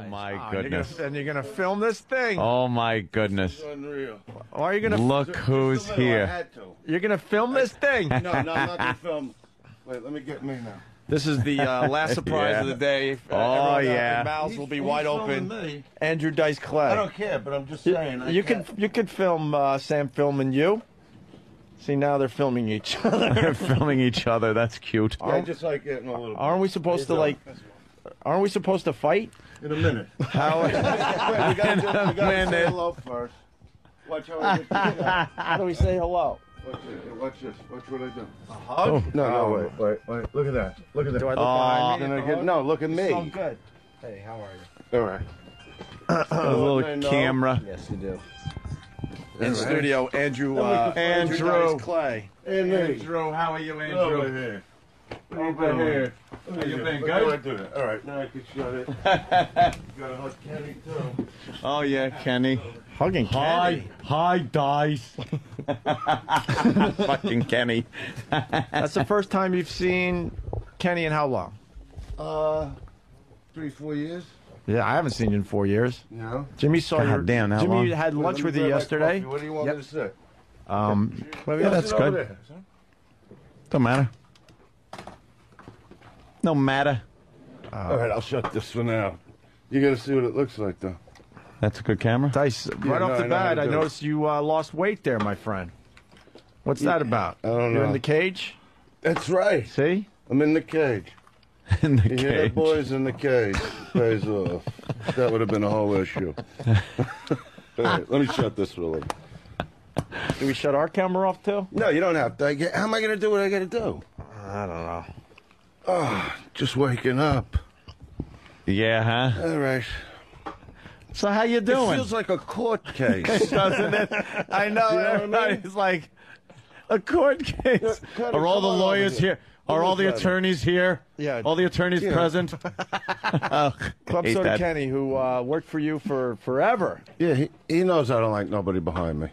my goodness. And you're going to film this thing. Oh, my goodness. Unreal. Or are you going to Look who's I here. had to. You're going to film this thing. No, I'm not going to film. Wait, let me get me now. This is the last surprise Yeah. of the day. Oh, Everyone, yeah. Mouths will be He's wide filming open. me. Andrew Dice Clay. I don't care, but I'm just saying. You could film Sam filming you. See, now they're filming each other. They're filming each other. That's cute. I just like getting a little. Aren't we supposed to Aren't we supposed to fight? In a minute. How? We gotta Man, say they- hello first. Watch how I get this. How do we say hello? Watch it. Watch this. Watch what I do. Hug? No, wait. Look at that. Look at that. Do I look behind me? Then I get, no, look at me. So good. Hey, how are you? All right. A little camera. Yes, you do. In studio, Andrew. Andrew. Dice Clay. And me. Andrew, how are you, Over here. Over here. Are you been Look how I good? do that. All right. Now I can shut it. You gotta hug Kenny too. Oh, yeah, Kenny. Hugging Kenny. Hi, Dice. Fucking Kenny. That's the first time you've seen Kenny in how long? 3-4 years. Yeah, I haven't seen you in 4 years. No. Jimmy saw God your. damn, that Jimmy long? had lunch Let me with you grab my yesterday. coffee. What do you want me to say? Yeah, that's Sit over good. there. Don't matter. No matter. All right, I'll shut this for now. You gotta see what it looks like, though. That's a good camera. Dice, right no, off the I know how bat, to I do it. noticed you lost weight there, my friend. What's that about? I don't You're know. in the cage? That's right. See? I'm in the cage. In the You hear that, cage. boys? In the cage. Pays off. That would have been a whole issue. All right, let me shut this for a little. Do we shut our camera off too? No, you don't have to. How am I going to do what I got to do? I don't know. Oh, just waking up. Yeah, huh? All right. So how you It doing? feels like a court case. Doesn't it? I know. You know what I mean? Everybody's like, a court case. Cut it, Are all the come on lawyers over here? Are Who all the was that? attorneys here? Yeah. All the attorneys Yeah. present? Club Hate Soda that. Kenny, who worked for you for forever. Yeah, he knows I don't like nobody behind me.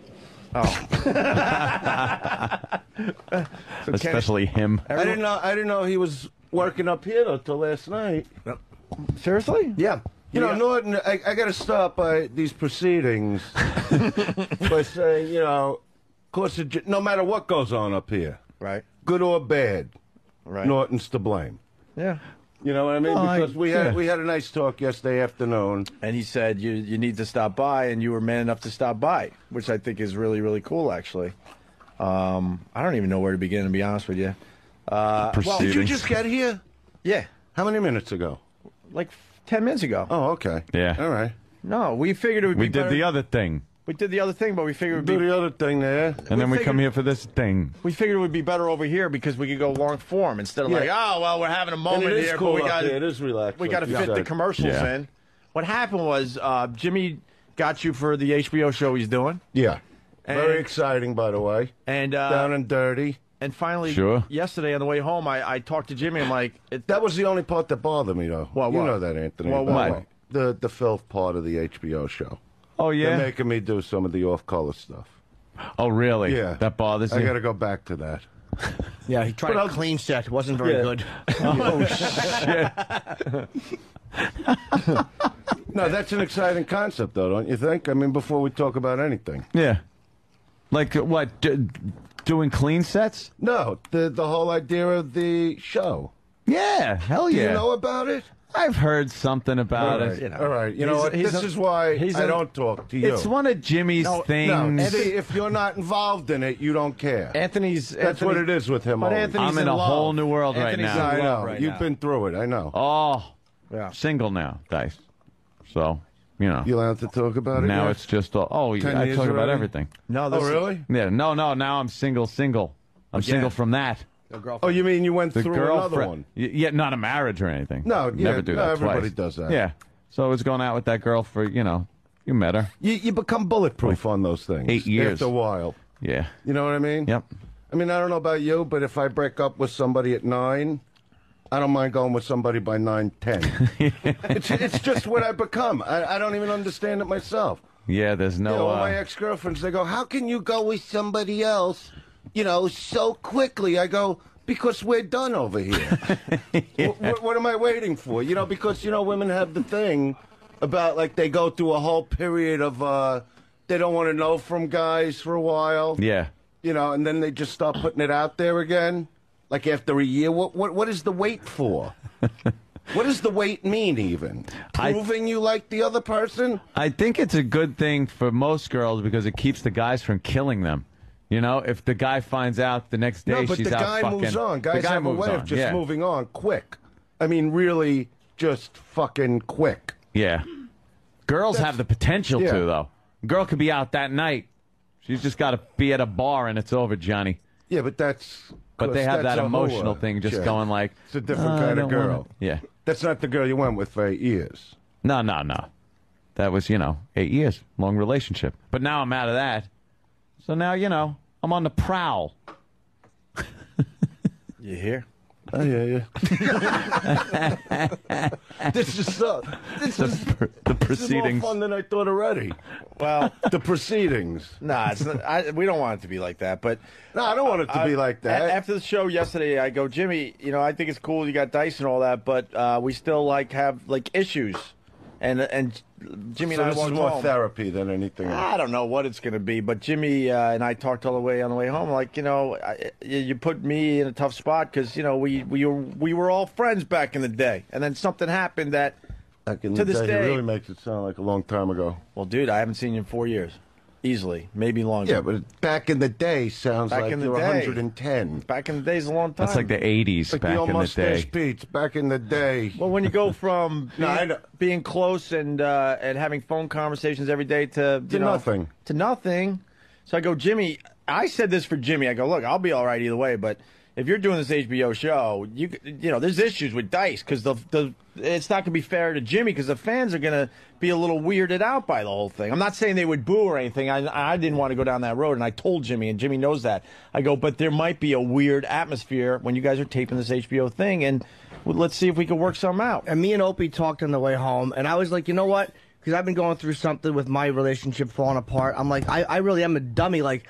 Especially him. I didn't know he was working up here though till last night. Seriously? Yeah. You know, Norton, I got to stop by these proceedings by saying, you know, of course, no matter what goes on up here, Right. good or bad, Right. Norton's to blame. Yeah. You know what I mean? Oh, Because we had a nice talk yesterday afternoon. And he said you need to stop by, and you were man enough to stop by, which I think is really, really cool, actually. I don't even know where to begin, to be honest with you. Did you Proceedings. just get here? Yeah, How many minutes ago? like 10 minutes ago. Oh, okay. Yeah. All right. No, we figured it would We be did better. the other thing. We did the other thing, but we figured it would Do be the other thing there. And then we figured- come here for this thing. we figured it would be better over here because we could go long form instead of Yeah. like, oh well, we're having a And moment it is here, cool but we up got here. It is relaxed. we got to like you fit the said. commercials Yeah. in. What happened was Jimmy got you for the HBO show he's doing, Yeah. Very And- exciting, by the way. and Down and dirty. and finally Sure. yesterday on the way home, I talked to Jimmy. I'm like, That was the only part that bothered me, though. What, you what? know that, Anthony. What, by the what? way. The filth part of the HBO show. Oh, They're yeah? making me do some of the off-color stuff. Oh, really? Yeah. That bothers you? I got to go back to that. Yeah, he tried But a I'll- clean set. Wasn't very Yeah. good. Oh, shit. No, that's an exciting concept, though, don't you think? I mean, before we talk about anything. Yeah. Like, what, doing clean sets? No, the whole idea of the show. Yeah, hell Do yeah. you know about it? I've heard something about it. you know. All right. You know He's- what? he's This a- is why he's I a- don't talk to you. It's one of Jimmy's No, things. see, if you're not involved in it, you don't care. Anthony's. That's what it is with him. But always. Anthony's I'm in a love. whole new world Anthony's right now. I in love know. right You've now. been through it. I know. Oh, Yeah. single now, Dice. So, you know. You allowed to talk about it? Now yet? it's just, I 10 years talk about already? everything. No, Oh, this really? Yeah, no, now I'm single. I'm Again. single from that. Oh, you mean you went The through another girlfriend. one? Yeah, not a marriage or anything. No, yeah, never do no, that everybody twice. does that. Yeah. So I was going out with that girl for, you met her. You become bulletproof on those things. 8 years. After a while. Yeah. You know what I mean? Yep. I mean, I don't know about you, but if I break up with somebody at 9, I don't mind going with somebody by 9:10. It's just what I become. I don't even understand it myself. Yeah, there's no. You know, my ex-girlfriends, they go, how can you go with somebody else, so quickly? I go, because we're done over here. What am I waiting for? Because, women have the thing about like they go through a whole period of they don't want to know from guys for a while. Yeah. You know, and then they just start putting it out there again, like after a year. What is the wait for? What does the wait mean, even? Proving you like the other person? I think it's a good thing for most girls because it keeps the guys from killing them. You know, if the guy finds out the next day No, but she's the out guy fucking... moves on. Guys have a way of just moving on quick. I mean, really, just fucking quick. Yeah. Girls have the potential to, though. Girl could be out that night. She's just got to be at a bar and it's over, Johnny. Yeah, but that's... But they have that emotional thing just going like... It's a different kind of girl. Yeah. That's not the girl you went with for 8 years. No. That was, 8 years. Long relationship. But now I'm out of that. So now, I'm on the prowl. You hear? I hear you. This is the proceedings. more fun than I thought already. Well, the proceedings. Nah, it's not, we don't want it to be like that. But no, I don't want it to be like that. After the show yesterday, I go, Jimmy. I think it's cool you got dice and all that, but we still have issues. And Jimmy so and I this walked is more home. therapy than anything else. I don't know what it's going to be, but Jimmy and I talked all the way on the way home. Like, you put me in a tough spot because we were all friends back in the day, and then something happened that back in to the this day, day it really makes it sound like a long time ago. Well, dude, I haven't seen you in 4 years, easily, maybe longer. Yeah, but back in the day sounds like you're 110. Back in the day is a long time. That's like the 80s like back the in the day. Pete's back in the day. Well, when you go from being close and having phone conversations every day to nothing. To nothing. So I go, Jimmy, I said this for Jimmy. I go, look, I'll be all right either way, but if you're doing this HBO show, there's issues with Dice because it's not going to be fair to Jimmy because the fans are going to be a little weirded out by the whole thing. I'm not saying they would boo or anything. I didn't want to go down that road, and I told Jimmy, and Jimmy knows that. I go, but there might be a weird atmosphere when you guys are taping this HBO thing, and let's see if we can work something out. And me and Opie talked on the way home, and I was like, you know what? Because I've been going through something with my relationship falling apart. I'm like, I really am a dummy. Like,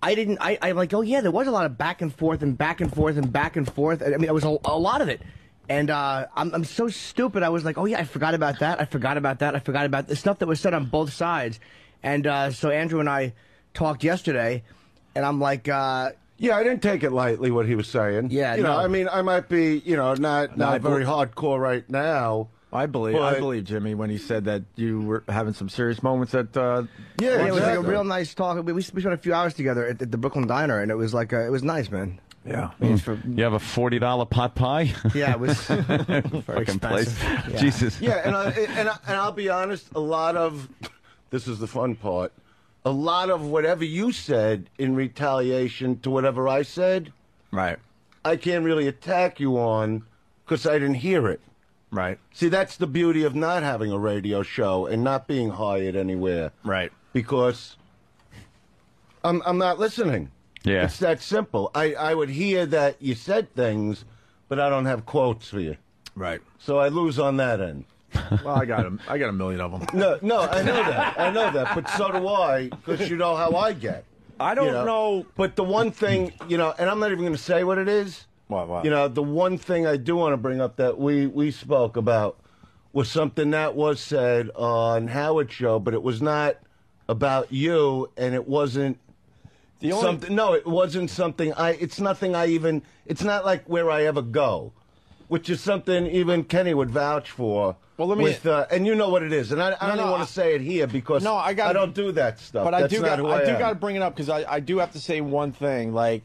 I'm like, oh yeah, there was a lot of back and forth and back and forth and back and forth. I mean, it was a lot of it. And I'm so stupid. I was like, oh yeah, I forgot about that. I forgot about that. I forgot about the stuff that was said on both sides. And so Andrew and I talked yesterday, and I'm like, yeah, I didn't take it lightly what he was saying. Yeah, you know, I mean, I might be, not very hardcore right now. I believe Jimmy when he said that you were having some serious moments at. It was like a real nice talk. We spent a few hours together at the Brooklyn Diner, and it was like it was nice, man. Yeah. You have a $40 pot pie? Yeah, it was very expensive. Yeah. Jesus. Yeah, and I'll be honest, a lot of this is the fun part. A lot of whatever you said in retaliation to whatever I said, right? I can't really attack you on because I didn't hear it. Right. See, that's the beauty of not having a radio show and not being hired anywhere. Right. Because I'm not listening. Yeah. It's that simple. I would hear that you said things, but I don't have quotes for you. Right. So I lose on that end. Well, I got a million of them. No, I know that. I know that. But so do I, because you know how I get. I don't know. But the one thing, and I'm not even going to say what it is. What? The one thing I do want to bring up that we spoke about was something that was said on Howard's show, but it was not about you, and it wasn't something. No, it wasn't something. It's nothing I even. It's not like where I ever go, which is something even Kenny would vouch for. Well, let me. And you know what it is, and I don't even want to say it here because I don't do that stuff. But I do got to bring it up because I do have to say one thing, like.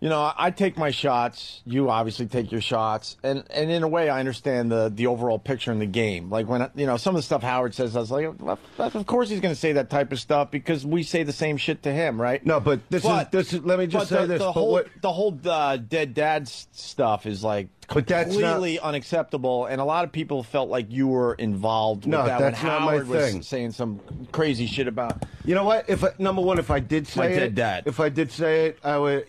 I take my shots. You obviously take your shots, and in a way, I understand the overall picture in the game. Like when some of the stuff Howard says, I was like, well, of course he's going to say that type of stuff because we say the same shit to him, right? No, but this is. Let me just say this. The whole dead dad stuff is like completely unacceptable, and a lot of people felt like you were involved with that when Howard was saying some crazy shit about. You know what? Number one, if I did say dead dad. If I did say it, I would.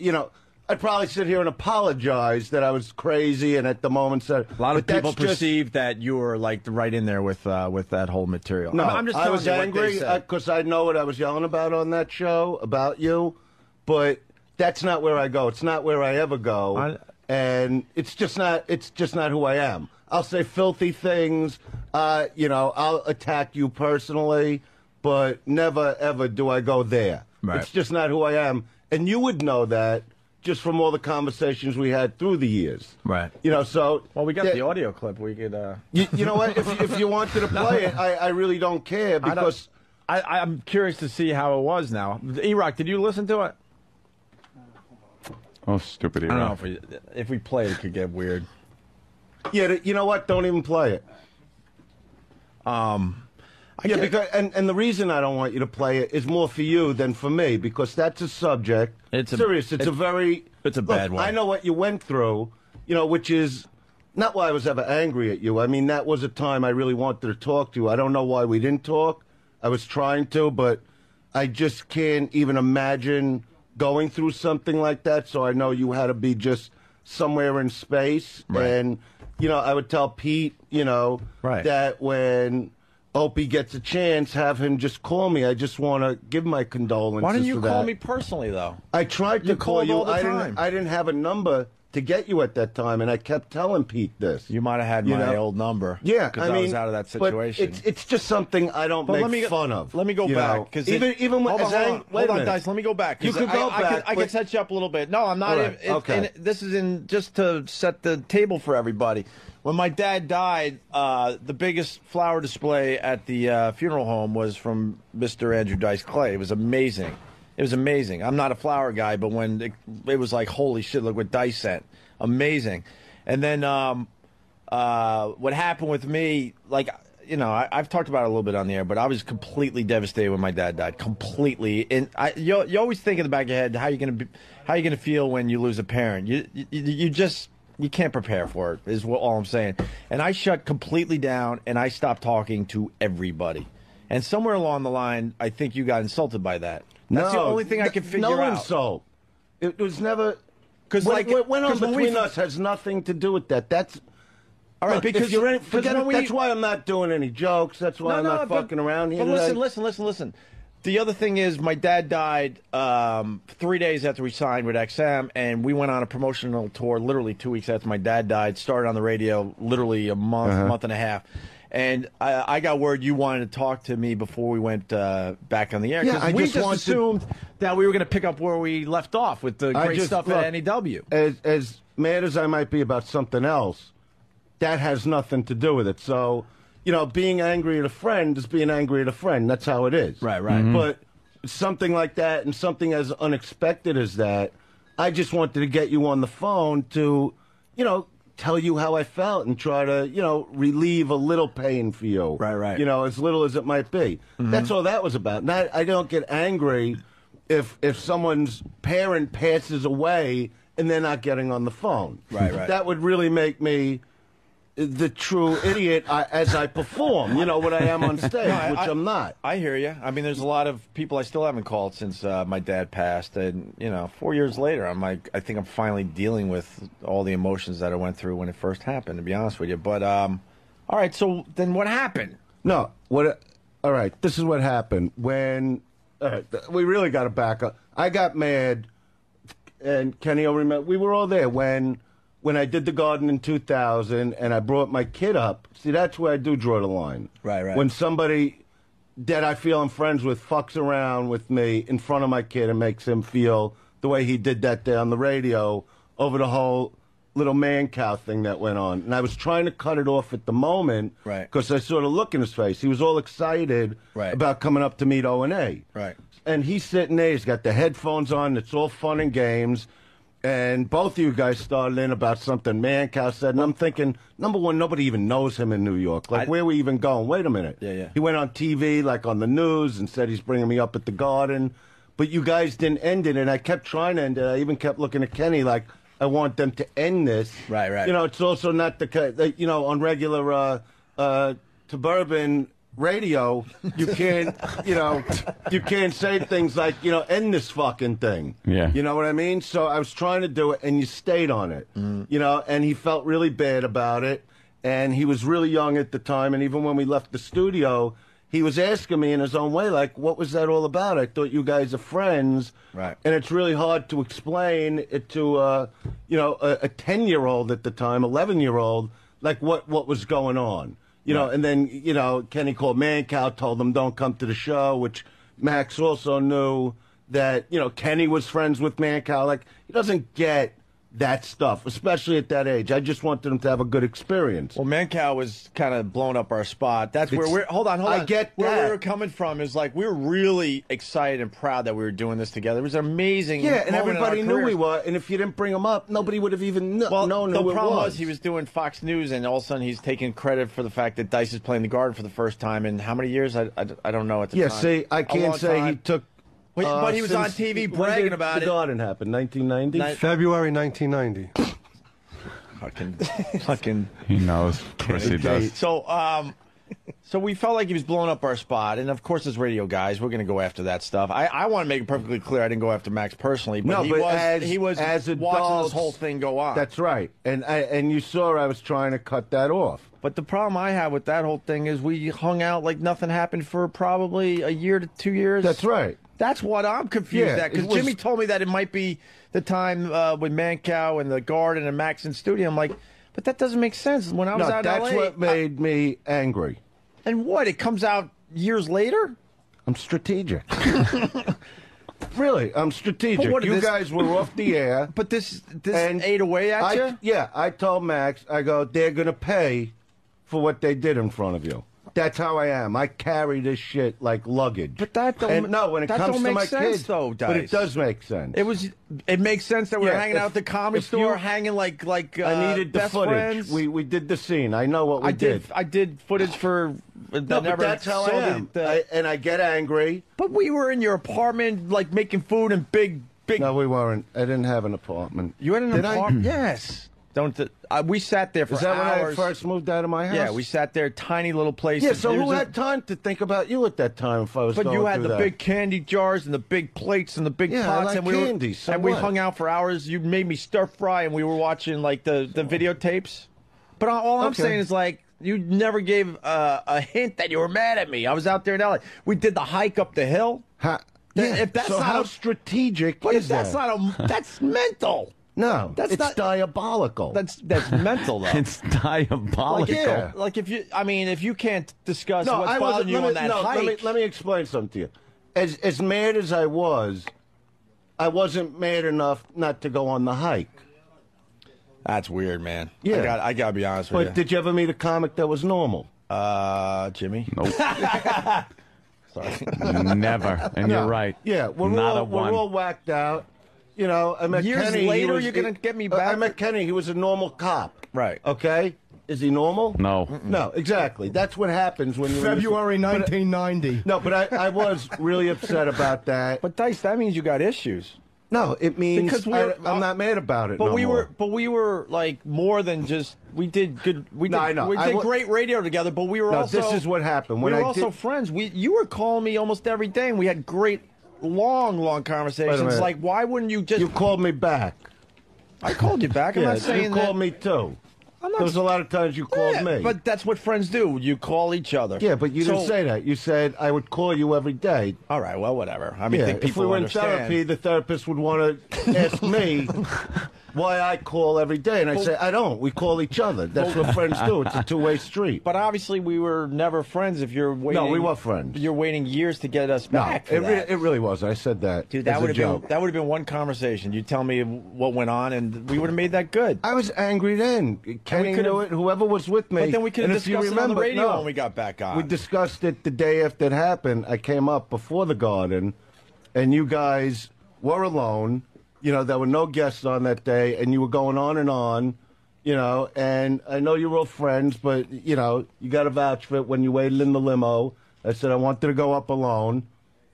I'd probably sit here and apologize that I was crazy and at the moment said. A lot of people perceived that you were like right in there with that whole material. No, I'm just I was angry because I know what I was yelling about on that show about you, but that's not where I go. It's not where I ever go, and it's just not. It's just not who I am. I'll say filthy things. I'll attack you personally, but never ever do I go there. Right. It's just not who I am, and you would know that just from all the conversations we had through the years. Right. So well, we got the audio clip. We could. You know what? If you wanted to play it, I really don't care because I'm curious to see how it was now. E-Rock, did you listen to it? Oh, stupid E-Rock. I don't know if we play it, it could get weird. Yeah, you know what? Don't even play it. Because and the reason I don't want you to play it is more for you than for me because that's a subject. It's a bad one. I know what you went through, which is not why I was ever angry at you. I mean, that was a time I really wanted to talk to you. I don't know why we didn't talk. I was trying to, but I just can't even imagine going through something like that. So I know you had to be just somewhere in space. Right. And, I would tell Pete, that when Opie gets a chance, have him just call me. I just want to give my condolences. Why don't you for call that. me personally, though? I tried to call you. All the time. I didn't have a number to get you at that time, and I kept telling Pete this. You might have had my old number. Yeah, because I was out of that situation. But it's just something I don't make fun of. Let me go back because even when hold on, Dice. Let me go back. You can go back. I can set you up a little bit. No, I'm not. Right, okay. This is just to set the table for everybody. When my dad died, the biggest flower display at the funeral home was from Mr. Andrew Dice Clay. It was amazing. It was amazing. I'm not a flower guy, but when it was like, holy shit, look what Dice sent. Amazing. And then what happened with me, I've talked about it a little bit on the air, but I was completely devastated when my dad died. Completely. And you always think in the back of your head, how you gonna feel when you lose a parent? You can't prepare for it, is all I'm saying. And I shut completely down, and I stopped talking to everybody. And somewhere along the line, I think you got insulted by that. That's the only thing I can figure out. No insult. It was never... Because what went on between us has nothing to do with that. That's... All right, look, because that's why I'm not doing any jokes. That's why I'm not fucking around here. But listen. The other thing is, my dad died 3 days after we signed with XM, and we went on a promotional tour literally 2 weeks after my dad died. Started on the radio literally a month and a half. And I got word you wanted to talk to me before we went back on the air. Yeah, we just assumed that we were going to pick up where we left off with the great stuff at NEW. As mad as I might be about something else, that has nothing to do with it. So... being angry at a friend is being angry at a friend. That's how it is. Right. Mm-hmm. But something like that and something as unexpected as that, I just wanted to get you on the phone to, tell you how I felt and try to, relieve a little pain for you. Right. As little as it might be. Mm-hmm. That's all that was about. I don't get angry if someone's parent passes away and they're not getting on the phone. Right. That would really make me... the true idiot as I perform, what I am on stage, which I'm not. I hear you. I mean, there's a lot of people I still haven't called since my dad passed, and 4 years later, I think I'm finally dealing with all the emotions that I went through when it first happened. To be honest with you, but all right. So then, what happened? No, all right. This is what happened when we really got to back up. I got mad, and Kenny will remember. We were all there when I did the garden in 2000 and I brought my kid up. See, that's where I do draw the line. Right. When somebody that I feel I'm friends with fucks around with me in front of my kid and makes him feel the way he did that day on the radio over the whole little man cow thing that went on. And I was trying to cut it off at the moment because I saw the look in his face. He was all excited about coming up to meet O&A. Right. And he's sitting there. He's got the headphones on. It's all fun and games. And both of you guys started in about something Mancow said, and I'm thinking, number one, nobody even knows him in New York. Like, where are we even going? Wait a minute. Yeah. He went on TV, like on the news, and said he's bringing me up at the Garden. But you guys didn't end it, and I kept trying to end it. I even kept looking at Kenny like, I want them to end this. Right. It's also not on regular suburban radio, you can't, you can't say things like, end this fucking thing. Yeah. You know what I mean? So I was trying to do it, and you stayed on it. And he felt really bad about it, and he was really young at the time, and even when we left the studio, he was asking me in his own way, like, what was that all about? I thought you guys are friends. Right. And it's really hard to explain it to, a 10-year-old at the time, 11-year-old, like what was going on. You know, and then, you know, Kenny called Mancow, told them don't come to the show, which Max also knew that, you know, Kenny was friends with Mancow. Like, he doesn't get that stuff, especially at that age. I just wanted him to have a good experience. Well, Mancow was kind of blowing up our spot. That's where we're. Hold on. I get where that. we were coming from is like we were really excited and proud that we were doing this together. It was an amazing. Yeah, and moment in everybody our knew we careers. were. And if you didn't bring him up, nobody would have even known The who it problem was. was he was doing Fox News, and all of a sudden he's taking credit for the fact that Dice is playing the Garden for the first time in how many years? I don't know at the time. see, I A can't long say he time. took. But he was on since- TV when bragging did about the it. Garden happened, 1990? February 1990. Fucking. He knows. Of course he does. So, so we felt like he was blowing up our spot, and of course, as radio guys, we're going to go after that stuff. I want to make it perfectly clear, I didn't go after Max personally, but No, he but was as watching adults, this whole thing go on. That's right. And you saw I was trying to cut that off. But the problem I have with that whole thing is we hung out like nothing happened for probably a year to 2 years. That's right. That's what I'm confused Yeah, at, because it was- Jimmy told me that it might be the time with Mancow and the Garden and Max in studio. I'm like, but that doesn't make sense. When I was No, out in that's LA, what made me angry. and what, it comes out years later? I'm strategic. Really, I'm strategic. But what, You this- guys were off the air. But this and ate away at you? Yeah, I told Max, I go, they're going to pay for what they did in front of you. That's how I am. I carry this shit like luggage. But that don't- And no, when it that comes don't to make my sense, kids, though, but it Dice. does make sense. It makes sense that we were Yeah, hanging out at the comedy if store, you- hanging like I needed the best footage. friends. We did the scene. I know what we I did footage for. No, but that's how I am. And I get angry. But we were in your apartment, like making food and big. No, we weren't. I didn't have an apartment. You had an Did I? apartment? Yes. Don't. We sat there for Is that hours. when I first moved out of my house? Yeah, we sat there, tiny little places. Yeah, so There who was a- had time to think about you at that time if I was But going you had through the that? big candy jars and the big plates and the big Yeah, I pots, like and we candy, so and we what? hung out for hours. You made me stir fry, and we were watching like the videotapes. But all I'm Okay. saying is like you never gave a hint that you were mad at me. I was out there in LA. We did the hike up the hill. Yeah, If that's so not how a- strategic But is if that's that? not that's mental. No, that's it's not- diabolical. That's mental though. It's diabolical. Yeah. Like if you can't discuss no, what's I bothering wasn't. you on that hike. Let me explain something to you. As mad as I wasn't mad enough not to go on the hike. That's weird, man. Yeah. I gotta be honest But with you. did you ever meet a comic that was normal? Jimmy. Nope. Sorry. Never. And you're right. Yeah, we're Not a we're one. all whacked out. You know, I met Years Kenny. he later, was- you're gonna get me I back? met Kenny. He was a normal cop. Right. Okay. Is he normal? No. No, exactly. That's what happens when you're in this- February 1990. No, but I was really upset about that. But Dice, that means you got issues. No, it means Because we're- I'm not mad about it. But no more. we were like more than just. We did good. We did, No, I know. We I did wa- great radio together. But we were No, also. this is what happened. When we were I also did- friends. You were calling me almost every day, and we had great, long conversations. minute. Like, why wouldn't you just? You called me back. I called you back. I'm Yeah, not saying you that. called me too. I'm not. There was a lot of times you called Yeah, me. But that's what friends do. You call each other. yeah, but you didn't So- say that. You said I would call you every day. All right. Well, whatever. I mean, Yeah, think if people we were in understand. therapy, the therapist would want to ask me why I call every day, and I say I don't. We call each other. That's what friends do. It's a two-way street. But obviously, we were never friends. If you're waiting, No, we were friends. You're waiting years to get us No, back. For that. it really was. I said that. Dude, as that a would have joke. been one conversation. You tell me what went on, and we would have made that good. I was angry then. Kenny could've- knew it. Whoever was with me. But then we could And have if you discussed it on the remember- radio no, when we got back on. We discussed it the day after it happened. I came up before the Garden, and you guys were alone. You know, there were no guests on that day, and you were going on and on. You know, and I know you're all friends, but you know, you got to vouch for it. When you waited in the limo, I said I wanted to go up alone.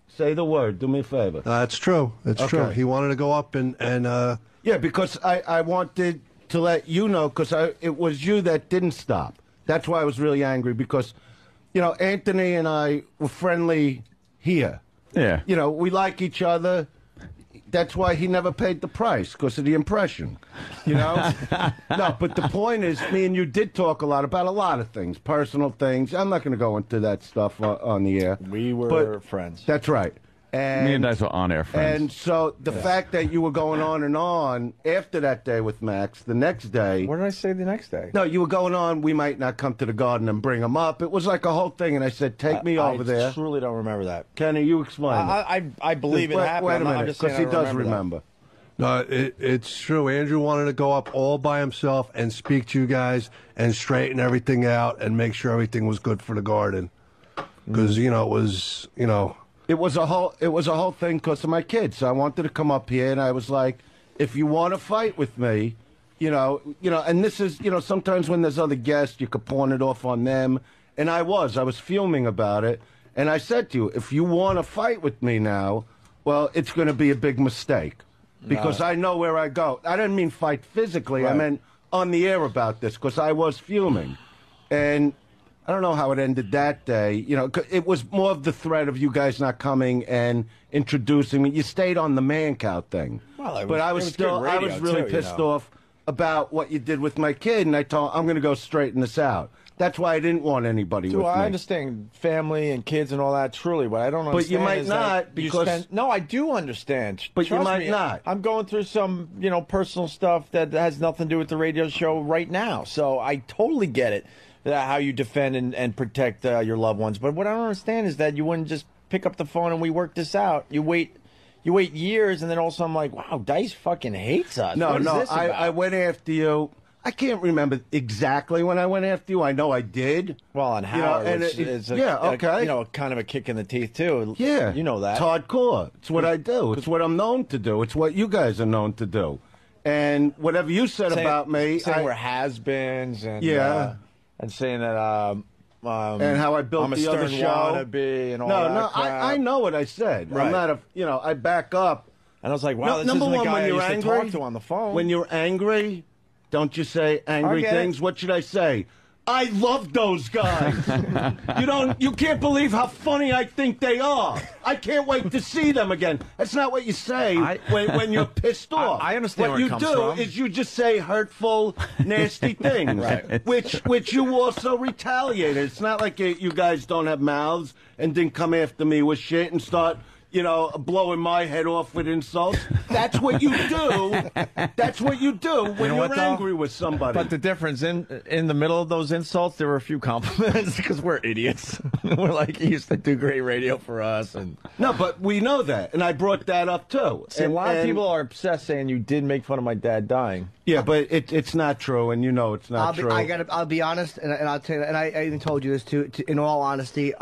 Say the word. Do me a favor. It's true. It's true. Okay. He wanted to go up and Yeah, because I wanted to let you know, because it was you that didn't stop. That's why I was really angry, because, you know, Anthony and I were friendly here. Yeah. You know, we like each other. That's why he never paid the price, because of the impression. You know? No, but the point is, me and you did talk a lot of things, personal things. I'm not going to go into that stuff on the air. We were But friends. That's right. And Me and Dice were on-air friends. And so the fact that you were going on and on after that day with Max, the next day. What did I say the next day? No, you were going on. We might not come to the garden and bring him up. It was like a whole thing, and I said, "Take me over there." I truly don't remember that. Kenny, you explain. I believe it happened. Wait a minute, because he does remember. No, it's true. Andrew wanted to go up all by himself and speak to you guys and straighten everything out and make sure everything was good for the garden. Because it was It was a whole thing because of my kids. So I wanted to come up here, and I was like, if you want to fight with me, and this is, sometimes when there's other guests, you could pawn it off on them. And I was fuming about it. And I said to you, if you want to fight with me now, well, it's going to be a big mistake because I know where I go. I didn't mean fight physically. Right. I meant on the air about this because I was fuming. And I don't know how it ended that day. It was more of the threat of you guys not coming and introducing me. You stayed on the man cow thing. Well, but I was really pissed off about what you did with my kid, and I told him, I'm going to go straighten this out. That's why I didn't want anybody with me. I understand family and kids and all that, truly, but I don't understand. But you might not, because... No, I do understand. But you might not. I'm going through some, personal stuff that has nothing to do with the radio show right now, so I totally get it. How you defend and protect your loved ones. But what I don't understand is that you wouldn't just pick up the phone and we work this out. You wait years, and then also I'm like, wow, Dice fucking hates us. No, I went after you. I can't remember exactly when I went after you. I know I did. Well, on Howard, it's kind of a kick in the teeth, too. Yeah. You know that. It's hardcore. It's what I do. It's what I'm known to do. It's what you guys are known to do. And whatever you said about me... Saying we're has-beens and... Yeah. And saying that, and how I built the other show, wannabe and all that crap. I know what I said. Right. I'm not I back up. And I was like, wow, this isn't the guy I used to talk to on the phone. When you're angry, don't you say angry things? What should I say? I love those guys. You can't believe how funny I think they are. I can't wait to see them again. That's not what you say when you're pissed off. I understand what where it comes from. What you do is you just say hurtful, nasty things, right. which you also retaliate. It's not like you guys don't have mouths and didn't come after me with shit and start... blowing my head off with insults. That's what you do. That's what you do when you're angry with somebody. But the difference in the middle of those insults, there were a few compliments because we're idiots. We're like, he used to do great radio for us. No, but we know that, and I brought that up too. See, a lot of people are obsessed saying you did make fun of my dad dying. Yeah, but it's not true, and it's not true. I'll be honest, and I'll tell you, and I even told you this too. In all honesty,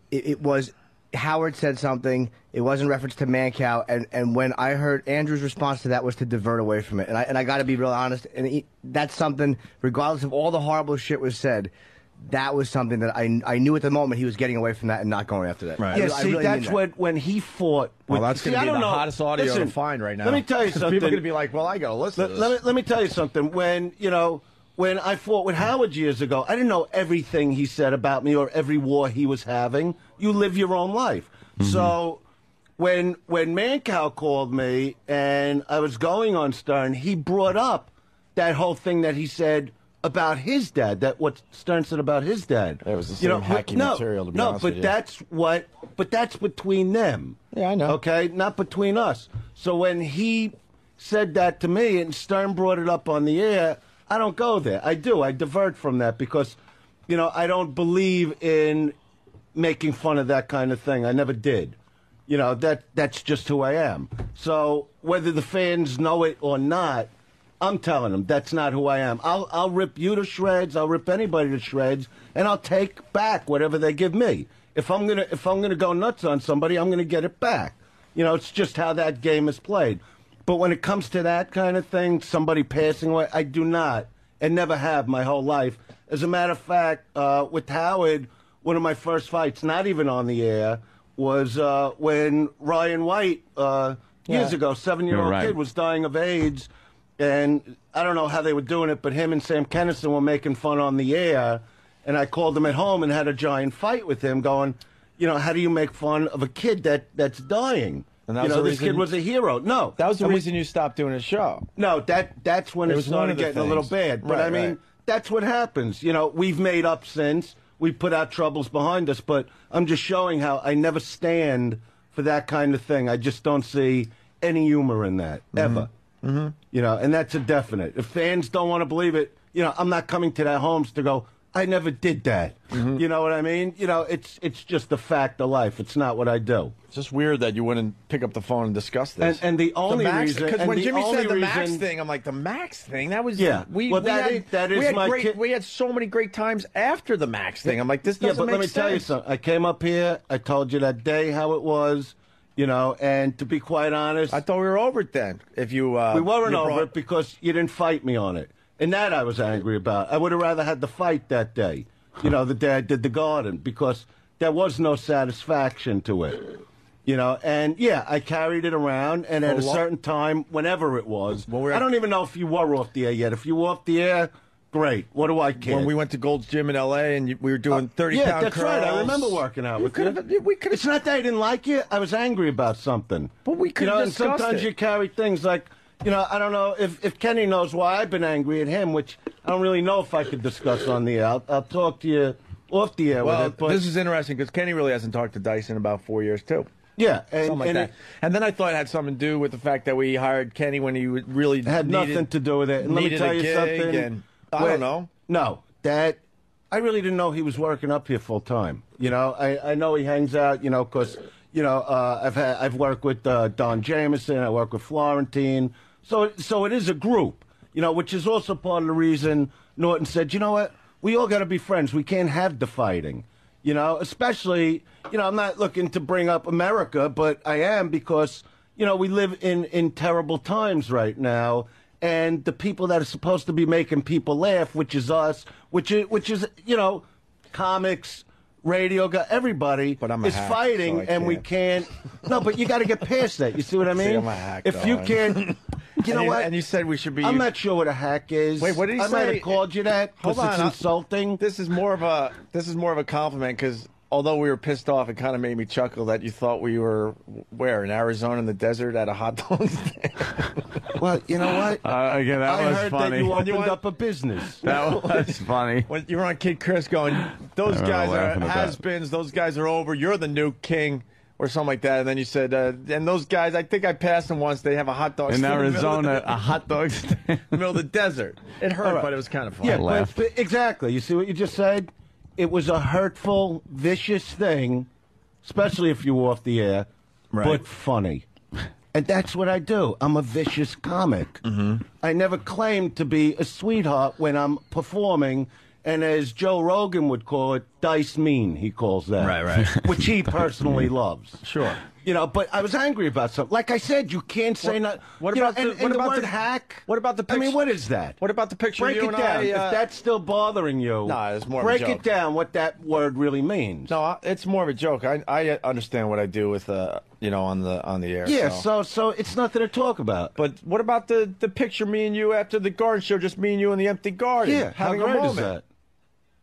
it was. Howard said something. It was in reference to Mancow, and when I heard Andrew's response to that was to divert away from it. And I got to be real honest. And that's something, regardless of all the horrible shit was said, that was something that I knew at the moment he was getting away from that and not going after that. Right. Yeah, see, that's when he fought. Well, that's going to be the hottest audio to find right now. Let me tell you something. People are going to be like, well, I got to listen to this. Let me tell you something. When I fought with Howard years ago, I didn't know everything he said about me or every war he was having. You live your own life. Mm-hmm. So when Mancow called me and I was going on Stern, he brought up that whole thing that he said about his dad, that what Stern said about his dad. It was the same hacky material, to be honest with you. But that's between them. Yeah, I know. Okay, not between us. So when he said that to me and Stern brought it up on the air, I don't go there. I do. I divert from that because, I don't believe in making fun of that kind of thing. I never did. That's just who I am. So whether the fans know it or not, I'm telling them that's not who I am. I'll rip you to shreds. I'll rip anybody to shreds, and I'll take back whatever they give me. If I'm gonna go nuts on somebody, I'm gonna get it back. It's just how that game is played. But when it comes to that kind of thing, somebody passing away, I do not, and never have my whole life. As a matter of fact, with Howard, one of my first fights, not even on the air, was when Ryan White, years ago, 7-year-old kid, was dying of AIDS. And I don't know how they were doing it, but him and Sam Kennison were making fun on the air. And I called him at home and had a giant fight with him going, how do you make fun of a kid that's dying? And that was this kid was a hero. No. That was the reason you stopped doing a show. No, that's when it started getting a little bad. But that's what happens. We've made up since. We put our troubles behind us. But I'm just showing how I never stand for that kind of thing. I just don't see any humor in that, ever. You know, and that's a definite. If fans don't want to believe it, you know, I'm not coming to their homes to go, I never did that. You know what I mean? You know, it's just a fact of life. It's not what I do. It's just weird that you wouldn't pick up the phone and discuss this. And the only reason, because when Jimmy said the Max reason, thing, I'm like, the Max thing. That was Yeah. We Well, we that is had my great, kid- we had so many great times after the Max thing. I'm like, this doesn't but make let me sense. tell you something. I came up here. I told you that day how it was. You know, and to be quite honest, I thought we were over it then. If you we weren't you over it because you didn't fight me on it, and that I was angry about. I would have rather had the fight that day. You know, the day I did the garden, because there was no satisfaction to it. You know, and yeah, I carried it around, and at a certain time, whenever it was, I don't even know if you were off the air yet. If you were off the air, great. What do I care? When we went to Gold's Gym in L.A. and we were doing 30-pound yeah, that's curls. right. I remember working out with you. We could. It's not that I didn't like you. I was angry about something. But we could you know, have and sometimes it. you carry things like, you know, I don't know if Kenny knows why I've been angry at him, which I don't really know if I could discuss on the air. I'll talk to you off the air Well, with it. But this is interesting because Kenny really hasn't talked to Dyson in about 4 years, too. yeah, Something like that. And then I thought it had something to do with the fact that we hired Kenny when he really had nothing to do with it. And let me needed tell a you gig something. and I don't know. No, that I really didn't know he was working up here full time. You know, I know he hangs out. You know, because you know I've worked with Don Jameson. I work with Florentine. So it is a group. You know, which is also part of the reason Norton said, you know what, we all got to be friends. We can't have the fighting. You know, especially, you know, I'm not looking to bring up America, but I am because, you know, we live in terrible times right now. And the people that are supposed to be making people laugh, which is us, which is you know, comics, radio, everybody But I'm a is hack, fighting, so I and we can't. No, but you got to get past that. You see what I mean? I'm a hack, if you though. can't, you know what? And you said we should be. I'm not sure what a hack is. Wait, what did he I say? might have called you that Hold because it's on, insulting. This is more of a compliment because although we were pissed off, it kind of made me chuckle that you thought we were where in Arizona in the desert at a hot dog stand. Well, you know what? Again, that I was heard funny. that you opened up a business. That was funny. When you were on Kid Chris going, those I remember guys are laughing at that. has-beens, those guys are over, you're the new king, or something like that. And then you said, and those guys, I think I passed them once, they have a hot dog In stand in the middle of Arizona, a hot dog stand. the middle of the desert. It hurt, All right. but it was kind of fun. Yeah, laughed. but exactly. You see what you just said? It was a hurtful, vicious thing, especially if you were off the air, but funny. And that's what I do. I'm a vicious comic. I never claimed to be a sweetheart when I'm performing. And as Joe Rogan would call it, dice mean, he calls that. Right. Which he personally loves. Sure. You know, but I was angry about something. Like I said, you can't say not. what you know, about the- and what the about word the- hack? what about the I mean, picture- what is that? What about the picture Break of you it and down. I? If that's still bothering you, No, it's more of a break joke. it down what that word really means. No, it's more of a joke. I understand what I do with you know, on the air. Yeah, so it's nothing to talk about. But what about the picture me and you after the garden show, just me and you in the empty garden? Yeah, how having a great moment. is that?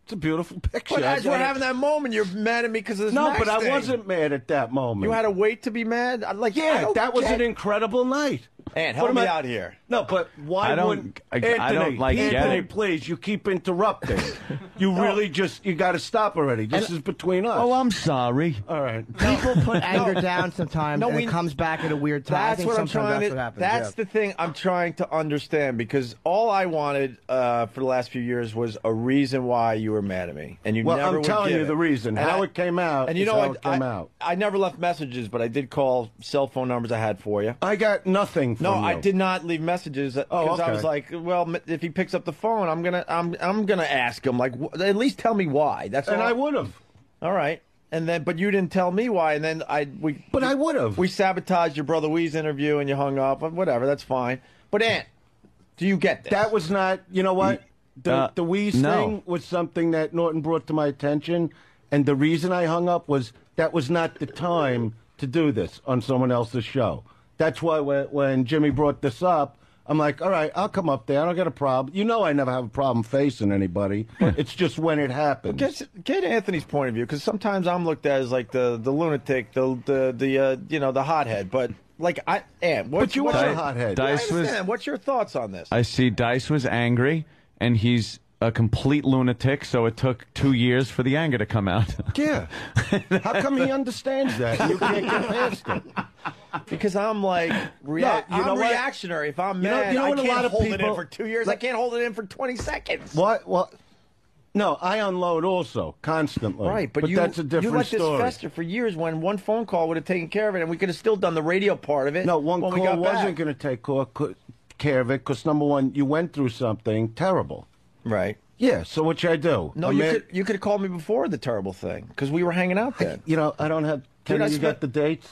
It's a beautiful picture. But as I we're gotta- having that moment, you're mad at me because of this No, Max but I thing. wasn't mad at that moment. You had to wait to be mad? I Yeah, that was an incredible night. And What help am me I- out here. No, but why I don't- wouldn't I Anthony? don't like Anthony, getting- please, you keep interrupting. You really you got to stop already. This is between us. Oh, I'm sorry. All right. People put anger down sometimes, No, and we- it comes back at a weird time. I That's think what I'm sometimes trying that's to. what happens. That's yeah. the thing I'm trying to understand because all I wanted for the last few years was a reason why you were mad at me, and you Well, never I'm would telling give you it. the reason. And How I- it came out And you is know, how it came out. I never left messages, but I did call cell phone numbers I had for you. I got nothing from No, you. I did not leave messages because I okay. was like, well, if he picks up the phone, I'm gonna ask him like, at least tell me why. That's And all. I would have. All right, and then but you didn't tell me why, and then But I would have. we sabotaged your brother Wee's interview, and you hung up. Whatever, that's fine. But Ant, do you get this? That was not, you know what? The Wheeze no. thing was something that Norton brought to my attention, and the reason I hung up was that was not the time to do this on someone else's show. That's why when Jimmy brought this up, I'm like, all right, I'll come up there. I don't got a problem. You know I never have a problem facing anybody. It's just when it happens. Get Anthony's point of view, because sometimes I'm looked at as like the lunatic, the you know, the hothead. But like Ant, But you are a hothead. I Dice was. understand. What's your thoughts on this? I see Dice was angry, and he's a complete lunatic, so it took 2 years for the anger to come out. Yeah. How come he understands that? And you can't get past it. Because I'm like, I'm reactionary. If I'm mad, you know I what a can't lot of hold it in people- for 2 years. I can't hold it in for 20 seconds. What? What? No, I unload also constantly. Right, but that's a different you let story. this fester for years when one phone call would have taken care of it, and we could have still done the radio part of it. No, one when we call got wasn't back. going to take care of it because, number one, you went through something terrible. Right. Yeah, so what should I do? No, you could have called me before the terrible thing because we were hanging out then. You know, I don't have. Dude, You got the dates?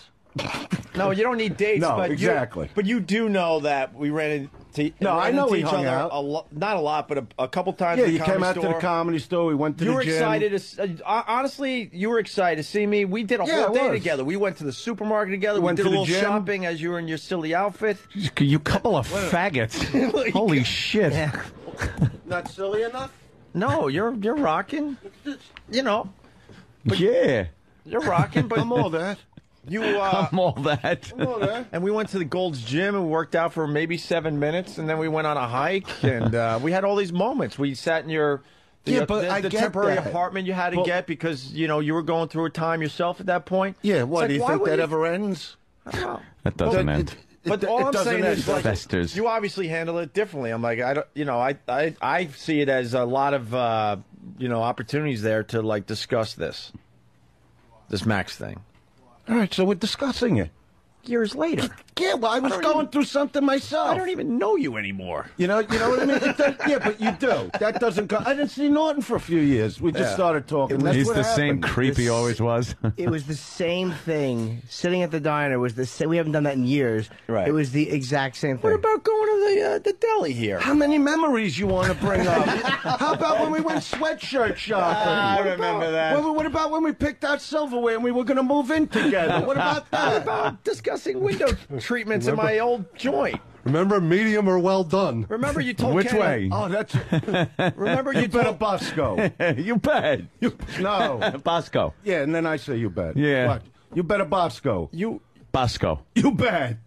No, you don't need dates. No, but exactly. But you do know that we ran into. I know we each hung other out. not a lot, but a couple times. Yeah, at the you came out Comedy to the Comedy Store. We went to You the were gym. excited. Honestly, you were excited to see me. We did a Yeah, whole I day was. together. We went to the supermarket together. We went did to a the little gym. shopping as you were in your silly outfit. You couple of faggots. Holy shit. Not silly enough? No, you're rocking. You know, Yeah. you're rocking. But I'm all that. you. I'm all that. I'm all that. And we went to the Gold's Gym and worked out for maybe 7 minutes, and then we went on a hike, and we had all these moments. We sat in your the get temporary that. apartment you had to Well- get because you were going through a time yourself at that point. Yeah, It's what? like, Do you why think would that you- ever ends? That doesn't end. But It all I'm doesn't saying end. is, like, Festers. you obviously handle it differently. I'm like, I see it as a lot of opportunities there to like discuss this Max thing. All right, so we're discussing it. Years later, Yeah, well, I was going through something myself. I don't even know you anymore. You know what I mean? Yeah, but you do. That doesn't go. I didn't see Norton for a few years. We just started talking. That's He's what the same happened. creep he always was. It was the same thing. Sitting at the diner was the same. We haven't done that in years. Right. It was the exact same thing. What about going to the deli here? How many memories you want to bring up? How about when we went sweatshirt shopping? I What remember about- that. What about when we picked out silverware and we were going to move in together? What about What that? about discussing window treatments in my old joint? Remember, medium or well done. Remember you told Which Ken, way? Oh, that's. Remember you You better told Bosco. You bet. No. Bosco. Yeah, and then I say you bet. Yeah. What? You better Bosco. you. Bosco. You bet.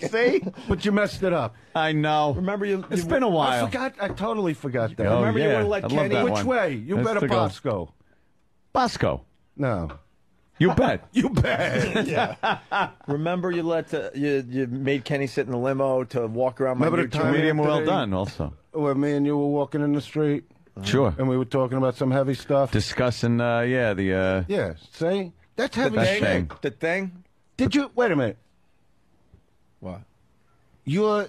See? But you messed it up. I know. Remember you. It's been a I while. forgot. I totally forgot that. Oh, Remember you yeah. would've let I love Kenny- that Which one. way? You That's better the goal. Bosco. Bosco. No. You bet. You bet. Remember you let you made Kenny sit in the limo to walk around my Remember new the time joint? Medium well Today- done, also. Where me and you were walking in the street Sure. and we were talking about some heavy stuff. Discussing, the. Yeah. See? That's heavy That's shit. shame. The thing. Did you wait a minute? What? You're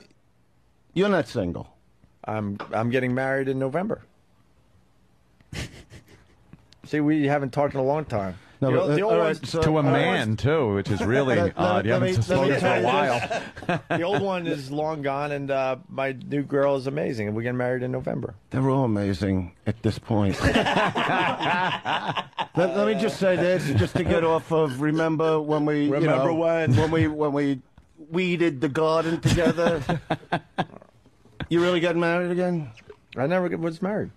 not single. I'm getting married in November. See, we haven't talked in a long time. No, the, but, the old all right, one's- so- To a all right. man, too, which is really Let- odd. You let haven't me- spoken let me for a tell while. the old one is long gone, and my new girl is amazing, and we're getting married in November. They're all amazing at this point. let me just say this, just to get off of. Remember when we? Remember when? when we weeded the garden together? You really getting married again? I never was married.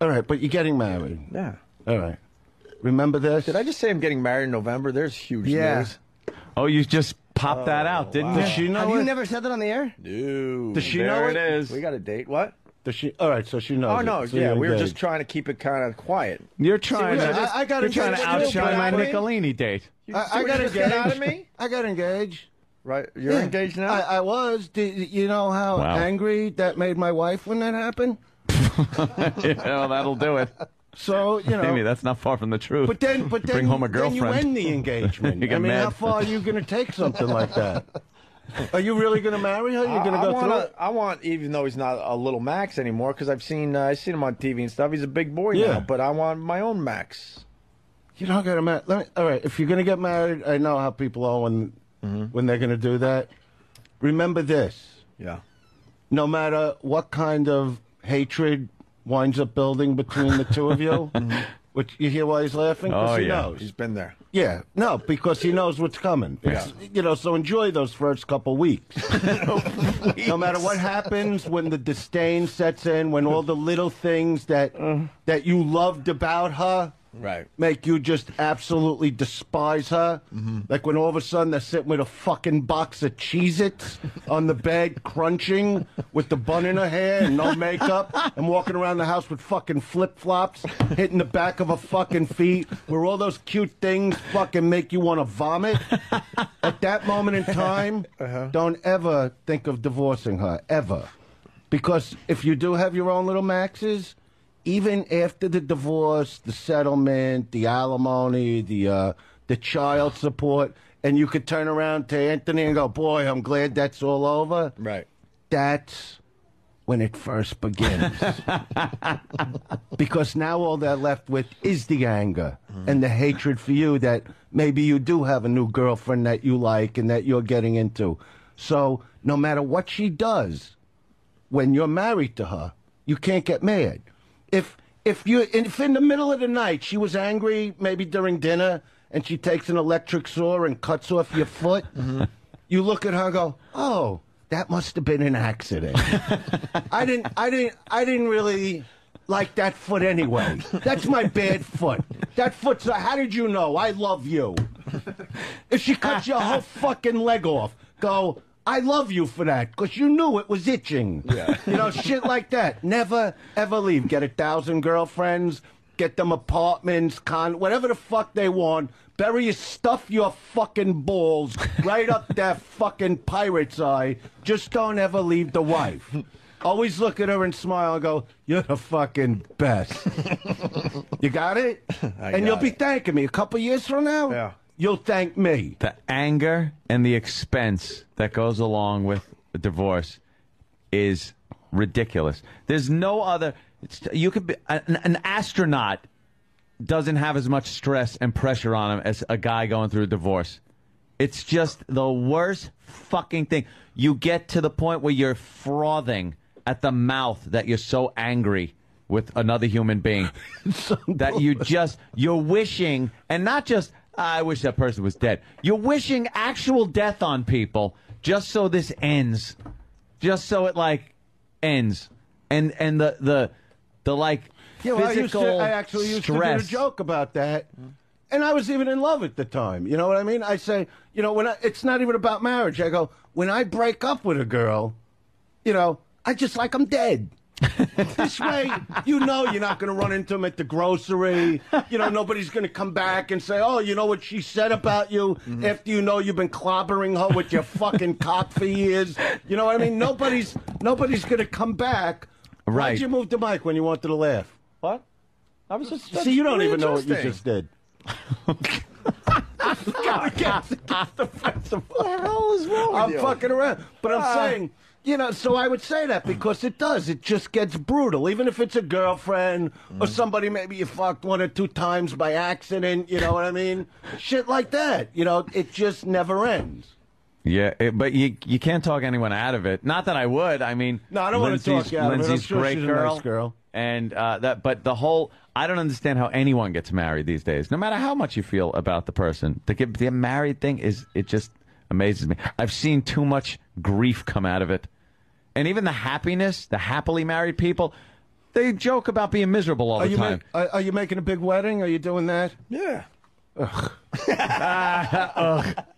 All right, but you're getting married. Yeah. All right. Remember this? Did I just say I'm getting married in November? There's huge Yeah. news. Oh, you just popped that out, didn't wow. Does she you? know Have it? you never said that on the air? Dude. Does she There know it is. We got a date. What? Does she? All right, so she knows. Oh, it. no. So yeah, you're we were just engaged. trying to keep it kind of quiet. You're trying Yeah, to. I got you're trying to engaged too, outshine my but I- Nicolini date. I got just got out of engaged. me? I got engaged. Right? You're Yeah. engaged now? I was. Did you know how Wow. angry that made my wife when that happened? Yeah, that'll do it. So you know. Amy, that's not far from the truth. But then, Bring home a then you girlfriend. end the engagement. You get I mean, mad. how far are you going to take something like that? Are you really going to marry her? You're going to go through it? I want, even though he's not a little Max anymore, because I've seen him on TV and stuff. He's a big boy Yeah. now, but I want my own Max. You're not going to marry. All right, if you're going to get married, I know how people are when they're going to do that. Remember this: Yeah. no matter what kind of hatred winds up building between the two of you, which you hear why he's laughing? 'Cause Oh, he yeah. knows. He's been there. Yeah, no, because he knows what's coming. It's, you know, so enjoy those first couple weeks. No matter what happens, when the disdain sets in, when all the little things that you loved about her Right. make you just absolutely despise her. Like when all of a sudden they're sitting with a fucking box of Cheez-Its on the bed, crunching with the bun in her hair and no makeup, and walking around the house with fucking flip-flops, hitting the back of her fucking feet, where all those cute things fucking make you want to vomit. At that moment in time, don't ever think of divorcing her, ever. Because if you do have your own little Maxes, even after the divorce, the settlement, the alimony, the child support, and you could turn around to Anthony and go, boy, I'm glad that's all over. Right. That's when it first begins. Because now all they're left with is the anger and the hatred for you that maybe you do have a new girlfriend that you like and that you're getting into. So no matter what she does, when you're married to her, you can't get mad. If in the middle of the night she was angry, maybe during dinner, and she takes an electric saw and cuts off your foot, you look at her and go, "Oh, that must have been an accident." I didn't really like that foot anyway. That's my bad foot. That foot's. How did you know? I love you. If she cuts your whole fucking leg off, go, I love you for that, because you knew it was itching. Yeah. You know, shit like that. Never, ever leave. Get 1,000 girlfriends, get them apartments, whatever the fuck they want. Bury stuff your fucking balls right up that fucking pirate's eye. Just don't ever leave the wife. Always look at her and smile and go, you're the fucking best. You got it? And you'll be thanking me a couple years from now. Yeah. You'll thank me. The anger and the expense that goes along with a divorce is ridiculous. There's no other. You could be an astronaut doesn't have as much stress and pressure on him as a guy going through a divorce. It's just the worst fucking thing. You get to the point where you're frothing at the mouth that you're so angry with another human being that you're wishing, and not just, I wish that person was dead. You're wishing actual death on people just so this ends. Just so it, like, ends. And the like, physical I actually used to do stress. a joke about that. And I was even in love at the time. You know what I mean? I say, you know, it's not even about marriage. I go, when I break up with a girl, you know, I just like I'm dead. This way, you know you're not going to run into him at the grocery. You know, nobody's going to come back and say, oh, you know what she said about you after you know you've been clobbering her with your fucking cock for years. You know what I mean? Nobody's going to come back. Right. Why'd you move the mic when you wanted to laugh? What? I was just. See, you don't even know what you interesting. just did. What the hell is wrong with I'm you? fucking around. But I'm saying, you know, so I would say that because it does. It just gets brutal. Even if it's a girlfriend or somebody maybe you fucked 1 or 2 times by accident, you know what I mean? Shit like that. You know, it just never ends. Yeah, but you can't talk anyone out of it. Not that I would. I mean, No, I don't want to talk you out of it. I'm Lindsay's sure great she's a girl. nice girl. And but the whole, I don't understand how anyone gets married these days. No matter how much you feel about the person, the married thing it just amazes me. I've seen too much grief come out of it, and even the happiness, the happily married people, they joke about being miserable all the time. Are you making a big wedding? Are you doing that? Yeah.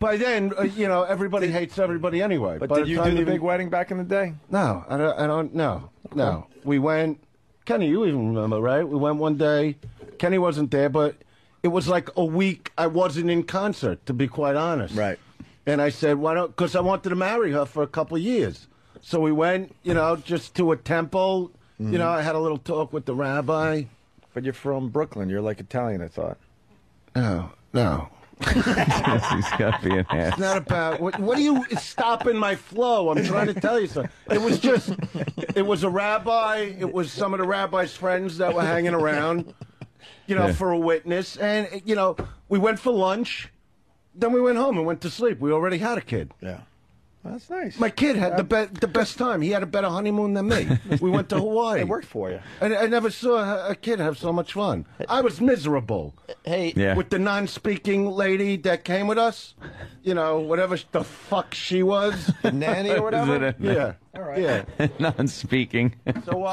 By then, you know, everybody hates everybody anyway. But By did you time do the big wedding back in the day? No, I don't. No. We went. Kenny, you even remember, right? We went one day. Kenny wasn't there, but it was like a week I wasn't in concert, to be quite honest. Right. And I said, why don't? Because I wanted to marry her for a couple of years. So we went, you know, just to a temple. You know, I had a little talk with the rabbi. But you're from Brooklyn. You're like Italian, I thought. No. He's got to be an ass. It's not about what are you stopping my flow? I'm trying to tell you something. It was a rabbi. It was some of the rabbi's friends that were hanging around, you know, for a witness. And you know, we went for lunch, then we went home and went to sleep. We already had a kid. Yeah. That's nice. My kid had the best time. He had a better honeymoon than me. We went to Hawaii. It worked for you. I never saw a kid have so much fun. I was miserable. Hey, Yeah. With the non-speaking lady that came with us, you know, whatever the fuck she was. nanny or whatever. Yeah. All right. Yeah. Non-speaking. So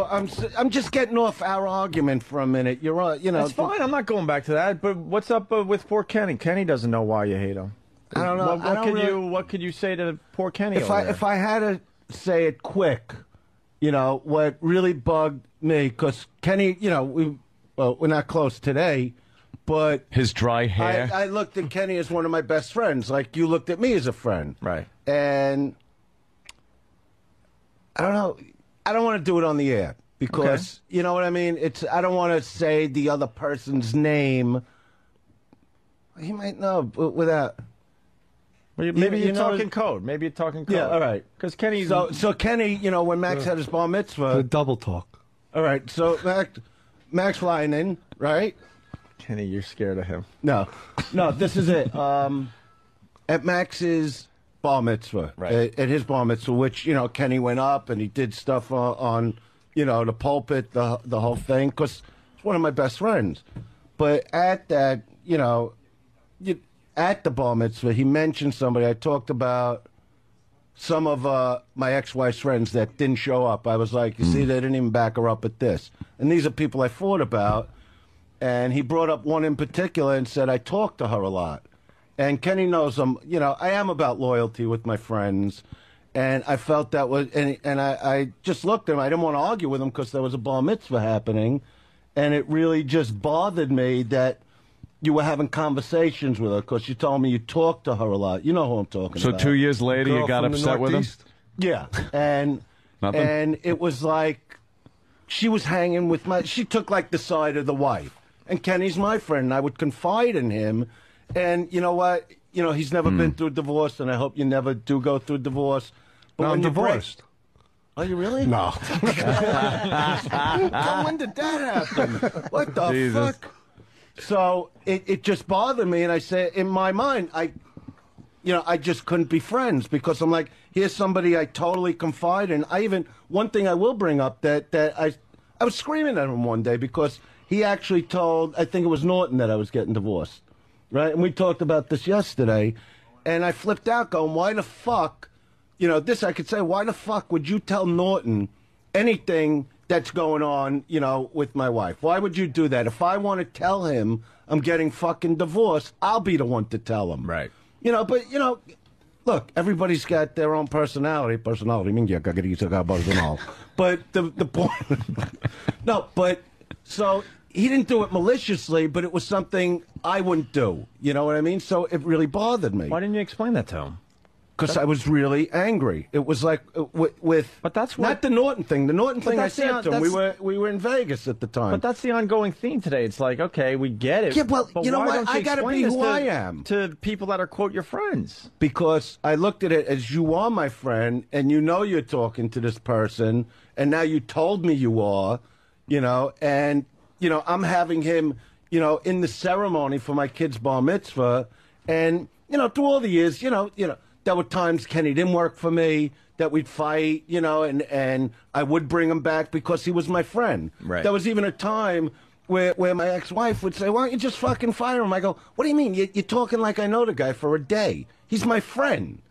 I'm just getting off our argument for a minute. You're right. You know. That's fine. I'm not going back to that. But what's up with poor Kenny? Kenny doesn't know why you hate him. I don't know. What could you say to poor Kenny? If I had to say it quick, you know, what really bugged me, because Kenny, you know, we're not close today, but His dry hair. I looked at Kenny as one of my best friends, like you looked at me as a friend. Right. And I don't know. I don't want to do it on the air because, you know what I mean? I don't want to say the other person's name. He might know, but without... Maybe you you're know, talking code. Maybe you're talking code. Yeah, all right. Because Kenny's... So Kenny, you know, when Max had his bar mitzvah... The double talk. All right, so Max flying in, right? Kenny, you're scared of him. No, this is it. At Max's bar mitzvah, Right. at his bar mitzvah, which, you know, Kenny went up and he did stuff on you know, the pulpit, the whole thing, because he's one of my best friends. But at that, you know... At the bar mitzvah, he mentioned somebody. I talked about some of my ex-wife's friends that didn't show up. I was like, you see, they didn't even back her up at this. And these are people I fought about. And he brought up one in particular and said, I talked to her a lot. And Kenny knows you know, I am about loyalty with my friends. And I felt that was, and I just looked at him. I didn't want to argue with him because there was a bar mitzvah happening. And it really just bothered me that you were having conversations with her because you told me you talked to her a lot. You know who I'm talking So about. 2 years later, you Girl got from the upset with him? Northeast? Yeah, and Nothing? and it was like she was hanging with she took like the side of the wife. And Kenny's my friend, and I would confide in him. And you know what? You know, he's never been through divorce, and I hope you never do go through divorce. But No, when I'm you divorced. Are you really? No. When did that happen? What the Jesus. fuck? So it just bothered me, and I said, in my mind, I just couldn't be friends because I'm like, here's somebody I totally confide in. One thing I will bring up that I was screaming at him one day because he actually told, I think it was Norton, that I was getting divorced, right? And we talked about this yesterday, and I flipped out going, why the fuck, you know, this I could say, why the fuck would you tell Norton anything that's going on, you know, with my wife? Why would you do that? If I want to tell him I'm getting fucking divorced, I'll be the one to tell him. Right. You know, but, you know, look, everybody's got their own personality. Personality, I mean, yeah, and all. But the point... No, but... So, he didn't do it maliciously, but it was something I wouldn't do. You know what I mean? So, it really bothered me. Why didn't you explain that to him? Because I was really angry. It was like with But that's what- not the Norton thing. The Norton thing I that's the- said to him. that's- We were in Vegas at the time. But that's the ongoing theme today. It's like, okay, we get it. Yeah, well, but you know why what? don't I gotta explain be this who to- I am. to people that are quote your friends. Because I looked at it as you are my friend, and you know you're talking to this person, and now you told me you are, you know, and you know I'm having him, you know, in the ceremony for my kid's bar mitzvah, and you know through all the years, you know. There were times Kenny didn't work for me, that we'd fight, you know, and I would bring him back because he was my friend. Right. There was even a time where my ex-wife would say, why don't you just fucking fire him? I go, what do you mean? You're talking like I know the guy for a day. He's my friend.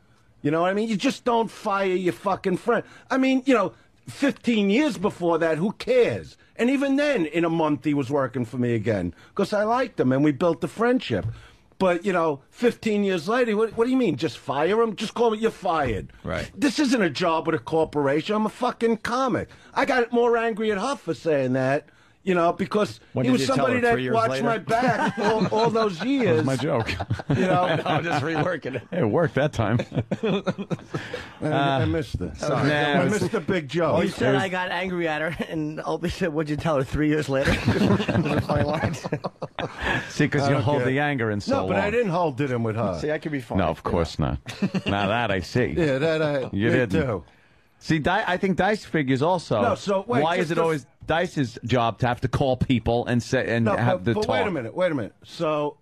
You know what I mean? You just don't fire your fucking friend. I mean, you know, 15 years before that, who cares? And even then, in a month, he was working for me again because I liked him and we built a friendship. But, you know, 15 years later, what do you mean? Just fire him? Just call me, you're fired. Right. This isn't a job with a corporation. I'm a fucking comic. I got more angry at Huff for saying that, you know, because When he did was you tell somebody her, that 3 years watched later? my back all those years. My joke. You know, I'm just reworking it. It worked that time. I missed it. Sorry. Nah, I it was- missed the big joke. You said I got angry at her, and Opie said, "What'd you tell her 3 years later?" Those are funny lines. See, because you hold the anger in so No, but long. I didn't hold it in with her. See, I could be funny. No, of course not. Now that I see. Yeah, that You me didn't. too. See, I think Dice figures also. No, so wait, why just is it to- always Dice's job to have to call people and say and No, have the but talk? wait a minute. So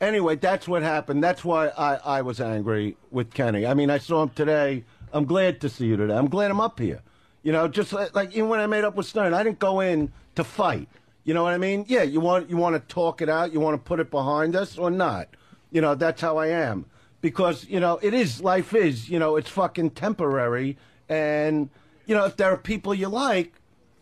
Anyway, that's what happened. That's why I was angry with Kenny. I mean, I saw him today. I'm glad to see you today. I'm glad I'm up here. You know, just like even when I made up with Stern, I didn't go in to fight. You know what I mean? Yeah, you want to talk it out. You want to put it behind us or not. You know, that's how I am. Because, you know, life is, you know, it's fucking temporary. And, you know, if there are people you like,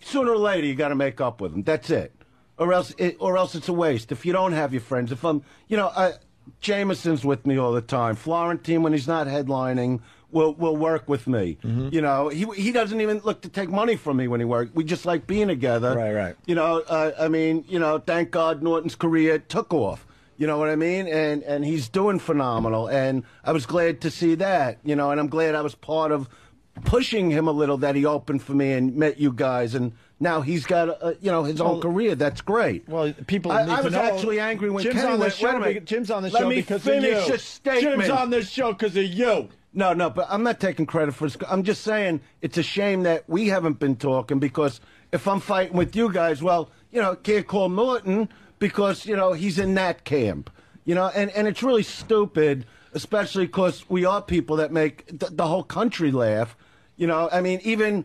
sooner or later you got to make up with them. That's it. Or else it's a waste. If you don't have your friends, if I'm, you know, Jameson's with me all the time. Florentine, when he's not headlining, will work with me. Mm-hmm. You know, he doesn't even look to take money from me when he works. We just like being together. Right. You know, I mean, you know, thank God Norton's career took off. You know what I mean? And he's doing phenomenal. And I was glad to see that. You know, and I'm glad I was part of pushing him a little, that he opened for me and met you guys. And now he's got, you know, his own career. That's great. Well, people need to know. I was actually angry when Jim's Kenny on this went, show. Jim's on this Let show me because of you. finish a statement. Jim's on this show because of you. No, but I'm not taking credit for it. I'm just saying it's a shame that we haven't been talking, because if I'm fighting with you guys, well, you know, can't call Norton because, you know, he's in that camp. You know, and it's really stupid, especially because we are people that make the whole country laugh. You know, I mean, even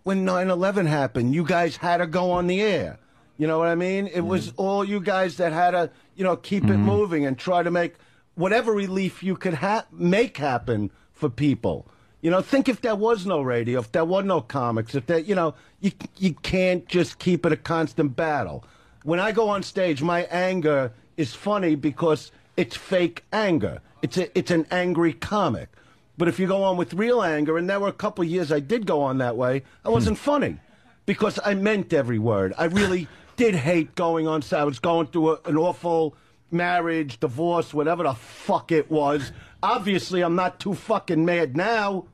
when 9/11 happened, you guys had to go on the air. You know what I mean? It was all you guys that had to, you know, keep it moving and try to make whatever relief you could make happen for people. You know, think if there was no radio, if there was no comics, if that, you know, you can't just keep it a constant battle. When I go on stage, my anger is funny because it's fake anger. It's an angry comic. But if you go on with real anger, and there were a couple of years I did go on that way, I wasn't funny because I meant every word. I really did hate going on stage. I was going through an awful marriage, divorce, whatever the fuck it was. Obviously, I'm not too fucking mad now.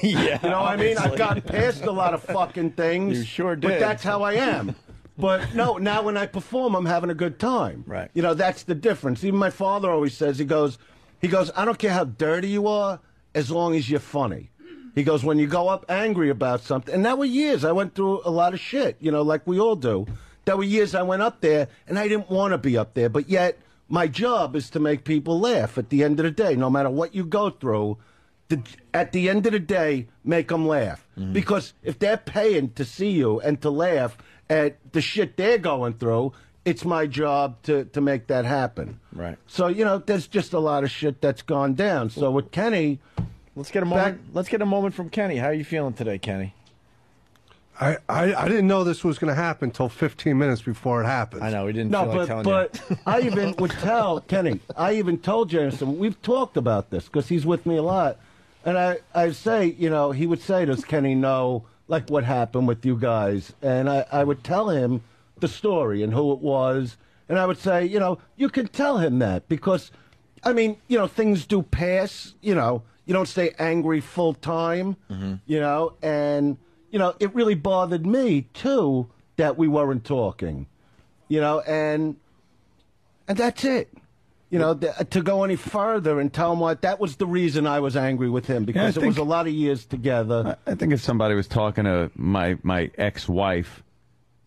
Yeah, you know what I mean? I've gotten past a lot of fucking things. You sure did. But that's how I am. But no, now when I perform, I'm having a good time. Right. You know, that's the difference. Even my father always says, he goes, I don't care how dirty you are, as long as you're funny. He goes, when you go up angry about something, and that were years. I went through a lot of shit, you know, like we all do. There were years I went up there, and I didn't want to be up there, but yet my job is to make people laugh at the end of the day. No matter what you go through, at the end of the day, make them laugh. Mm-hmm. Because if they're paying to see you and to laugh at the shit they're going through, it's my job to make that happen. Right. So, you know, there's just a lot of shit that's gone down. So with Kenny... Let's get a moment. Let's get a moment from Kenny. How are you feeling today, Kenny? I didn't know this was going to happen until 15 minutes before it happened. I know, we didn't feel like telling but you. I even would tell Kenny, I even told Jameson, we've talked about this because he's with me a lot. And I say, you know, he would say, does Kenny know, like, what happened with you guys? And I would tell him the story and who it was. And I would say, you know, you can tell him that because, I mean, you know, things do pass, you know. You don't stay angry full time, you know, and, you know, it really bothered me, too, that we weren't talking, you know, and that's it. You know, to go any further and tell him what, that was the reason I was angry with him, because it was a lot of years together. I think if somebody was talking to my ex-wife,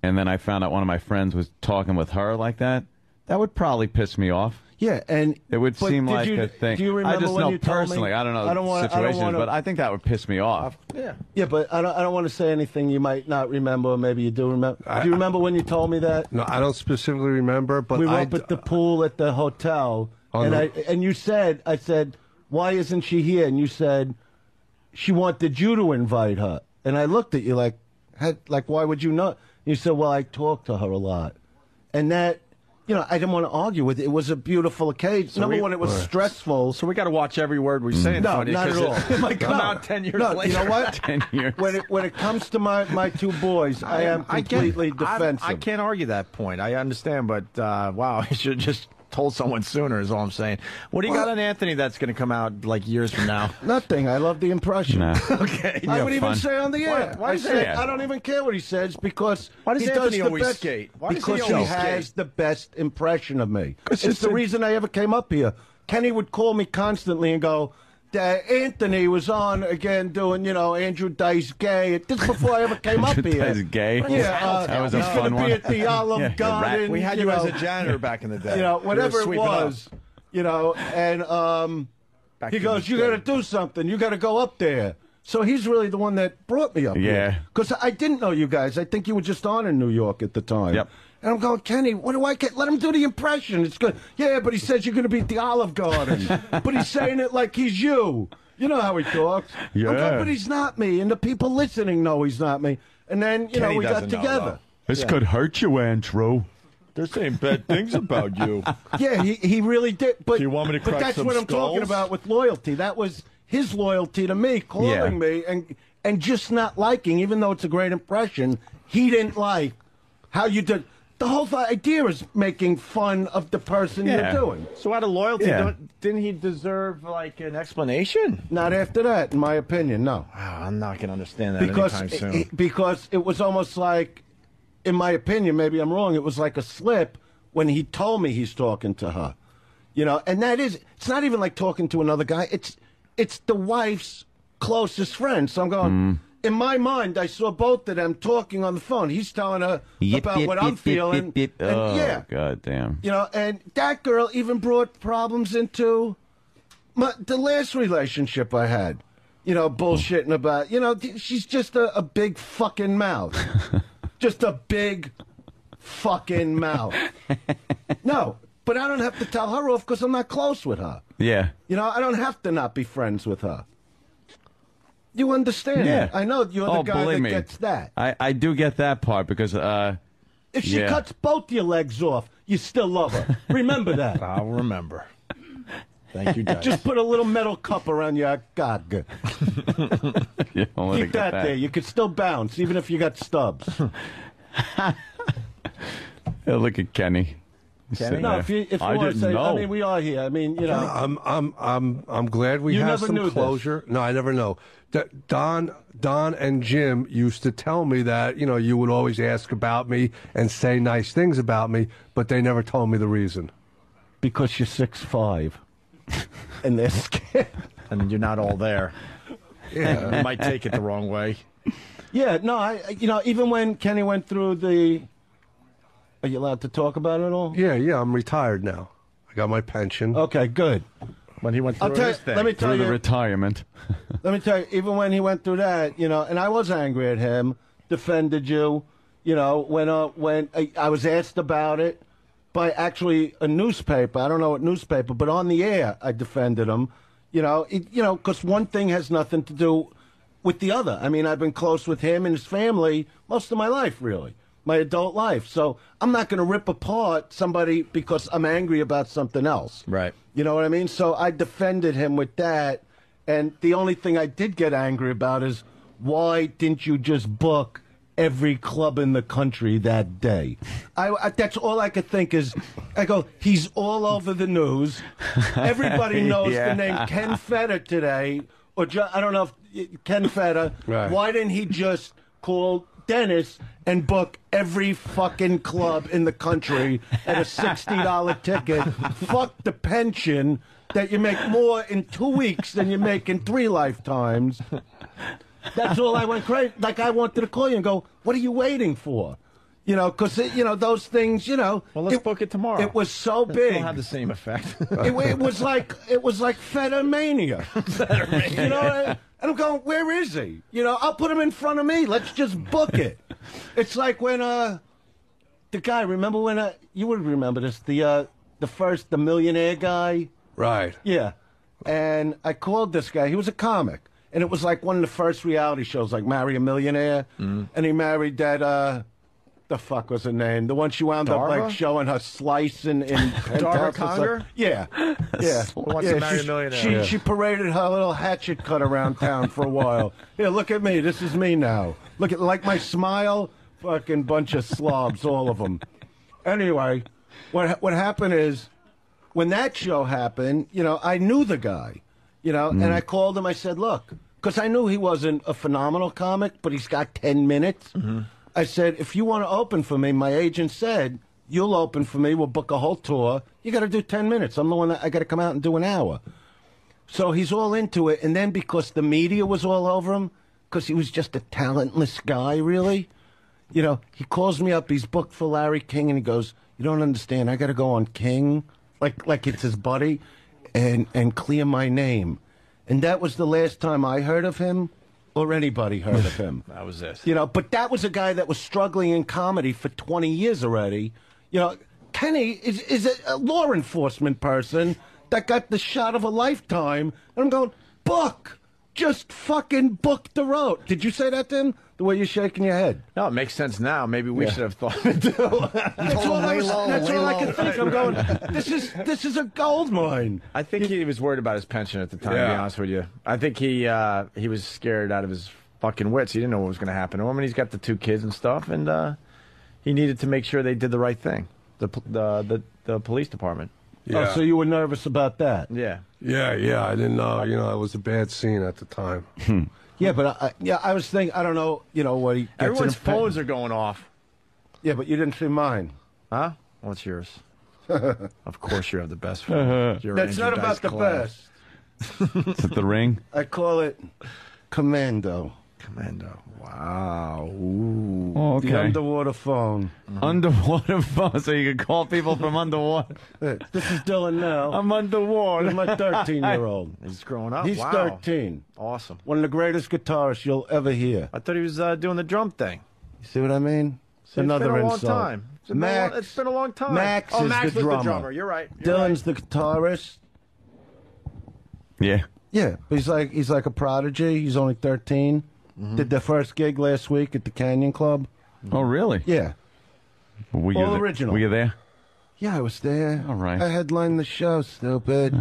and then I found out one of my friends was talking with her like that, that would probably piss me off. Yeah, and it would seem like a thing. Do you remember I just when know you told personally. me? I don't know situations, but I think that would piss me off. Yeah, but I don't want to say anything you might not remember, or maybe you do remember. Do you remember when you told me that? No, I don't specifically remember, but we were up at the pool at the hotel, and you said, I said, why isn't she here? And you said, she wanted you to invite her. And I looked at you like, why would you not? You said, well, I talked to her a lot, and that. You know, I didn't want to argue with it. It was a beautiful occasion. So Number one, it was stressful. So we got to watch every word we say. No, not at all. Come out 10 years later. You know what? 10 years. When it comes to my two boys, I am completely defensive. I can't argue that point. I understand, but wow, I should have just told someone sooner is all I'm saying. What do you got on Anthony that's going to come out like years from now? Nothing. I love the impression. Nah. Okay. I would even say on the air. Why I don't even care what he says because why does he Anthony does the always best, skate? Why because does he always has skate? the best impression of me. It's the reason I ever came up here. Kenny would call me constantly and go, Anthony was on again doing, you know, Andrew Dice Gay. This before I ever came up here. Dice Gay? Yeah, that was a he's fun going to one. be at the Olive Garden. We had you as a janitor back in the day. You know, whatever it was. you know, and he goes, "You got to do something. You got to go up there." So he's really the one that brought me up here. Because I didn't know you guys. I think you were just on in New York at the time. Yep. And I'm going, Kenny, what do I get? Let him do the impression. It's good. Yeah, but he says you're going to be at the Olive Garden. But he's saying it like he's you. You know how he talks. Yeah. I'm going, but he's not me. And the people listening know he's not me. And then, you know, we got together. This could hurt you, Andrew. They're saying bad things about you. Yeah, he really did. But, Do you want me to crack that's some what I'm talking skulls? about with loyalty. That was his loyalty to me, calling me and just not liking, even though it's a great impression, he didn't like how you did. The whole idea is making fun of the person you're doing. So out of loyalty, didn't he deserve like an explanation? Not after that, in my opinion, no. Wow, I'm not going to understand that anytime soon. Because it was almost like, in my opinion, maybe I'm wrong, it was like a slip when he told me he's talking to her. You know, and that is, it's not even like talking to another guy. It's the wife's closest friend. So I'm going, in my mind, I saw both of them talking on the phone. He's telling her about what I'm feeling. Oh, God damn. You know, and that girl even brought problems into the last relationship I had. You know, bullshitting about, you know, she's just a big fucking mouth. Just a big fucking mouth. No, but I don't have to tell her off because I'm not close with her. Yeah. You know, I don't have to not be friends with her. You understand Yeah. that? I know you're the guy believe that me. gets that. I do get that part because If she cuts both your legs off, you still love her. Remember that. I'll remember. Thank you, Dice. Just put a little metal cup around your gog. yeah, Keep that there. You could still bounce, even if you got stubs. Yeah, look at Kenny. No, if you want to say, I mean, we are here. I mean, you know, I'm glad we have never some knew closure. this. No, I never know. Don and Jim used to tell me that, you know, you would always ask about me and say nice things about me, but they never told me the reason. because you're 6'5", and they're scared. And you're not all there. Yeah. You might take it the wrong way. Yeah, no, you know, even when Kenny went through the, are you allowed to talk about it all? Yeah, I'm retired now. I got my pension. Okay, good. When he went through Let me tell Through you, the retirement. let me tell you, even when he went through that, you know, and I was angry at him, defended you, you know, when I was asked about it by actually a newspaper, I don't know what newspaper, but on the air, I defended him, you know, because one thing has nothing to do with the other. I mean, I've been close with him and his family most of my life, really, my adult life. So I'm not going to rip apart somebody because I'm angry about something else. Right. You know what I mean? So I defended him with that. And the only thing I did get angry about is, why didn't you just book every club in the country that day? That's all I could think is, I go, he's all over the news. Everybody knows the name Ken Feder today. Or I don't know if Ken Feder. Right. Why didn't he just call Dennis and book every fucking club in the country at a $60 ticket? Fuck the pension that you make more in 2 weeks than you make in 3 lifetimes. That's all I went crazy. Like, I wanted to call you and go, what are you waiting for? You know, because, you know, those things, you know. Well, let's book it tomorrow. It was so It'll big. have the same effect. It was like Federmania. You know, and I'm going, where is he? You know, I'll put him in front of me. Let's just book it. It's like when the guy, remember when you would remember this, the millionaire guy. Right. Yeah, and I called this guy. He was a comic, and it was like one of the first reality shows, like Marry a Millionaire, and he married that. The fuck was her name? The one she wound up like showing her slice in Darva Conger? Yeah, yeah. Who wants to marry a millionaire? She paraded her little hatchet cut around town for a while. Here, look at me. This is me now. Look at like my smile. Fucking bunch of slobs, all of them. Anyway, what happened is, when that show happened, you know, I knew the guy, you know, and I called him. I said, look, because I knew he wasn't a phenomenal comic, but he's got 10 minutes. I said, if you want to open for me, my agent said, you'll open for me. We'll book a whole tour. You got to do 10 minutes. I'm the one that I got to come out and do an hour. So he's all into it. And then because the media was all over him, because he was just a talentless guy, really, you know, he calls me up. He's booked for Larry King, and he goes, you don't understand. I got to go on King like it's his buddy, and clear my name. And that was the last time I heard of him or anybody heard of him. That was it. You know, but that was a guy that was struggling in comedy for 20 years already. You know, Kenny is a law enforcement person that got the shot of a lifetime. And I'm going, book. Just fucking book the road. Did you say that to him? The way you're shaking your head. No, it makes sense now. Maybe we should have thought it too. That's all I can think. I'm going, this is a gold mine. I think he was worried about his pension at the time, to be honest with you. I think he was scared out of his fucking wits. He didn't know what was going to happen to him, and he's got the 2 kids and stuff, and he needed to make sure they did the right thing, the police department. Yeah. Oh, so you were nervous about that? Yeah. Yeah. I didn't know. You know, it was a bad scene at the time. Yeah, but I was thinking, I don't know, you know, what he gets Everyone's in a pen- phones are going off. Yeah, but you didn't see mine. Huh? What's yours? Of course you have the best phone. You're That's Andrew not about Dice the Class. best. Is it the ring? I call it Commando. Commando. Wow. Ooh. Oh, The underwater phone. Underwater phone, so you can call people from underwater. This is Dylan now. I'm underwater. This is my 13-year-old. He's growing up. He's Wow. 13. Awesome. One of the greatest guitarists you'll ever hear. I thought he was doing the drum thing. You see what I mean? It's another been a long insult. time. It's been a long time. Max oh, is Max the was drummer. the drummer. You're right. You're Dylan's the guitarist. Yeah. Yeah, but he's like a prodigy. He's only 13. Did their first gig last week at the Canyon Club. Oh, really? Yeah. Were you All original. Were you there? Yeah, I was there. All right. I headlined the show, stupid.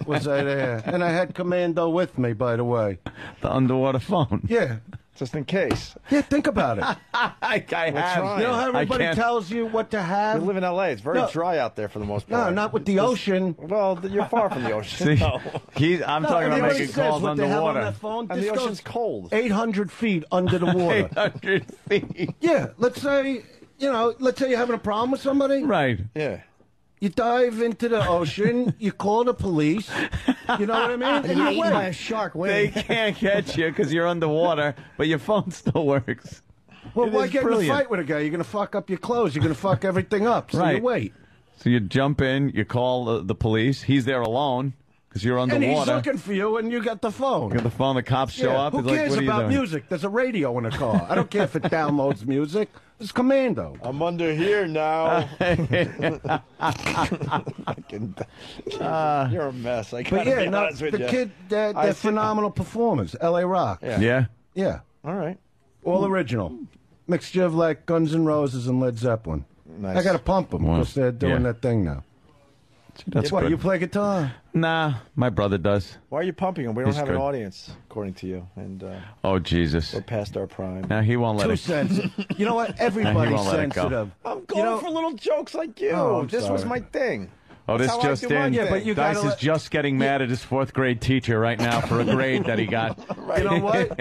Was I there? And I had Commando with me, by the way. The underwater phone. Yeah. Just in case. Yeah, think about it. I have. You know how I everybody can't- tells you what to You have? live in L.A. It's very No. dry out there for the most No, part. not with the ocean. Well, you're far from the ocean. See, No. I'm talking about everybody making says calls what they have on underwater. their phone. And This the goes ocean's cold. 800 feet under the water. 800 feet. Yeah, let's say you're having a problem with somebody. Right. Yeah. You dive into the ocean, you call the police, you know what I mean? And You're you eaten by a wait. shark. They Wait. can't catch you because you're underwater, but your phone still works. Well, It why is get in a brilliant. fight with a guy? You're going to fuck up your clothes. You're going to fuck everything up. So Right. you wait. So you jump in, you call the police. He's there alone because you're And underwater. he's looking for you, and you got the phone. You got the phone. The cops show Yeah, up. who He's like, cares what are you about doing? music? There's a radio in a car. I don't care if it downloads music. It's Commando. I'm under here now. You're a mess. I But gotta yeah, be no, honest with the you. kid, they're I see- phenomenal performers. L.A. Rock. Yeah. Yeah. Yeah. All right. All original. Mixture of like Guns N' Roses and Led Zeppelin. Nice. I got to pump them Wow. because they're doing Yeah. that thing now. That's What, good. you play guitar? Nah, my brother does. Why are you pumping him? We don't He's have an good. audience, according to you, and Oh, Jesus. we're past our prime. Now he won't let Too it. sensitive. You know what? He Everybody's won't let it go. sensitive. I'm going know- for little jokes like you. Oh, I'm this was sorry. my thing. Oh, That's this how I just do my in. thing. Yeah, but you Dice gotta is let- just getting mad at his 4th grade teacher right now for a grade that he got. You know what?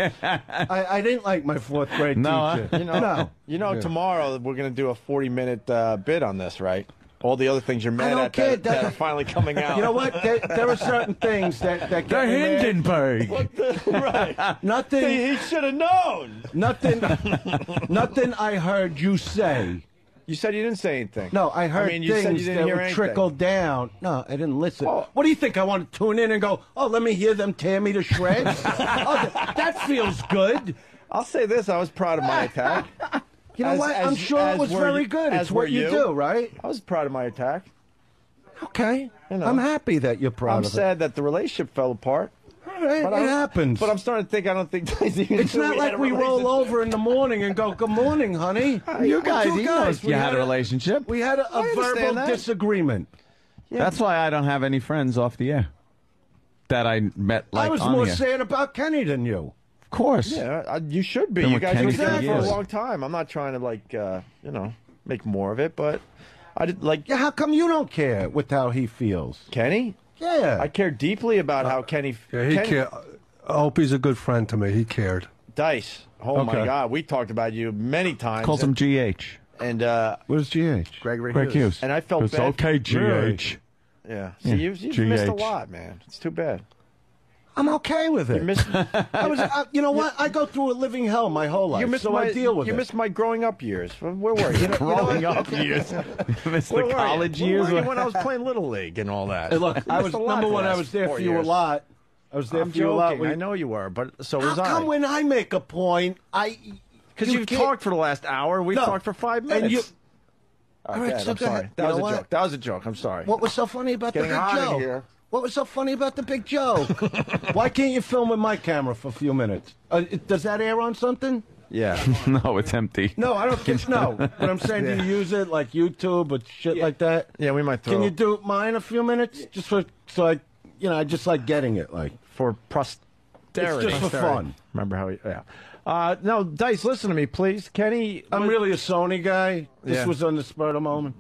I didn't like my 4th grade No, teacher. You No. know, tomorrow we're going to do a 40-minute bid on this, right? All the other things you're mad don't at care. that are finally coming out. You know what? There are certain things that get The me mad. Hindenburg. right. Nothing. He should have known. Nothing. Nothing I heard you say. You said you didn't say anything. No, I heard mean, you said things you didn't that hear would anything. trickle down. No, I didn't listen. Oh. What do you think? I want to tune in and go, oh, let me hear them tear me to shreds? That feels good. I'll say this: I was proud of my attack. You know what? I'm sure it was were very you- good. as It's what were you do, right? I was proud of my attack. Okay. You know. I'm happy that you're proud I'm of sad that the relationship fell apart. it. All right, But it happens. But I'm starting to think I don't think It's not like we roll over in the morning and go, good morning, honey. You guys, Two he knows We you had a relationship. We had a understand verbal that. disagreement. That's why I don't have any friends off the air that I met like I was on more the air. sad about Kenny than you. Of course. Yeah, you should be. Been You with guys Kenny have been for together for a years. long time. I'm not trying to make more of it, but I did like Yeah, how come you don't care with how he feels? Kenny. Yeah. I care deeply about how Kenny. Yeah, he Kenny- cared. Opie's a good friend to me. He cared. Dice. Oh my Okay. God, we talked about you many times. Calls him GH. and Where's GH? Gregory Greg Hughes. And I felt It's bad. okay, GH. Yeah. See, you've GH. missed a lot, man. It's too bad. I'm okay with it. You know what? I go through a living hell my whole life, so I deal with it. You missed my growing up years. Where were you? Growing up years. You missed the college years. When I was playing Little League and all that. Hey, look, I was number one. I was there for you a lot. I was there for you a lot. I know you were, but so was I. How come when I make a point, Because you've talked for the last hour. We've talked for 5 minutes. And you, all right, I'm sorry. That was a joke. That was a joke. I'm sorry. What was so funny about the big joke? Here. What was so funny about the big joke? Why can't you film with my camera for a few minutes? Does that air on something? Yeah. No, it's empty. No, I don't think no. But I'm saying, do you use it like YouTube or shit like that? Yeah, we might throw. Can you do mine a few minutes just so I just like getting it like for posterity? It's just for fun. Remember how? No, Dice, listen to me, please, Kenny. I'm really a Sony guy. This was on the spur of the moment.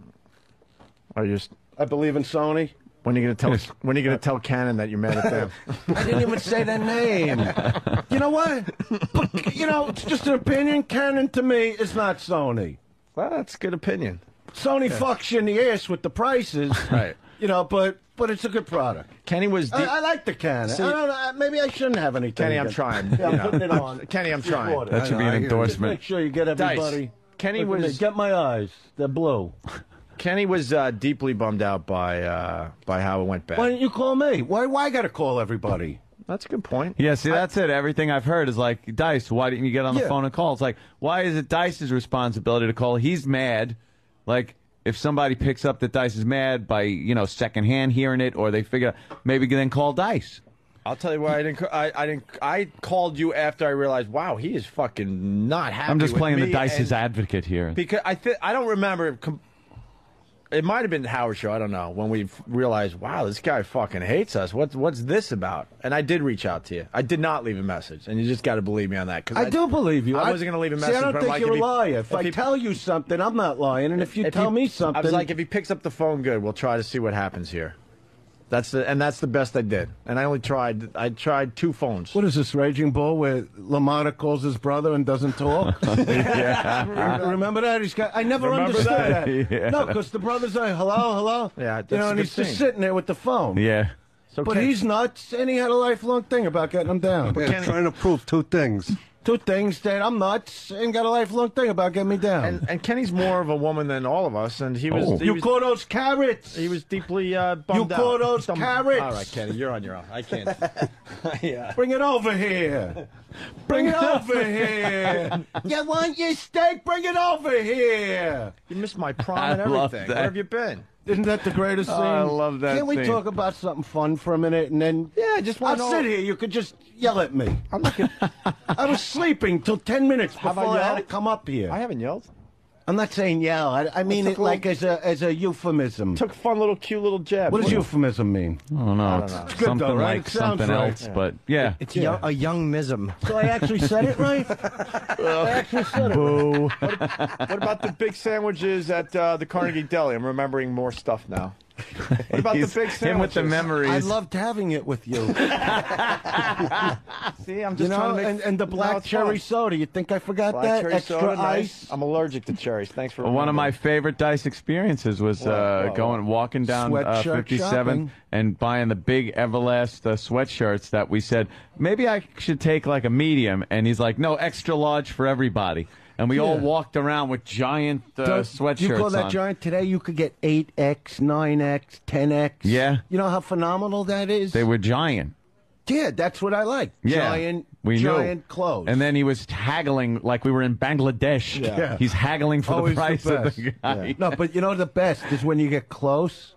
I believe in Sony. When are you gonna tell Canon that you're mad at them? I didn't even say their name. You know what? But, it's just an opinion. Canon to me is not Sony. Well, that's a good opinion. Sony fucks you in the ass with the prices, right? But it's a good product. Kenny was. I like the Canon. I don't know. Maybe I shouldn't have anything. Kenny, I'm trying. Yeah, I'm putting it on. Kenny, I'm trying. That should be an endorsement. Just make sure you get everybody. Dice. Kenny was. Get my eyes. They're blue. Kenny was deeply bummed out by how it went bad. Why didn't you call me? Why I got to call everybody? That's a good point. Yeah, see, that's it. Everything I've heard is like, Dice, why didn't you get on the phone and call? It's like, why is it Dice's responsibility to call? He's mad. Like, if somebody picks up that Dice is mad by, secondhand hearing it, or they figure, maybe then call Dice. I'll tell you why I called you after I realized, wow, he is fucking not happy. I'm just with playing me the Dice's advocate here. Because I don't remember. It might have been the Howard Show. I don't know. When we realized, wow, this guy fucking hates us. What's this about? And I did reach out to you. I did not leave a message, and you just got to believe me on that. I do believe you. I wasn't going to leave a message. See, I don't think you're a liar. If I tell you something, I'm not lying. And if you tell me something, I was like, if he picks up the phone, good. We'll try to see what happens here. That's the best I did. And I tried 2 phones. What is this, Raging Bull, where LaMotta calls his brother and doesn't talk? Yeah. Remember that? I never understood that. Yeah. No, because the brother's like, hello? Yeah, that's and he's just sitting there with the phone. Yeah. So but he's nuts, and he had a lifelong thing about getting him down. Yeah, trying to prove 2 things. 2 things that I'm nuts and got a lifelong thing about getting me down. And Kenny's more of a woman than all of us, and he was. You call those carrots? He was deeply bummed out. You call those carrots? All right, Kenny, you're on your own. I can't. Yeah. Bring it over here. Bring it over here. You want your steak? Bring it over here. You missed my prom and everything. Where have you been? Isn't that the greatest thing? I love that. Can't we scene. talk about something fun for a minute and then? Yeah, I just want to I'll sit here. You could just yell at me. I'm not gonna... I was sleeping till 10 minutes before I had to come up here. I haven't yelled. I'm not saying yell. I mean it like as a euphemism. Took a cute little jab. What does euphemism mean? I don't know. It's It's good something though, right? like It sounds something right. else, but yeah. It's a young mism. So I actually said it right? I actually said it. Boo. What about the big sandwiches at the Carnegie Deli? I'm remembering more stuff now. What about the big sandwiches? Him with the memories. I loved having it with you. See, I'm just trying to make... and the black cherry soda. You think I forgot black that? cherry Extra soda, ice. nice. I'm allergic to cherries. Thanks for One of my favorite Dice experiences was walking down Sweatshirt 57th shopping. and buying the big Everlast sweatshirts that we said, maybe I should take like a medium. And he's like, no, extra large for everybody. And we all walked around with giant sweatshirts You call that on. giant? Today you could get 8X, 9X, 10X. Yeah. You know how phenomenal that is? They were giant. Yeah, that's what I like. Yeah, Giant clothes. And then he was haggling like we were in Bangladesh. Yeah. He's haggling for Always the price the of best. the guy. Yeah. No, but you know the best is when you get close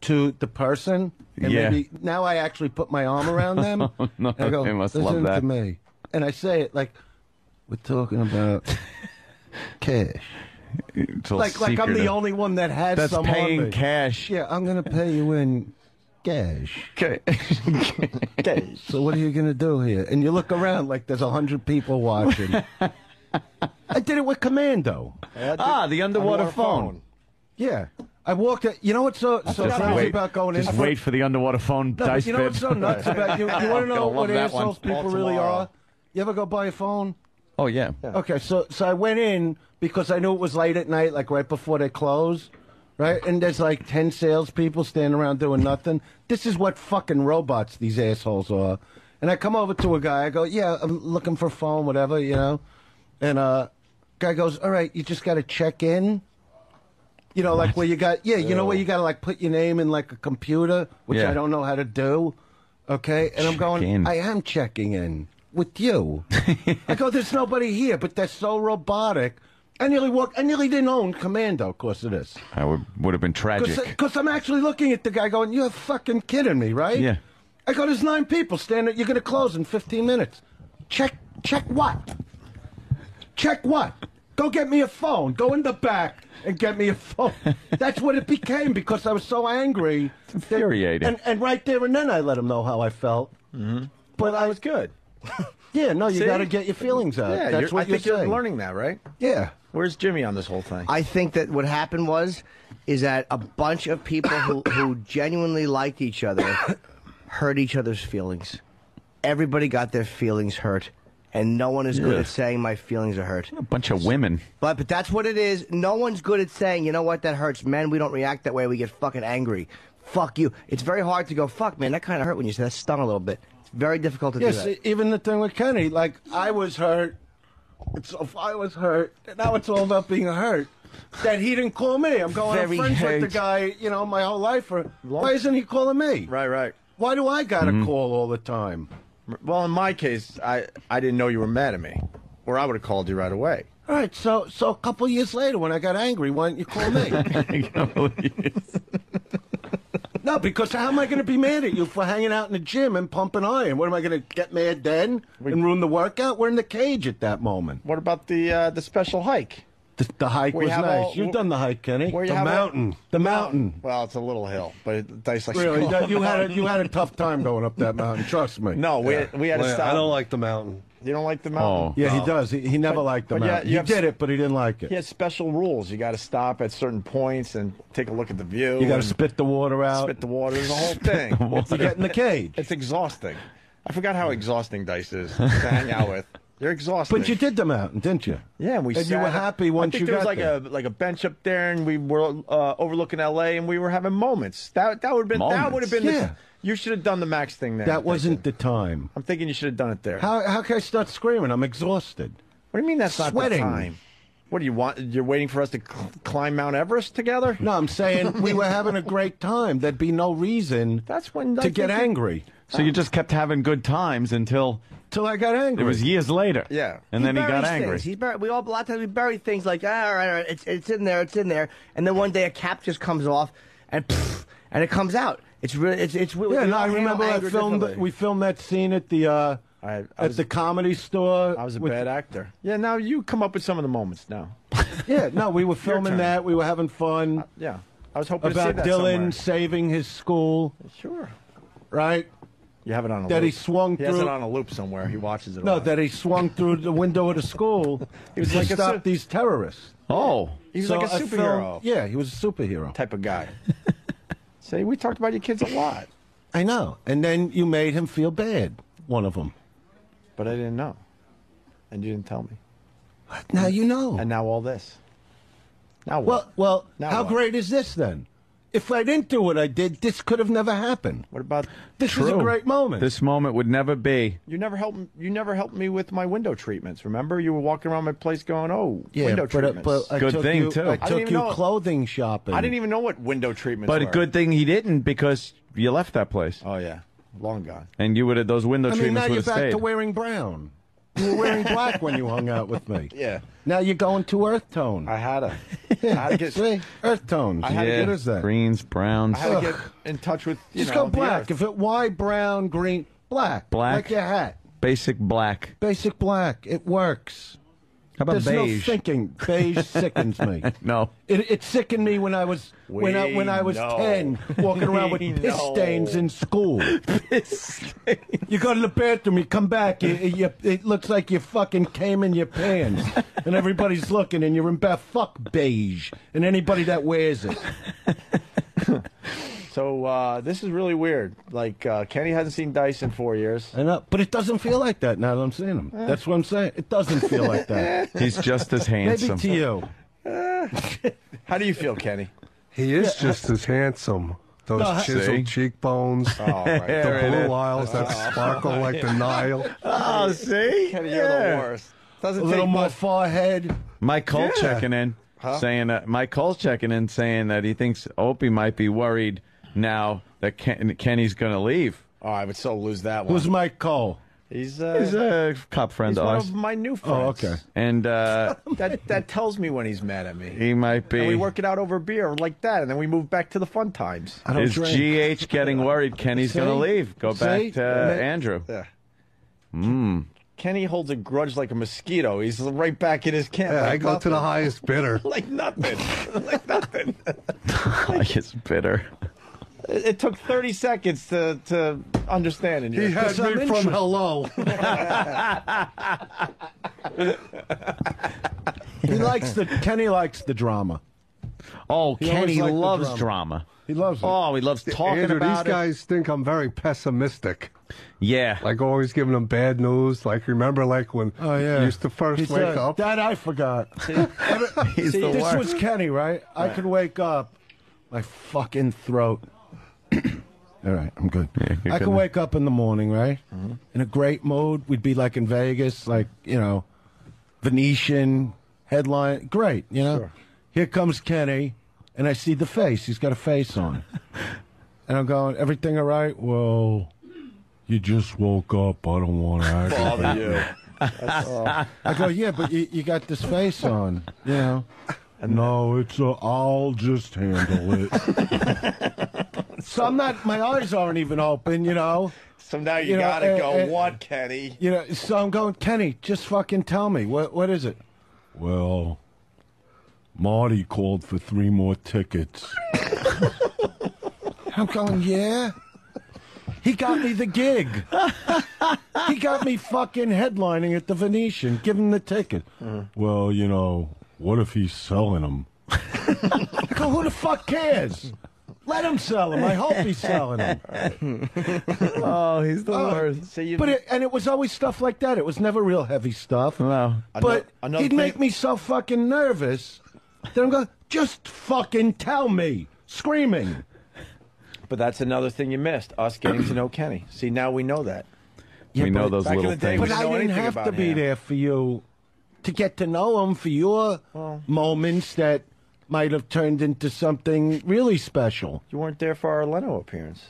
to the person. And Yeah. maybe now I actually put my arm around them. No, and I go, they must listen love that. to me. And I say it like, we're talking about cash. It's all Like I'm the secretive. only one that has That's some paying on me. cash. Yeah, I'm going to pay you in cash. Okay. So what are you going to do here? And you look around like there's 100 people watching. I did it with Commando. The underwater phone. Yeah. I walked. You know what's so crazy about going in? Just wait for the underwater phone No, dice but you know what's bit. so nuts about you? You want to know Gonna love what that one. assholes people All really tomorrow. are? You ever go buy a phone? Oh, yeah. Okay, so I went in because I knew it was late at night, like right before they close. right? And there's like 10 salespeople standing around doing nothing. This is what fucking robots these assholes are. And I come over to a guy. I go, yeah, I'm looking for a phone, whatever, you know. And guy goes, all right, you just got to check in. You know, like where you got, you know where you got to like put your name in like a computer, which I don't know how to do. Okay, and I'm going, I am checking in with you. I go, there's nobody here, but they're so robotic. I nearly didn't own Commando because of this. That would have been tragic. Because I'm actually looking at the guy going, you're fucking kidding me, right? Yeah. I go, there's 9 people standing, you're going to close in 15 minutes. Check what? Check what? Go get me a phone. Go in the back and get me a phone. That's what it became because I was so angry. It's infuriating. And right there and then I let him know how I felt. Mm-hmm. But I was good. Yeah, no, you got to get your feelings out. Yeah, that's what I think you're you're learning that, right? Yeah. Where's Jimmy on this whole thing? I think that what happened is that a bunch of people who genuinely liked each other hurt each other's feelings. Everybody got their feelings hurt. And no one is good at saying my feelings are hurt. A bunch of women. But that's what it is. No one's good at saying, you know what, that hurts. Men, we don't react that way. We get fucking angry. Fuck you. It's very hard to go, fuck, man, that kind of hurt when you say that stung a little bit. It's very difficult to do that. Even the thing with Kenny, like, I was hurt. So if I was hurt, now it's all about being hurt. That he didn't call me. I'm going, I'm friends with the guy, you know, my whole life. Why isn't he calling me? Right. Why do I got to call all the time? Well, in my case, I didn't know you were mad at me, or I would have called you right away. All right, so a couple years later, when I got angry, why didn't you call me? No, because how am I going to be mad at you for hanging out in the gym and pumping iron? What am I going to get mad then and ruin the workout? We're in the cage at that moment. What about the special hike? The hike was nice. You've done the hike, Kenny. The mountain. The mountain. Well, it's a little hill, but Dice likes Really, to you had a tough time going up that mountain. Trust me. No, we had to stop. I don't like the mountain. You don't like the mountain? Yeah, he does. He never liked the mountain. He did it, but he didn't like it. He has special rules. You got to stop at certain points and take a look at the view. You got to spit the water out. Spit the water. There's a whole thing. You get in the cage. It's exhausting. I forgot how exhausting Dice is to hang out with. You're exhausted. But you did the mountain, didn't you? Yeah, and you were happy once you got there. I think there was like a bench up there, and we were overlooking L.A. and we were having moments. That would have been. Yeah. You should have done the Max thing there. That wasn't the time. I'm thinking you should have done it there. How can I start screaming? I'm exhausted. What do you mean that's Sweating. not the time? What do you want? You're waiting for us to climb Mount Everest together? No, I'm saying we were having a great time. There'd be no reason to get angry. So you just kept having good times until I got angry. It was years later. Yeah. And then he got angry. A lot of times we bury things like, all right, it's in there, and then one day a cap just comes off, and it comes out. It's really, it's yeah. No, I remember we filmed that scene at the the Comedy Store. I was a bad actor. Yeah. Now you come up with some of the moments now. Yeah. No, we were filming that. We were having fun. Yeah. I was hoping about to see that Dylan somewhere. saving his school. Sure. Right. You have it on a that loop. He swung he through. has it on a loop somewhere. He watches it. No, that he swung through the window of the school. He was to like stop these terrorists. Oh, he was like a superhero. Yeah, he was a superhero type of guy. See, we talked about your kids a lot. I know, and then you made him feel bad. One of them. But I didn't know, and you didn't tell me. Now you know. And now all this. Now what? Well, now how what? great is this then? If I didn't do what I did, this could have never happened. What about this? Is a great moment. This moment would never be. You never helped me with my window treatments. Remember, you were walking around my place going, "Oh, yeah, window treatments." But I good took thing you, too. I took you clothing shopping. I didn't even know what window treatments But were. a good thing he didn't because you left that place. Oh yeah, long gone. And you would have those window I mean, treatments now would you're have back stayed. to wearing brown. You were wearing black when you hung out with me. Yeah. Now you're going to earth tone. I had to get See, earth tones. I had to yeah, get as that. greens, browns. I had to get in touch with Just know, go the black. earth. If it white, brown, green, black. Black. Like your hat. Basic black. Basic black. It works. How about There's beige? no thinking. Beige sickens me. No. It sickened me when I was when I was 10, walking around with piss stains in school. You go to the bathroom, you come back, it looks like you fucking came in your pants, and everybody's looking, and you're in bed. Fuck beige, and anybody that wears it. So this is really weird. Like Kenny hasn't seen Dice in 4 years. I know, but it doesn't feel like that now that I'm seeing him. That's what I'm saying. It doesn't feel like that. He's just as Maybe handsome. to you. How do you feel, Kenny? He is just as handsome. Those chiseled cheekbones, the blue eyes that sparkle like the Nile. Oh, see? Kenny, you're the worst. Doesn't A little take more much. forehead. Mike Cole checking in, saying that he thinks Opie might be worried now that Kenny's going to leave. Oh, I would so lose that one. Who's Mike Cole? He's a cop friend he's of one ours. of my new friends. Oh, okay. And That tells me when he's mad at me. he might be. And we work it out over beer like that, and then we move back to the fun times. I don't Is drink. GH getting worried Kenny's See? going to leave? Go back to Andrew. Yeah. Kenny holds a grudge like a mosquito. He's right back in his camp. Yeah, like I go to the highest bidder. like nothing. like nothing. It's bitter. It took 30 seconds to understand. And He had me from hello. Kenny likes the drama. Oh, He Kenny always liked the loves drama. drama. He loves it. Oh, he loves talking Andrew, about these guys think I'm very pessimistic. it. Yeah. Like always giving them bad news. Like remember, like when Oh yeah. you used to first He wake said, up. That I forgot. He's the This worst. was Kenny, right? I could wake up, my fucking throat. All right, I'm good. Yeah, you're I good could now. wake up in the morning, right? In a great mood. We'd be like in Vegas, like, Venetian headline. Great, Sure. Here comes Kenny, and I see the face. He's got a face on. And I'm going, everything all right? Well, you just woke up. I don't want to aggravate you. I go, yeah, but you got this face on, No, I'll just handle it. So I'm not, my eyes aren't even open, So now you gotta go, what, Kenny? So I'm going, Kenny, just fucking tell me. What is it? Well, Marty called for 3 more tickets. I'm going, yeah? He got me the gig. He got me fucking headlining at the Venetian. Give him the ticket. Well, what if he's selling them? I go, who the fuck cares? Let him sell them. I hope he's selling them. Oh, he's the worst. So you, But it was always stuff like that. It was never real heavy stuff. No. But Another he'd thing- make me so fucking nervous that I'm going, just fucking tell me. Screaming. But that's another thing you missed, us getting to know Kenny. See, now we know that. We know those back in little the day, things. But we I know didn't anything have to about be him. there for you to get to know him, for your moments that might have turned into something really special. You weren't there for our Leno appearance.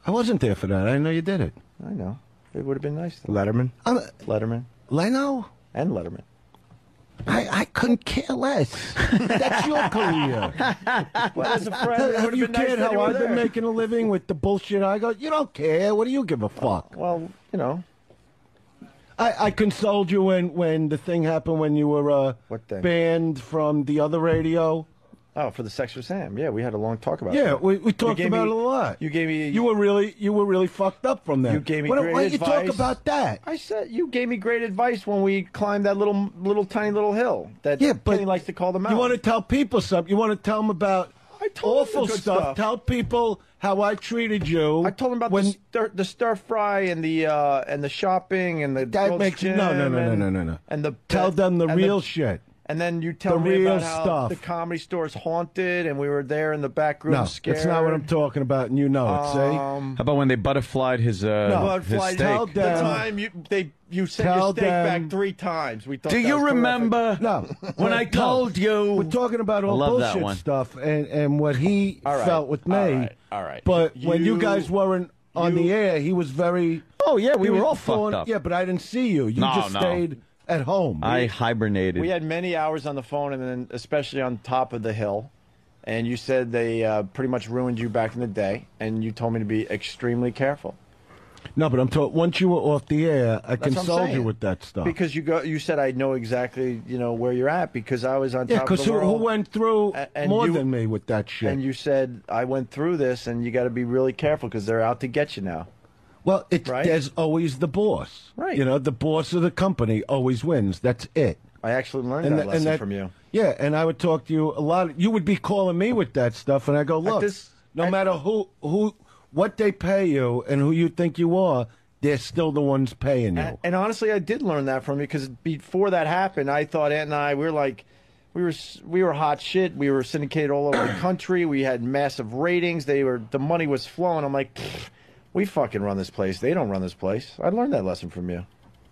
I wasn't there for that. I know you did it. I know. It would have been nice. Letterman. Letterman Leno? and Letterman. I couldn't care less. That's your career. Well, as a friend, it Have would you have been nice cared that how you were I've been there. making a living with the bullshit I go? You don't care. What do you give a fuck? Well, I consoled you when the thing happened when you were What thing? banned from the other radio. oh, for the Sex with Sam. Yeah, we had a long talk about Yeah, that. we talked gave about me- it a lot. you gave me- You were really fucked up from that. You gave me why, great why don't you talk advice. about that? I said you gave me great advice when we climbed that little tiny little hill that Yeah, but Kenny likes to call the mountain. You want to tell people something. You want to tell them about I told them awful the good stuff. stuff. Tell people how I treated you. I told him about when the stir fry and the shopping and the that Gold's makes Gym no. and- And the Tell them the and real shit. And then you tell The me real about how stuff. the Comedy Store's haunted, and we were there in the back room No, scared. that's not what I'm talking about, and you know it. See. How about when they butterflied his Blood his flight. steak? Tell The them- time you sent Tell your steak them- back 3 times. We thought Do that you was terrific. remember No. when I told you? We're talking about all love that bullshit one. stuff and what he All right, felt with me. all right. But when you guys weren't on you- the air, he was very. Oh yeah, we he were was all full fucked on- up. Yeah, but I didn't see you. You No, just no. stayed at home. I hibernated. We had many hours on the phone, and then especially on top of the hill. And you said they pretty much ruined you back in the day, and you told me to be extremely careful. No, but I'm talking. Once you were off the air, I That's what I'm consoled you saying. with that stuff. Because you said I know exactly where you're at because I was on yeah, top of because the who world. went through And more you- than me with that shit? And you said I went through this, and you got to be really careful because they're out to get you now. well, Right? there's always the boss. Right. You know, the boss of the company always wins. That's it. I actually learned that lesson from you. Yeah, and I would talk to you a lot. You would be calling me with that stuff, and I go, look, no matter what they pay you and who you think you are, they're still the ones paying you. And honestly, I did learn that from you because before that happened, I thought Aunt and I we were like, we were hot shit. We were syndicated all over the country. We had massive ratings. The money was flowing. I'm like, we fucking run this place. They don't run this place. I learned that lesson from you.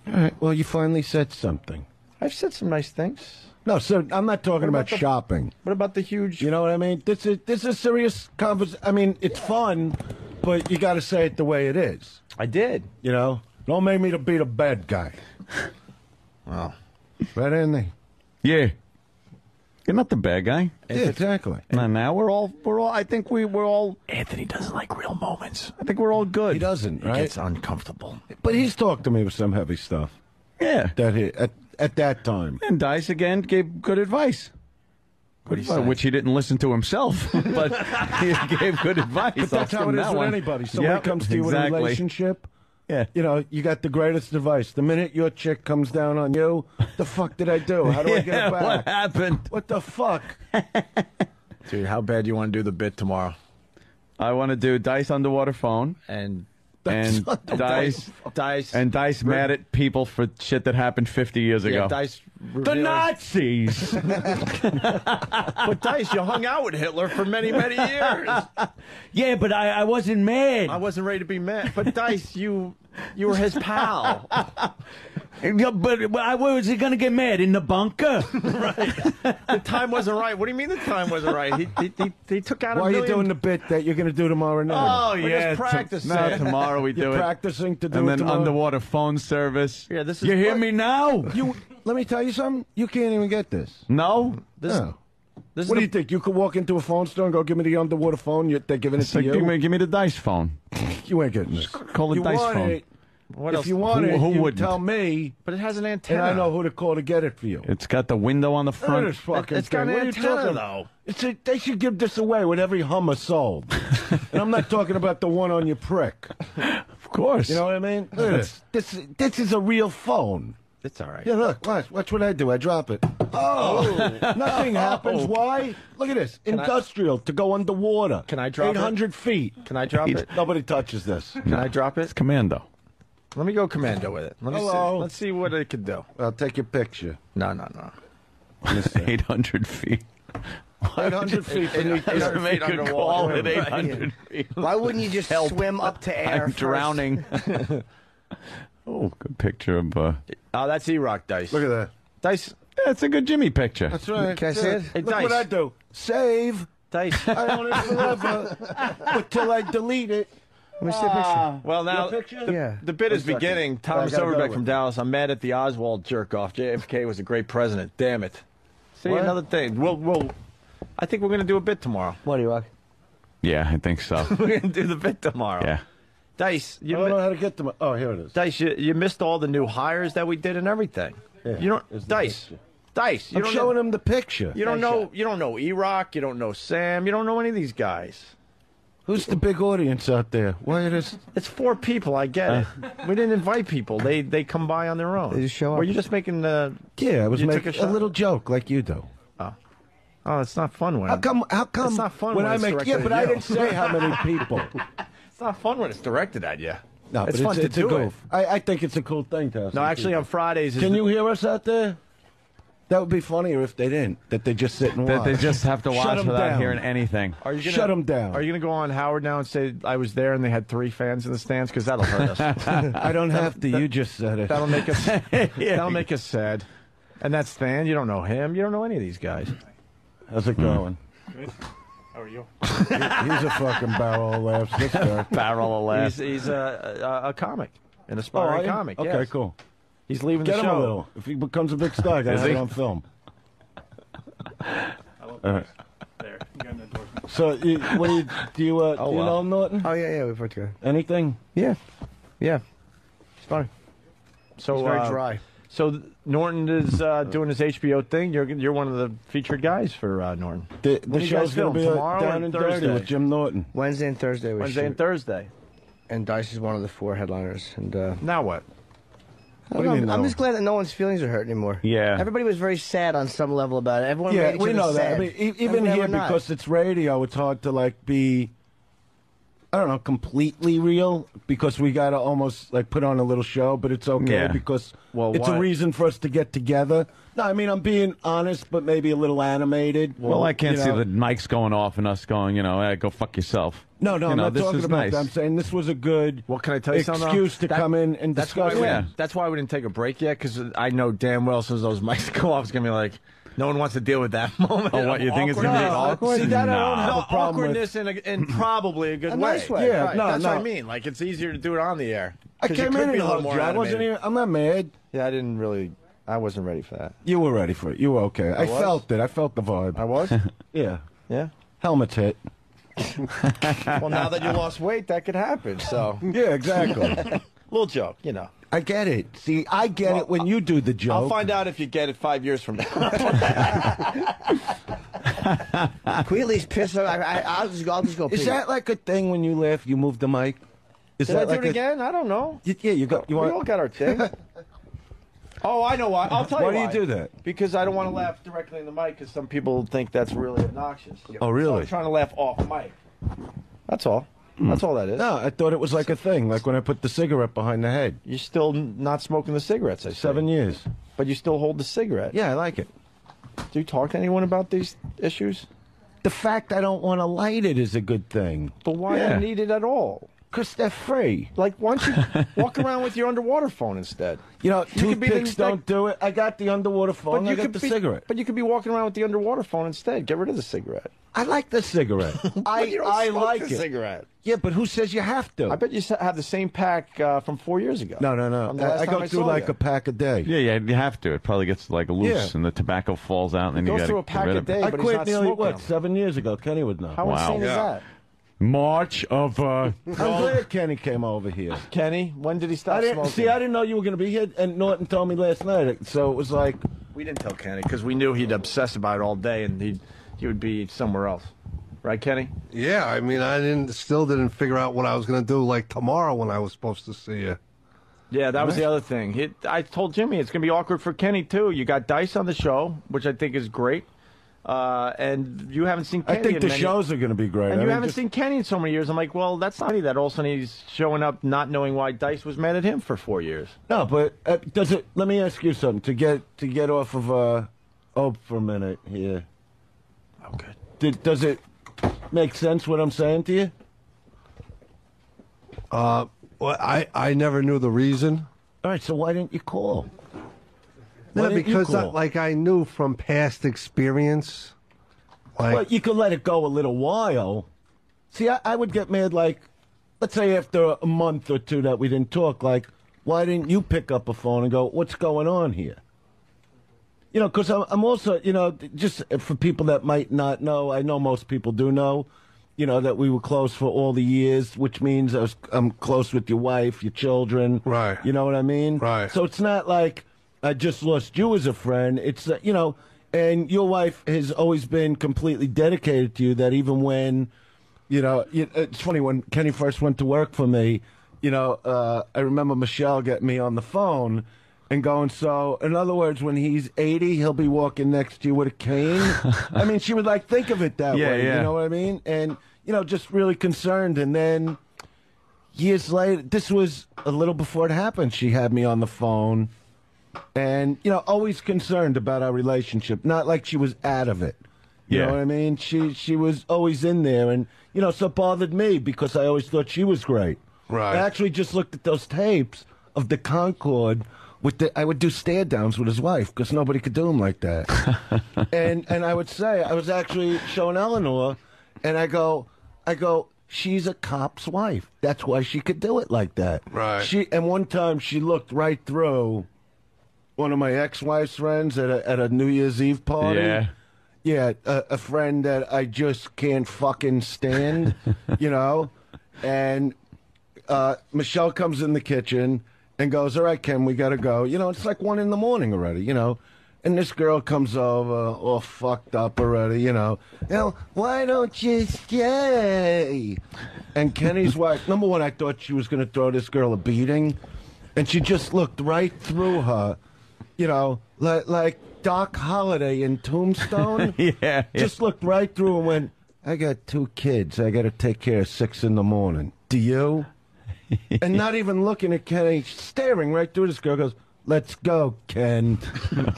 All right. Well, you finally said something. I've said some nice things. No, so I'm not talking about shopping. What about the huge? You know what I mean? This is serious conversation. I mean, it's fun, but you got to say it the way it is. I did. You know, don't make me to be the bad guy. Wow. Right, Anthony? Yeah. You're not the bad guy. Yeah, exactly. Now we're all. I think we're all. Anthony doesn't like real moments. I think we're all good. He doesn't, right? He gets uncomfortable. But he's talked to me with some heavy stuff. Yeah. That he at that time. And Dice again gave good advice. What do you say? Which he didn't listen to himself, but he gave good advice. But that's how it is with anybody. Somebody comes to you with a relationship. Yeah. You know, you got the greatest advice. The minute your chick comes down on you, the fuck did I do? How do I get it back? What happened? What the fuck? Dude, how bad do you want to do the bit tomorrow? I want to do Dice underwater phone And Dice mad at people for shit that happened 50 years ago. Dice The Nazis. But Dice, you hung out with Hitler for many, many years. Yeah, but I wasn't mad. I wasn't ready to be mad. But Dice, you were his pal. Yeah, but I was he gonna get mad in the bunker? Right. The time wasn't right. What do you mean the time wasn't right? He took out Why a are million. you doing the bit that you're going to do tomorrow night? We're just practicing. Now tomorrow we do You're it. practicing to do And it then tomorrow? underwater phone service. Yeah, this is. You hear me now? Let me tell you something. You can't even get this. No? No. This What do you think? You could walk into a phone store and go, give me the underwater phone. They're giving it It's to like, you. give me the Dice phone. You ain't getting this. Call the You Dice want phone. it. What If else? you want it, Who you wouldn't? tell me, But it has an antenna. and I know who to call to get it for you. It's got the window on the Look at front. this fucking It's got thing. an What are you antenna, talking though. They should give this away with every Hummer sold. And I'm not talking about the one on your prick. Of course. You know what I mean? Look at this. This is a real phone. It's all right. Yeah, look, watch what I do. I drop it. Oh, nothing happens. Why? Look at this. Industrial to go underwater. Can I drop it? 800 feet. Can I drop it? Nobody touches this. Can I drop it? It's commando. Let me go commando with it. Let me Hello. see. Let's see what it could do. I'll take your picture. No. 800 feet. 800 feet from the Doesn't make a call at 800 feet. Why wouldn't you just swim up to air? I'm first? drowning. Oh, good picture of. Oh, that's E-Rock Dice. Look at that. Dice. That's a good Jimmy picture. That's right. Can I see it? Hey, Look Dice. what I do. Save. Dice. I own it forever. Until I delete it. Let me see a picture. Well, now Your picture? Yeah. the bit is One second. beginning. I Thomas gotta go Overbeck with from it. Dallas. I'm mad at the Oswald jerk off. JFK was a great president. Damn it. See, What? another thing. I think we're going to do a bit tomorrow. What do you want? Yeah, I think so. We're going to do the bit tomorrow. Yeah. Dice, I don't know how to get to my... Oh, here it is. Dice, you missed all the new hires that we did and everything. Yeah, You don't, here's the Dice, picture. Dice. You I'm don't showing know, him the picture. You don't know. You don't know E-Rock. You don't know Sam. You don't know any of these guys. Who's the big audience out there? Why it is? It's 4 people. I get it. We didn't invite people. They come by on their own. They just show up. Were you just making the? Yeah, I was You took making a shot? a little joke like you do. Oh, it's not fun when. How come? It's not fun when when I it's make? directed Yeah, at but I you. didn't say how many people. It's not fun when it's directed at you. No, It's but fun to it's a do goof. I think it's a cool thing to have. No, some actually, people. on Fridays. Can you hear us out there? That would be funnier if they didn't. That they just sit and That watch. they just have to Shut watch 'em without down. hearing anything. Are you gonna, Shut 'em down. Are you going to go on Howard now and say I was there and they had 3 fans in the stands? Because that'll hurt us. I don't have to. You just said it. That'll make us. That'll make us sad. And that's Stan. You don't know him. You don't know any of these guys. How's it going? How are you? He's a fucking barrel of laughs. This guy. Barrel of laughs. He's a comic, an Oh, aspiring are you? comic. Okay, yes. cool. He's leaving Get the him show. a little. If he becomes a big star, I got Is it he? on film. There, you got an endorsement. So, do you know Norton? Oh yeah, we've worked together. Anything? Yeah, it's funny. So It's very dry. So Norton is doing his HBO thing. You're one of the featured guys for Norton. The When do you show's guys going film? to be Tomorrow down or and dirty Thursday? with Jim Norton. Wednesday and Thursday. Wednesday and Thursday. And Dice is one of the 4 headliners. And Now what? What do you mean, I'm no? just glad that no one's feelings are hurt anymore. Yeah. Everybody was very sad on some level about it. Everyone Yeah, made each we other know that. sad. I mean, And even we here, were not. because it's radio, it's hard to like be I don't know, completely real because we got to almost like put on a little show, but it's okay Yeah. because Well, it's why? a reason for us to get together. No, I mean, I'm being honest, but maybe a little animated. Well, I can't you see know. the mics going off and us going, hey, go fuck yourself. No, You I'm know, not this talking is about nice. that. I'm saying this was a good Well, can I tell you something? excuse to come in and discuss it. Yeah. That's why we didn't take a break yet, because I know damn well as soon as those mics go off, it's going to be like, no one wants to deal with that moment. Oh, what, you think it's gonna be awkward? See, that I don't Nah. have No, a problem awkwardness in probably a good A way. nice way. Yeah, Right. no, That's no. what I mean. Like, it's easier to do it on the air. I 'Cause you came could in be and a little hugged more you. I wasn't animated. even. I'm not mad. Yeah, I wasn't ready for that. You were ready for it. You were okay. I was? felt it. I felt the vibe. I was? Yeah. Yeah. Helmets hit. Well, now that you lost weight, that could happen. So, Yeah, exactly. little joke, you know. I get it. See, I get it when you do the joke. I'll find out if you get it 5 years from now. Can we at least piss her? I'll just go. Is pee. that like a thing when you laugh, you move the mic? Is Did I that do like it again? I don't know. Yeah, you got. You We want? all got our thing. Oh, I know why. I'll tell you Why why. do you do that? Because I don't want to laugh directly in the mic because some people think that's really obnoxious. Oh, really? So I'm trying to laugh off mic. That's all. That's all that is. No, I thought it was like a thing, like when I put the cigarette behind the head. You're still not smoking the cigarettes, I see. 7 years. But you still hold the cigarette. Yeah, I like it. Do you talk to anyone about these issues? The fact I don't want to light it is a good thing. But why Yeah. do you need it at all? Because they're free. Like, why don't you walk around with your underwater phone instead? You know, You could be the- toothpicks don't do it. I got the underwater phone. I got the cigarette. But you could be walking around with the underwater phone instead. Get rid of the cigarette. I like the cigarette. But you don't I smoke like the it. cigarette. Yeah, but who says you have to? I bet you have the same pack from 4 years ago. No. From the last I time go through saw like you. a pack a day. Yeah, you have to. It probably gets like loose Yeah. and the tobacco falls out and then He you goes got through a to get pack rid a of day. it. I but he's quit not nearly, smoking what, them. 7 years ago. Kenny would know. How Wow. insane is that? March of I'm glad Kenny came over here. Kenny, when did he stop I didn't smoking? see. I didn't know you were going to be here, and Norton told me last night. So it was like, We didn't tell Kenny because we knew he'd obsess about it all day and he would be somewhere else. Right, Kenny? Yeah, I mean, I still didn't figure out what I was going to do like tomorrow when I was supposed to see you. Yeah, that was the other thing. I told Jimmy it's going to be awkward for Kenny, too. You got Dice on the show, which I think is great. And you haven't seen Kenny I think in the many- shows are going to be great. And I you mean, haven't just- seen Kenny in so many years. I'm like, well, that's not funny that all of a sudden he's showing up not knowing why Dice was mad at him for 4 years. No, but does it? Let me ask you something to get off of Ope for a minute here. Oh, good. Does it make sense what I'm saying to you? Well, I never knew the reason. All right, so why didn't you call? Why No, didn't you because call? I knew from past experience. Like, Well, you could let it go a little while. See, I would get mad, like, let's say after a month or two that we didn't talk, like, why didn't you pick up a phone and go, what's going on here? You know, because I'm also, you know, just for people that might not know, I know most people do know, you know, that we were close for all the years, which means I'm close with your wife, your children. Right. You know what I mean? Right. So it's not like I just lost you as a friend. It's, you know, and your wife has always been completely dedicated to you, that even when, you know, it's funny, when Kenny first went to work for me, you know, I remember Michelle getting me on the phone and going, so, in other words, when he's 80, he'll be walking next to you with a cane? I mean, she would, like, think of it that way, yeah. you know what I mean? And, you know, just really concerned. And then years later, this was a little before it happened, she had me on the phone. And, you know, always concerned about our relationship. Not like she was out of it. You Yeah. know what I mean? She was always in there. And, you know, so it bothered me because I always thought she was great. Right. I actually just looked at those tapes of the Concorde. I would do stare downs with his wife because nobody could do them like that. and I would say, I was actually showing Eleanor, and I go, she's a cop's wife. That's why she could do it like that. Right. And one time she looked right through one of my ex-wife's friends at a New Year's Eve party. Yeah. Yeah, a friend that I just can't fucking stand, you know? And Michelle comes in the kitchen and goes, all right, Ken, we got to go. You know, it's like 1 a.m. already, you know? And this girl comes over, all fucked up already, you know. Why don't you stay? And Kenny's wife, number one, I thought she was going to throw this girl a beating. And she just looked right through her, you know, like Doc Holliday in Tombstone. Yeah. Just looked right through and went, I got 2 kids. I got to take care of 6 in the morning. Do you? And not even looking at Kenny, staring right through this girl, goes, let's go, Ken.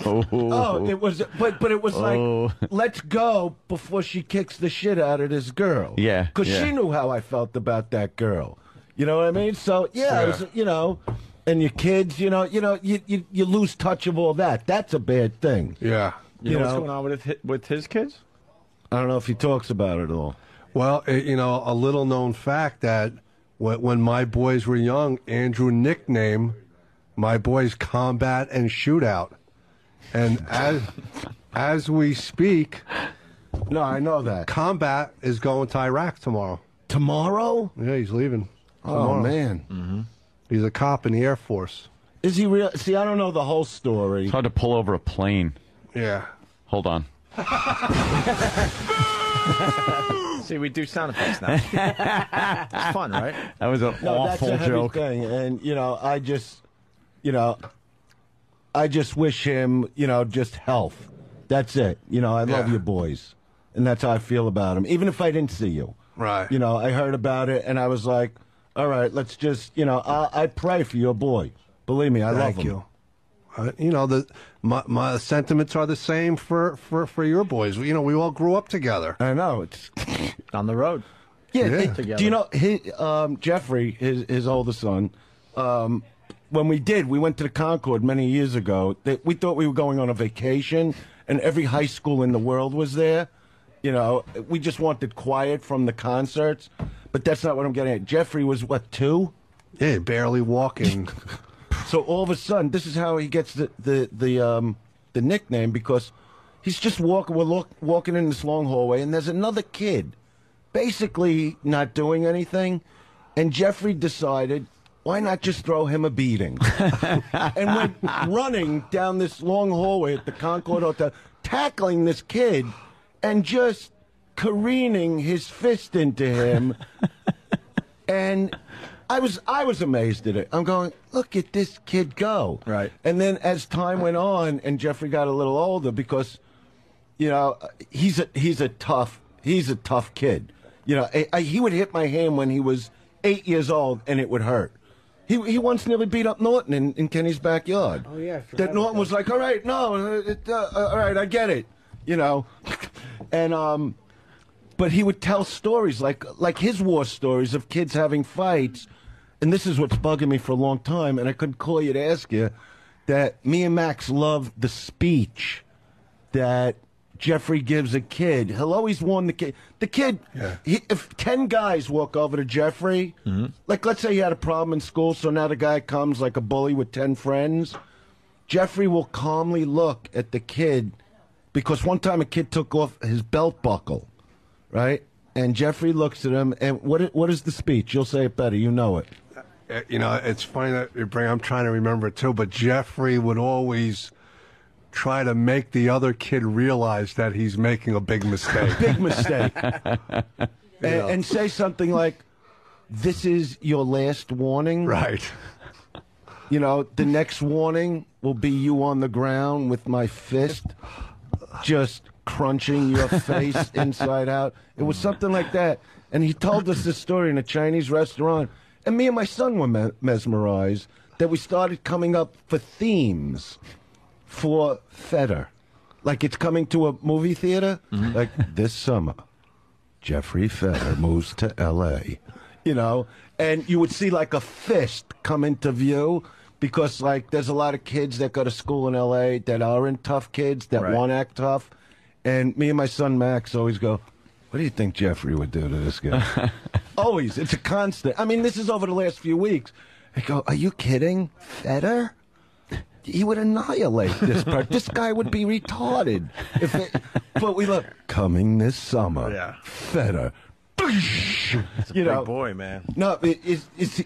Oh, it was, but it was like, let's go before she kicks the shit out of this girl. Yeah, Because she knew how I felt about that girl. You know what I mean? So, yeah, it was, you know, and your kids, you lose touch of all that. That's a bad thing. Yeah. You know what's going on with his kids? I don't know if he talks about it at all. Well, you know, a little known fact that when my boys were young, Andrew nicknamed my boys Combat and Shootout. And as we speak, no, I know that. Combat is going to Iraq tomorrow. Tomorrow? Yeah, he's leaving. Oh, tomorrow. man. He's a cop in the Air Force. Is he real? See, I don't know the whole story. It's hard to pull over a plane. Yeah. Hold on. See, we do sound effects now. It's fun, right? That was an No, that's awful a heavy joke. thing. And, I just wish him, just health. That's it. I love you boys. And that's how I feel about him. Even if I didn't see you. Right. I heard about it and I was like, all right, let's just, I pray for your boy. Believe me, I love him. Thank you. My sentiments are the same for your boys. We all grew up together. I know. It's On the road. Yeah. Together. Do you know Jeffrey, his oldest son? When we went to the Concord many years ago. We thought we were going on a vacation, and every high school in the world was there. We just wanted quiet from the concerts, but that's not what I'm getting at. Jeffrey was what, 2? Yeah, barely walking. So all of a sudden, this is how he gets the nickname, because he's just walking. We're walking in this long hallway, and there's another kid, basically not doing anything, and Jeffrey decided, why not just throw him a beating? And went running down this long hallway at the Concord Hotel, tackling this kid, and just careening his fist into him, and I was amazed at it. I'm going, look at this kid go. Right. And then as time went on, and Jeffrey got a little older, because, he's a tough kid. He would hit my hand when he was 8 years old, and it would hurt. He once nearly beat up Norton in Kenny's backyard. Oh, yeah. I forgot That Norton was like, all right, no, all right, I get it. And but he would tell stories like his war stories of kids having fights. And this is what's bugging me for a long time, and I couldn't call you to ask you, that me and Max love the speech that Jeffrey gives a kid. He'll always warn the kid. The kid, if 10 guys walk over to Jeffrey, like let's say he had a problem in school, so now the guy comes like a bully with 10 friends, Jeffrey will calmly look at the kid, because one time a kid took off his belt buckle, right? And Jeffrey looks at him, and what is the speech? You'll say it better. You know it. It's funny that you bring. I'm trying to remember it too, but Jeffrey would always try to make the other kid realize that he's making a big mistake. Big mistake. And say something like, "This is your last warning." Right. The next warning will be you on the ground with my fist, just crunching your face inside out. It was something like that. And he told us this story in a Chinese restaurant. And me and my son were mesmerized that we started coming up for themes for Feder. Like it's coming to a movie theater. Like this summer, Jeffrey Feder moves to L.A. And you would see like a fist come into view, because like there's a lot of kids that go to school in L.A. that aren't tough kids, that want to act tough. And me and my son Max always go, what do you think Jeffrey would do to this guy? Always. It's a constant. I mean, this is over the last few weeks. I go, are you kidding? Feder? He would annihilate this part. This guy would be retarded. But we look, coming this summer. Yeah. Feder. Big boy, man. No,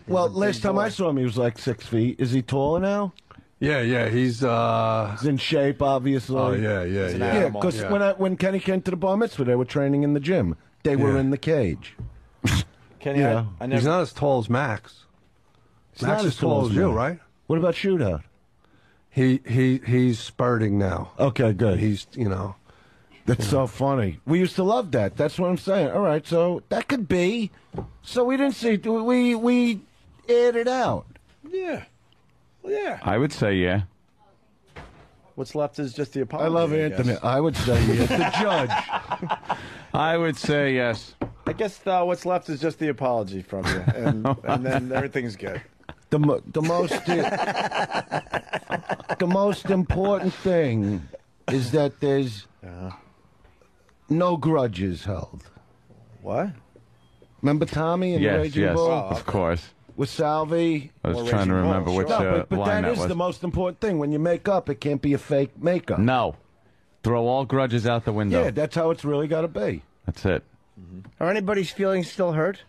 last time I saw him, he was like 6 feet. Is he taller now? Yeah, he's in shape, obviously. Oh, yeah. Yeah, because when Kenny came to the bar mitzvah, they were training in the gym. They were in the cage. Kenny, he's not as tall as Max. He's Max not is tall as you, right? What about Shootout? He's spurting now. Okay, good. He's That's so funny. We used to love that. That's what I'm saying. All right, so that could be. So we didn't see. We aired it out. Yeah. Well, yeah. I would say yeah. What's left is just the apology. I love Anthony. guess. I would say yes. The judge. I would say yes. I guess what's left is just the apology from you, and then everything's good. The most important thing is that there's no grudges held. What? Remember Tommy and Yes, Raging yes, Bull of course. with Salvi? I was Or trying to Raging Bull, remember which No, but line that is was. the most important thing. When you make up, it can't be a fake makeup. No. Throw all grudges out the window. Yeah, that's how it's really got to be. That's it. Are anybody's feelings still hurt?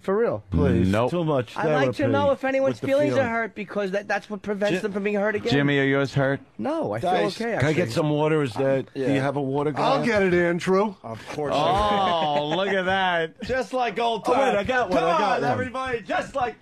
For real? Please, Nope. too much. I'd like to therapy know if anyone's with the feelings are feeling. hurt because that's what prevents them from being hurt again. Jimmy, are yours hurt? No, I feel Dice. okay. Can I Actually. get some water? Is that? Do yeah. you have a water glass? I'll get it, Andrew. Of course. Oh, look at that. Just like old Oh, wait, times. I got one, Come I got on, one. everybody. Just like.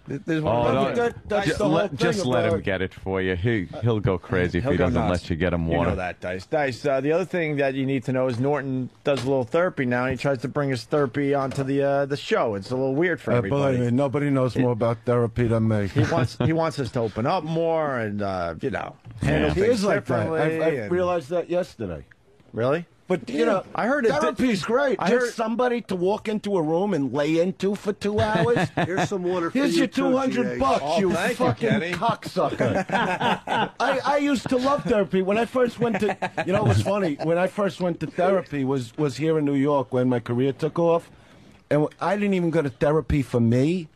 There's one. Oh, But don't- that's just the whole let, thing just let him about- get it for you. He'll go crazy if He'll he go doesn't nuts. let you get him You water. know that, Dice. Dice, the other thing that you need to know is Norton does a little therapy now, and he tries to bring his therapy onto the show. It's a little weird for Believe me, everybody. nobody knows more about therapy than me. He wants us to open up more and, handle Yeah. He things is like that. differently. I and- realized that yesterday. Really? But, you know, I heard it. therapy's great. I Just heard- somebody to walk into a room and lay into for 2 hours. Here's some water for Here's you your too, 200 GA. bucks, Oh, you thank you, fucking Kenny. cocksucker. I used to love therapy. When I first went to, you know, it was funny. When I first went to therapy was here in New York when my career took off. And I didn't even go to therapy for me.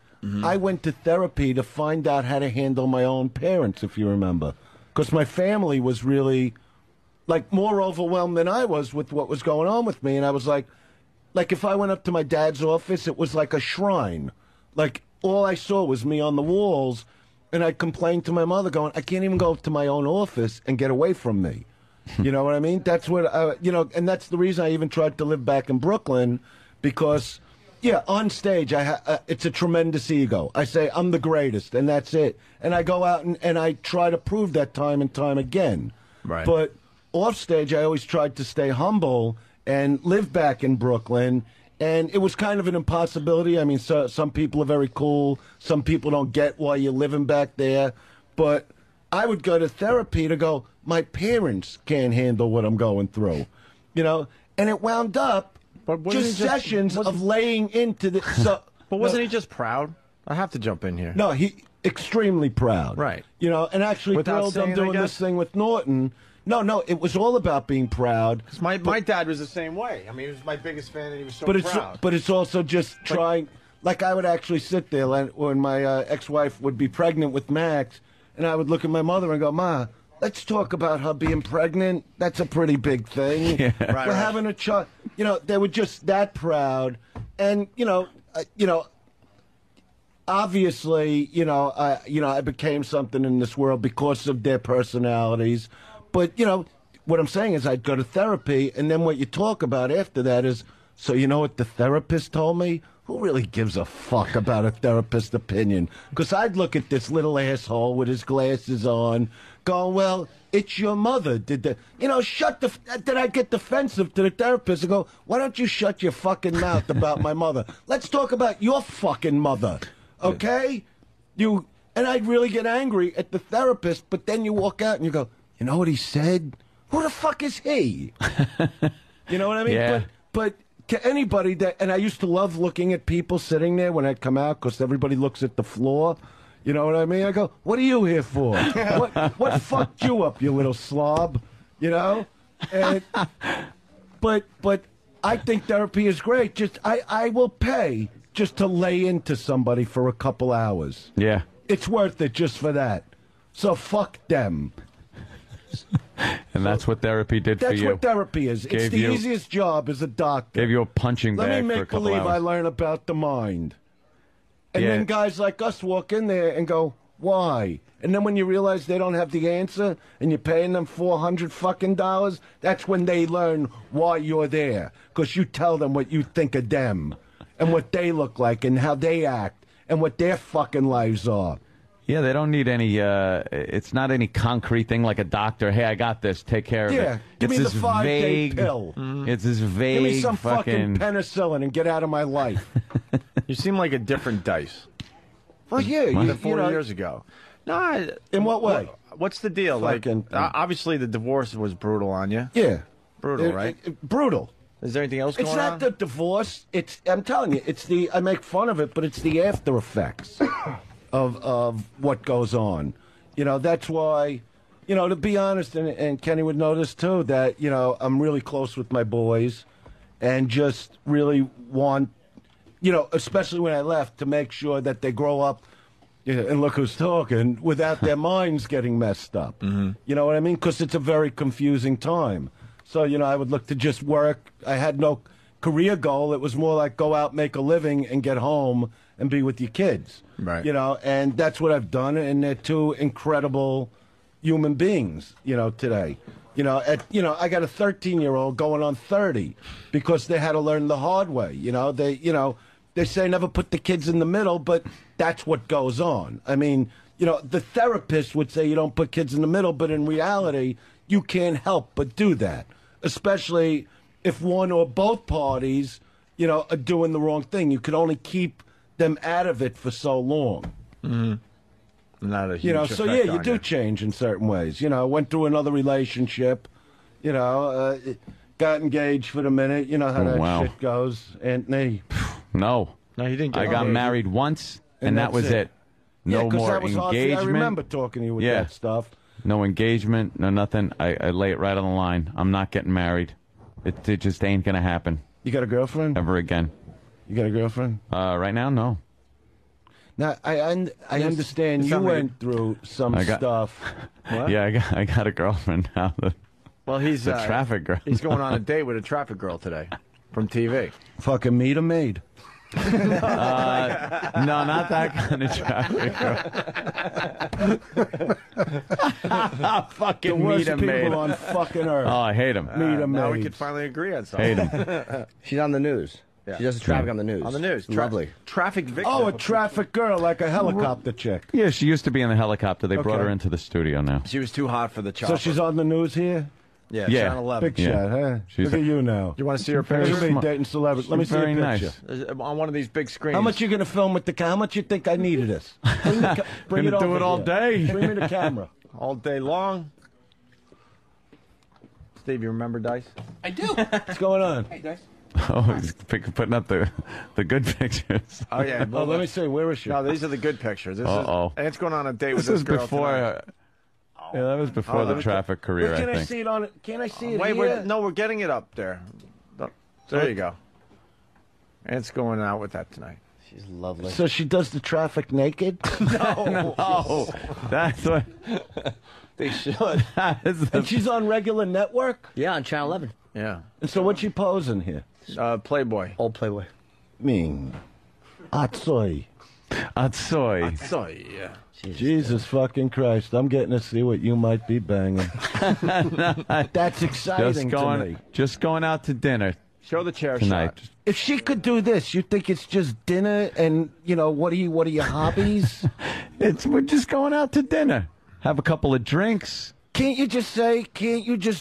I went to therapy to find out how to handle my own parents, if you remember. Because my family was really, like, more overwhelmed than I was with what was going on with me. And I was like if I went up to my dad's office, it was like a shrine. Like, all I saw was me on the walls, and I complained to my mother going, I can't even go to my own office and get away from me. You know what I mean? That's what, and that's the reason I even tried to live back in Brooklyn, because, yeah, on stage, it's a tremendous ego. I say, I'm the greatest, and that's it. And I go out and I try to prove that time and time again. Right. But off stage, I always tried to stay humble and live back in Brooklyn. And it was kind of an impossibility. I mean, some people are very cool. Some people don't get why you're living back there. But I would go to therapy to go, my parents can't handle what I'm going through. You know? And it wound up But wasn't just he just- sessions of laying into the... But wasn't he just proud? I have to jump in here. No, he extremely proud. Right. You know, and actually Without thrilled I'm saying, I doing guess? this thing with Norton. No, it was all about being proud. My dad was the same way. I mean, he was my biggest fan, and he was so But proud. it's also just trying. Like I would actually sit there when my ex-wife would be pregnant with Max, and I would look at my mother and go, "Ma, let's talk about her being pregnant. That's a pretty big thing. Yeah. We're having a child." You know, they were just that proud, and obviously, I became something in this world because of their personalities. But, what I'm saying is I'd go to therapy, and then what you talk about after that is, so you know what the therapist told me? Who really gives a fuck about a therapist's opinion? Because I'd look at this little asshole with his glasses on, going, well, it's your mother. Then I get defensive to the therapist and go, why don't you shut your fucking mouth about my mother? Let's talk about your fucking mother, okay? And I'd really get angry at the therapist, but then you walk out and you go, you know what he said? Who the fuck is he? You know what I mean? Yeah. But to anybody and I used to love looking at people sitting there when I'd come out because everybody looks at the floor. You know what I mean? I go, what are you here for? what fucked you up, you little slob? You know? And, but I think therapy is great. Just I will pay just to lay into somebody for a couple hours. Yeah. It's worth it just for that. So fuck them. And that's what therapy did for That's you. what therapy is. It's Gave the you- easiest job as a doctor. Gave you a punching Let bag me for a make couple believe I hours. learn about the mind. And Yeah. then guys like us walk in there and go, why? And then when you realize they don't have the answer and you're paying them $400 fucking dollars, that's when they learn why you're there. Because you tell them what you think of them and what they look like and how they act and what their fucking lives are. Yeah, they don't need any. It's not any concrete thing like a doctor. Hey, I got this. Take care of it. Yeah, give It's me the this 5-day vague pill. It's this vague. Give me some fucking penicillin and get out of my life. You seem like a different Dice Well, yeah, than 40 years ago. No, in what way? What's the deal? Like, Fucking- obviously the divorce was brutal on you. Yeah, Brutal, right? Brutal. Is there anything else going It's on? not the divorce. I'm telling you, it's the. I make fun of it, but it's the after effects of what goes on. You know, that's why. You know, to be honest, and Kenny would know this too, that I'm really close with my boys, and just really want, especially when I left, to make sure that they grow up. Yeah, and look who's talking, without their minds getting messed up. Mm-hmm. You know what I mean? Because it's a very confusing time. So, I would look to just work. I had no career goal. It was more like go out, make a living, and get home and be with your kids. Right. And that's what I've done. And they're two incredible human beings, today. I got a 13-year-old going on 30 because they had to learn the hard way. They say never put the kids in the middle, but that's what goes on. I mean, the therapist would say you don't put kids in the middle, but in reality, you can't help but do that, especially if one or both parties, are doing the wrong thing. You can only keep them out of it for so long. Mm-hmm. Not a huge So effect yeah, you on do change in certain ways. Went through another relationship, got engaged for the minute. You know how that shit goes, Anthony. No, you didn't. I got married once, and that was it. No Yeah, 'cause more that was hard for you. engagement. I remember talking to you with that stuff. No engagement, no nothing. I lay it right on the line. I'm not getting married. It just ain't gonna happen You got a girlfriend? ever again. You got a girlfriend? Right now, no. Now I understand you went through some stuff. What? Yeah, I got a girlfriend now. Well, he's The traffic girl. He's going on a date with a traffic girl today from TV. Fucking meet or maid? No, not that kind of traffic. Fucking The worst meet a people maid. on fucking earth. Oh, I hate him. Meet a maid. Now we could finally agree on something. Hate him. She's on the news. Yeah. She does the traffic on the news. On the news. Lovely. Traffic victim. Oh, a traffic girl, like a helicopter chick. Yeah, she used to be in the helicopter. They brought Okay. her into the studio now. She was too hot for the chopper. So she's on the news here? yeah, Yeah. Channel 11. Big Yeah. shot, huh? She's Look at you now. You want to see her Very picture? Everybody smart. dating celebrities. Let me see a Very picture. nice. On one of these big screens. How much you gonna film with the camera? How much you think I needed this? Bring Gonna do over it all here. day. Bring me the camera. All day long. Steve, you remember Dice? What's going on? Oh, he's putting up the good pictures. Oh, yeah. Oh, let me see. Where is she? No, these are the good pictures. This Uh-oh. And it's going on a date with This this was girl before. tonight. Yeah, that was before Oh, the let me- traffic career, Where can I I, think. see it on? Can I see it Wait, here? we're getting it up there. There you go. And it's going out with that tonight. She's lovely. So she does the traffic naked? Oh, that's what. They should. That is the And she's on regular network? Yeah, on Channel 11. Yeah. And so what's she posing here? Playboy. Old Playboy. Mean. Atsoy. Atsoy. So, yeah. Jesus fucking Christ. I'm getting to see what you might be banging. That's exciting to me. Just going out to dinner Show the chair tonight. shot. If she could do this, you think it's just dinner and, what are your hobbies? We're just going out to dinner. Have a couple of drinks. Can't you just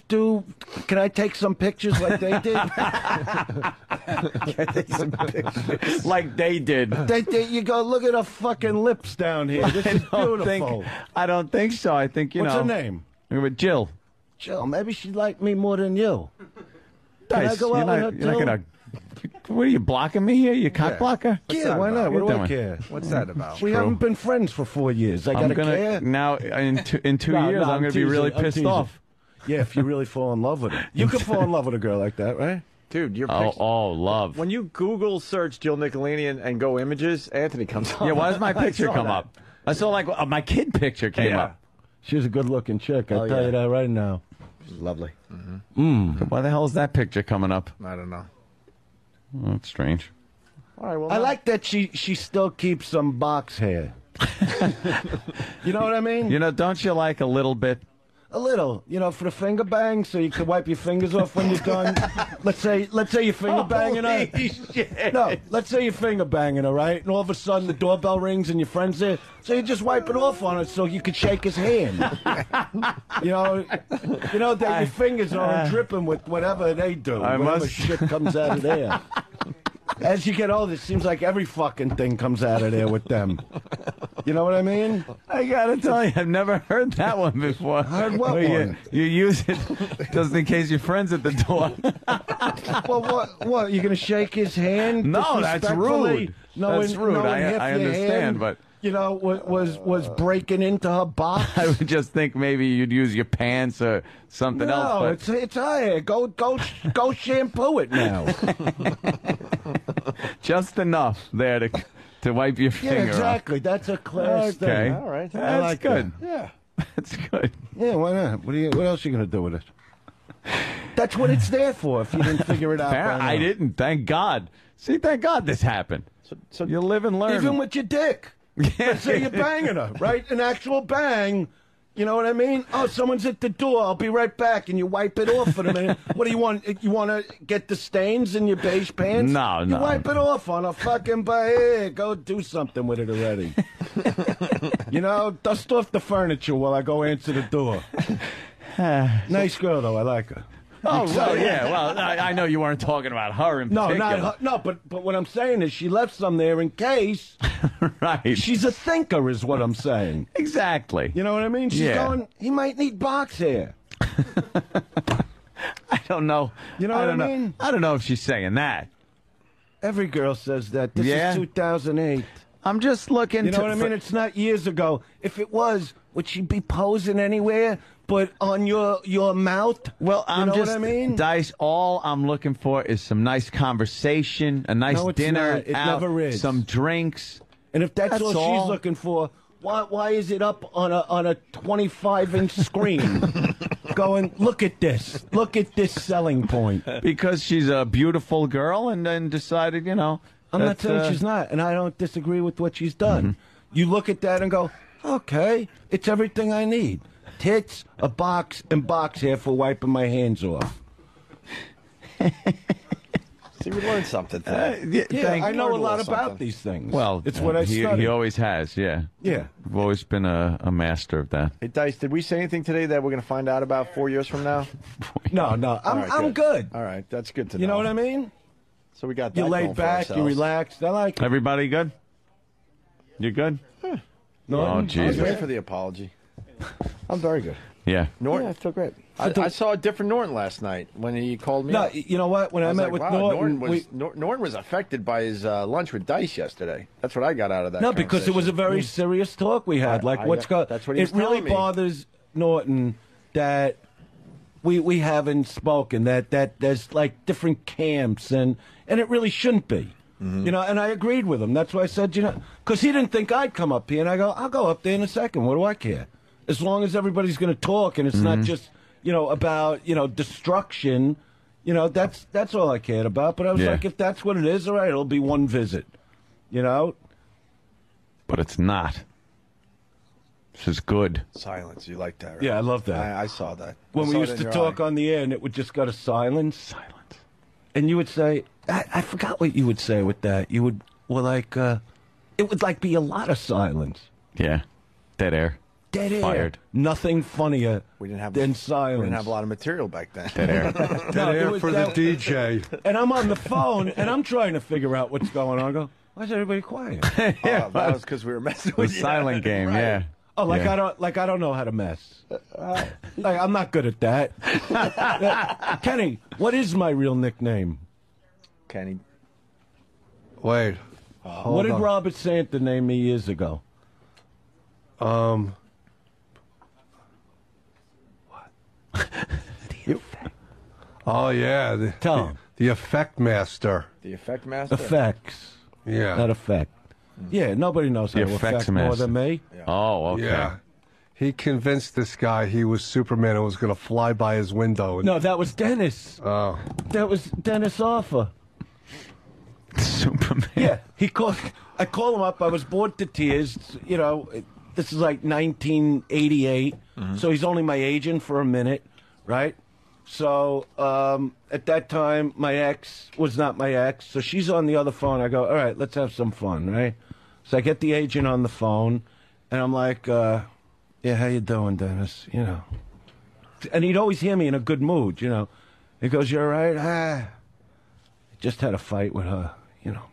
do, can I take some pictures like they did? Like they did. You go, look at her fucking lips down here. This is beautiful. I don't think so. I think, What's her name? Jill. Jill, maybe she'd like me more than you. Can I Dice, go out with her, you're not too? gonna. What are you blocking me here? You cock blocker? Yeah, why not? What What do are I you care? What's that about? We haven't been friends for 4 years. I I'm gotta gonna care. now in 2 No, years. no, I'm gonna be teasing, really I'm pissed teasing. off. Yeah, if you really fall in love with her. You could fall in love with a girl like that, right? Dude, your Oh, picture. love. When you Google search Jill Nicolini and go images, Anthony comes up. Yeah, why does my picture I saw come that. up? I saw like my kid picture came Yeah. up. She's a good-looking chick. I'll Oh, tell yeah. you that right now. She's lovely. Why the hell is that picture coming up? I don't know. Oh, that's strange. All right, well, I like that she still keeps some box hair. You know what I mean? Don't you like a little bit? A little, for the finger bang, so you can wipe your fingers off when you're done. Let's say you're finger banging her. Shit. No, let's say you're finger banging her, right? And all of a sudden the doorbell rings and your friend's there, so you just wipe it off on her so you could shake his hand. that your fingers aren't dripping with whatever they do. Whatever shit comes out of there. As you get older, it seems like every fucking thing comes out of there with them. You know what I mean? I gotta tell you, I've never heard that one before. Heard what Where one? You use it just in case your friend's at the door. Well, what? You're gonna shake his hand? No, that's disrespectfully? rude. That's rude. I understand, but was breaking into her box. I would just think maybe you'd use your pants or something else. No, it's higher. Go shampoo it now. Just enough there to wipe your finger Yeah, exactly. That's a class thing. Okay. All right. That's like good. that. Yeah. That's good. Yeah, why not? What else are you gonna do with it? That's what it's there for. If you didn't figure it out, by now. I didn't. Thank God. See, thank God this happened. So you live and learn. Even with your dick. Let's say you're banging her, right? An actual bang. You know what I mean? Oh, someone's at the door. I'll be right back. And you wipe it off for a minute. What do you want? You want to get the stains in your beige pants? No. You wipe it off on a fucking Here, go do something with it already. Dust off the furniture while I go answer the door. Nice girl, though. I like her. Oh, well, yeah. Well, I know you weren't talking about her in particular. No, not her. No, but what I'm saying is she left some there in case. Right. She's a thinker, is what I'm saying. Exactly. You know what I mean? She's going, he might need box hair. I don't know. You know what I mean? I don't know if she's saying that. Every girl says that. This is 2008. I'm just looking. You know what I mean? It's not years ago. If it was, would she be posing anywhere but on your mouth? Well, you know what I mean? Dice, all I'm looking for is some nice conversation, a nice No, it's dinner. not. It out, never is. Some drinks. And if that's all all. she's looking for, why is it up on a 25-inch screen? Going, look at this selling point. Because she's a beautiful girl, and then decided, I'm not saying she's not, and I don't disagree with what she's done. Mm-hmm. You look at that and go, okay, it's everything I need. Tits, a box, and box hair for wiping my hands off. See, we learned something. Yeah, I know a learned lot little about something. these things. Well, it's what I he studied. always has, yeah. Yeah. I've always been a master of that. Hey, Dice, did we say anything today that we're going to find out about 4 years from now? No, All right, I'm good. All right, that's good to know. You know what I mean? So we got that You going laid for back, you ourselves. relaxed. I like it. Everybody good? You good? No, Oh, I was Jesus. waiting for the apology. I'm very good. Yeah. Norton, Yeah, I feel great. I saw a different Norton last night when he called me. No, up. you know what? When I was met like, with wow, Norton, Norton was affected by his lunch with Dice yesterday. That's what I got out of that. no, because it was a very serious talk we had. Like, what's going? That's what he was It really telling me. bothers Norton that we haven't spoken. That there's like different camps, and it really shouldn't be. Mm-hmm. And I agreed with him. That's why I said, because he didn't think I'd come up here, and I go, I'll go up there in a second. What do I care? As long as everybody's going to talk, and it's not just about destruction. That's all I cared about. But I was like, if that's what it is, all right, it'll be one visit. But it's not. This is good. silence. You like that, right? Yeah, I love that. I saw that. When I we saw it used in to your talk eye. on the air and it would just go to silence. And you would say, I forgot what you would say with that. You would, it would like be a lot of silence. Yeah. Dead air. Dead air. Fired. Nothing funnier We didn't have than silence. We didn't have a lot of material back then. Dead air. No, it Air was for that- the DJ. And I'm on the phone and I'm trying to figure out what's going on. I go, why is everybody quiet? That was because we were messing The with you. silent game, Right. yeah. Oh, Yeah. I don't know how to mess. I'm not good at that. Kenny, what is my real nickname? Kenny. Wait. What did Robert Santa name me years ago? Oh, yeah. Tell him. The Effect Master. The effect master. Effects. Yeah. Not effect. Yeah, nobody knows how The to effects affect more master. than me. Oh, okay. Yeah. He convinced this guy he was Superman and was going to fly by his window. No, that was Dennis. Oh. That was Dennis Offer. Superman. Yeah, I called him up. I was bored to tears. This is like 1988, so he's only my agent for a minute, right? So at that time, my ex was not my ex, so she's on the other phone. I go, all right, let's have some fun, right? So I get the agent on the phone, and I'm like, yeah, how you doing, Dennis? You know. And he'd always hear me in a good mood, you know. He goes, you all right? Just had a fight with her, you know.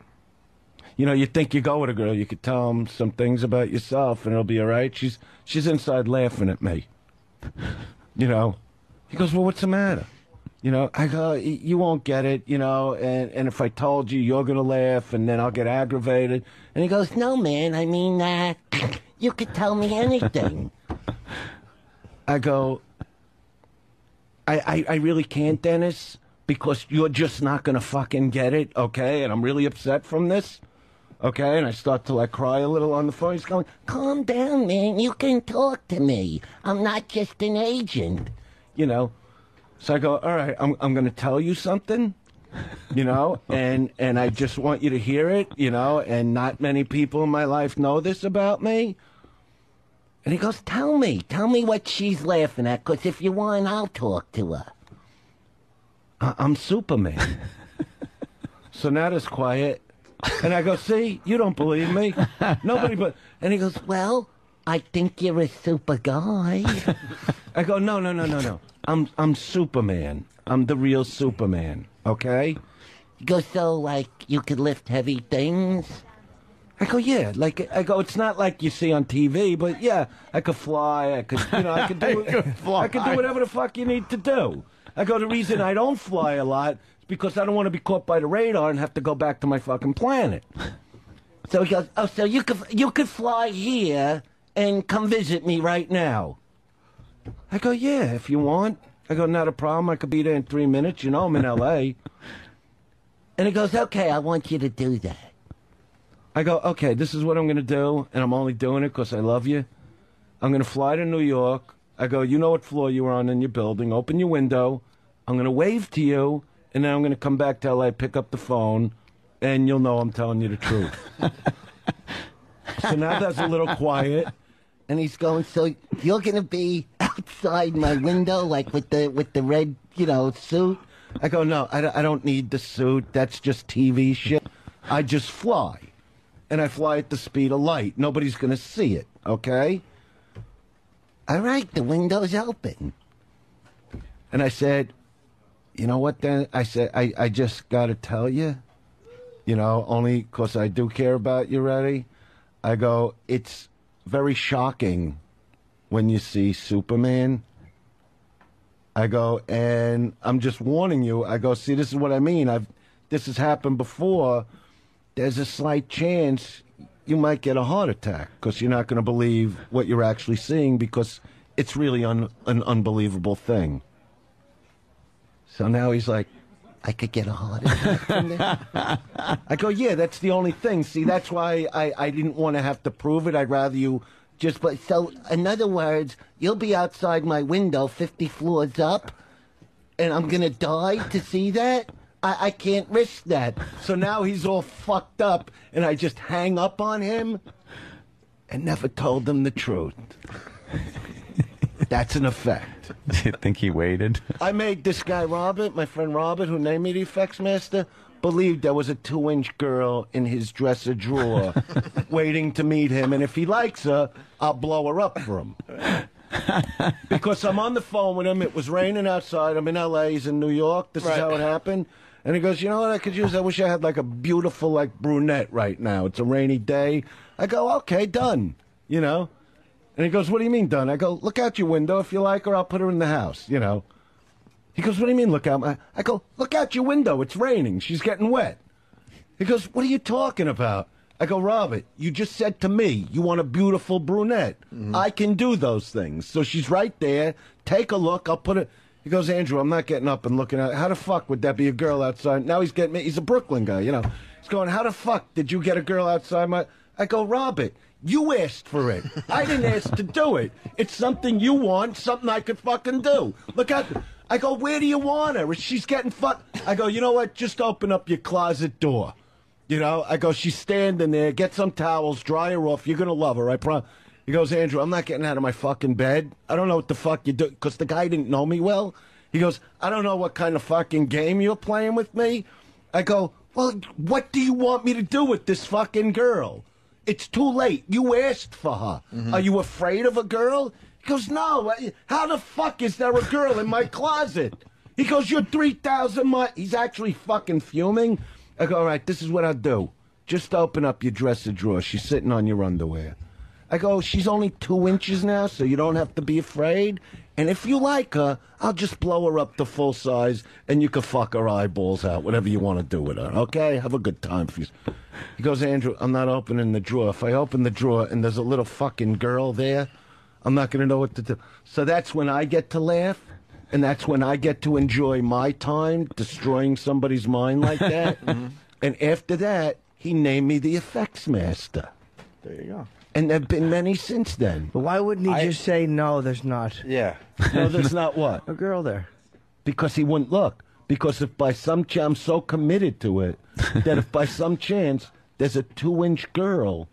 You know, you think you go with a girl, you could tell them some things about yourself, and it'll be all right. She's inside laughing at me, you know. He goes, well, what's the matter? You know, I go, you won't get it, you know, and if I told you, you're going to laugh, and then I'll get aggravated. And he goes, no, man, I mean, you could tell me anything. I go, I really can't, Dennis, because you're just not going to fucking get it, okay? And I'm really upset from this. Okay, and I start to like cry a little on the phone. He's going, calm down, man. You can talk to me. I'm not just an agent, you know. So I go, all right, I'm going to tell you something, you know, and I just want you to hear it, you know, and not many people in my life know this about me. And he goes, tell me what she's laughing at, because if you want, I'll talk to her. I'm Superman. So now it's quiet. And I go, see, you don't believe me. Nobody but... And he goes, well, I think you're a super guy. I go, no. I'm Superman. I'm the real Superman, okay? He goes, so, like, you could lift heavy things? I go, yeah. Like, I go, it's not like you see on TV, but yeah, I could fly. I could, you know, I could do I could do whatever the fuck you need to do. I go, the reason I don't fly a lot because I don't want to be caught by the radar and have to go back to my fucking planet. So he goes, oh, so you could fly here and come visit me right now. I go, yeah, if you want. I go, not a problem. I could be there in 3 minutes. You know, I'm in L.A. And he goes, okay, I want you to do that. I go, okay, this is what I'm going to do, and I'm only doing it because I love you. I'm going to fly to New York. I go, you know what floor you were on in your building. Open your window. I'm going to wave to you. And then I'm going to come back to L.A., pick up the phone, and you'll know I'm telling you the truth. So now that's a little quiet. And he's going, so you're going to be outside my window, like with the red, you know, suit? I go, no, I don't need the suit. That's just TV shit. I just fly. And I fly at the speed of light. Nobody's going to see it, okay? All right, the window's open. And I said... You know what, then? I said, I just got to tell you, you know, only because I do care about you, Reddy. I go, it's very shocking when you see Superman. I go, and I'm just warning you. I go, see, this is what I mean. This has happened before. There's a slight chance you might get a heart attack because you're not going to believe what you're actually seeing because it's really an unbelievable thing. So now he's like, I could get a heart attack from this. I go, yeah, that's the only thing. See, that's why I didn't want to have to prove it. I'd rather you just... But so, in other words, you'll be outside my window 50 floors up, and I'm going to die to see that? I can't risk that. So now he's all fucked up, and I just hang up on him and never told him the truth. That's an effect. Do you think he waited? I made this guy Robert, my friend Robert, who named me the effects master, believe there was a 2-inch girl in his dresser drawer waiting to meet him, and if he likes her, I'll blow her up for him. Because I'm on the phone with him. It was raining outside. I'm in L.A. He's in New York. This is how it happened. And he goes, you know what I could use? I wish I had like a beautiful like brunette right now. It's a rainy day. I go, okay, done. You know? And he goes, what do you mean done? I go, look out your window. If you like her, I'll put her in the house, you know. He goes, what do you mean look out? I go, look out your window. It's raining. She's getting wet. He goes, what are you talking about? I go, Robert, you just said to me you want a beautiful brunette. I can do those things. So she's right there. Take a look. I'll put it. He goes, Andrew, I'm not getting up and looking at it. How the fuck would that be a girl outside? Now he's getting me. He's a Brooklyn guy, you know. He's going, how the fuck did you get a girl outside my... I go, Robert, you asked for it. I didn't ask to do it. It's something you want, something I could fucking do. Look out. I go, where do you want her? She's getting fucked. I go, you know what? Just open up your closet door. You know? I go, she's standing there. Get some towels. Dry her off. You're going to love her. I promise. He goes, Andrew, I'm not getting out of my fucking bed. I don't know what the fuck you do, because the guy didn't know me well. He goes, I don't know what kind of fucking game you're playing with me. I go, well, what do you want me to do with this fucking girl? It's too late. You asked for her. Are you afraid of a girl? He goes, no. How the fuck is there a girl in my closet? He goes, you're 3,000 miles. He's actually fucking fuming. I go, all right, this is what I'll do. Just open up your dresser drawer. She's sitting on your underwear. I go, she's only 2 inches now, so you don't have to be afraid. And if you like her, I'll just blow her up to full size, and you can fuck her eyeballs out, whatever you want to do with her, okay? Have a good time for you. He goes, Andrew, I'm not opening the drawer. If I open the drawer and there's a little fucking girl there, I'm not going to know what to do. So that's when I get to laugh, and that's when I get to enjoy my time destroying somebody's mind like that. And after that, he named me the effects master. There you go. And there have been many since then. But why wouldn't he just say, no, there's not Yeah. No, there's not what? a girl there? Because he wouldn't look. Because if by some chance, I'm so committed to it, that if by some chance there's a 2-inch girl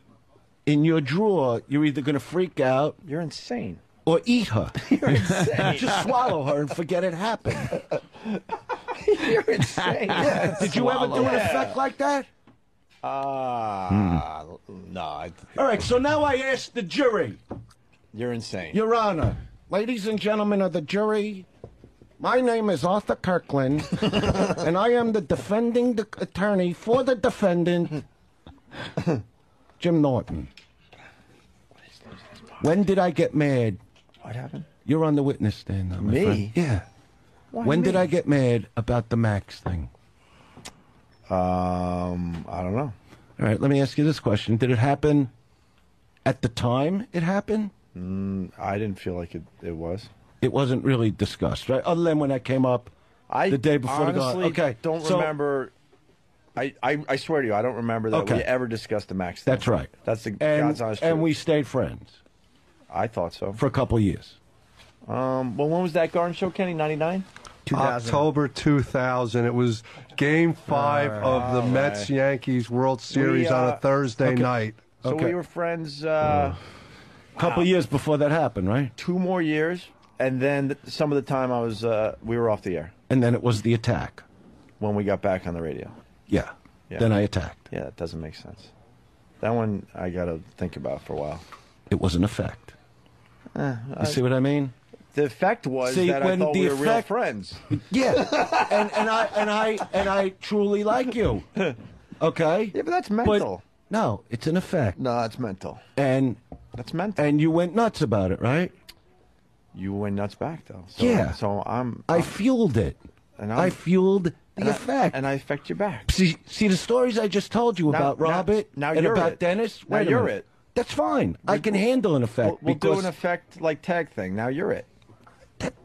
in your drawer, you're either going to freak out You're insane. or eat her. You're insane. Just swallow her and forget it happened. You're insane. Did you ever do an effect like that? No. All right, so now I ask the jury. You're insane. Your Honor, ladies and gentlemen of the jury, my name is Arthur Kirkland, and I am the defending attorney for the defendant, Jim Norton. When did I get mad? What happened? You're on the witness stand now, my Me? friend. Yeah. When did I get mad about the Max thing? I don't know. All right, let me ask you this question. Did it happen at the time it happened? I didn't feel like it was. It wasn't really discussed, right? Other than when I came up the day before honestly Okay, don't so- remember. I swear to you, I don't remember that Okay. we ever discussed the Max thing. That's right. That's the God's honest truth. And we stayed friends I thought so. for a couple of years. Well, when was that Garden Show, Kenny? 99? 2000. October 2000. It was Game 5 of the Mets-Yankees World Series on a Thursday night. So Okay. we were friends A couple of years before that happened, right? 2 more years, and then some of the time we were off the air And then it was the attack. when we got back on the radio. Yeah. Yeah. Then I attacked. Yeah, that doesn't make sense. That one I got to think about for a while. It was an effect. You see what I mean? The effect was See, that I when thought the we were real effect- friends. Yeah. and I truly like you. Okay? Yeah, but that's mental. No, it's an effect. No, that's mental. And That's mental. you went nuts about it, right? You went nuts back though. So, Yeah. So I fueled it. And I fueled the effect. and I affect you back. See the stories I just told you about Robert now and you're about it. Dennis? Now Wait a you're minute. it. That's fine. I can handle an effect We'll do because an effect like tag thing. Now you're it.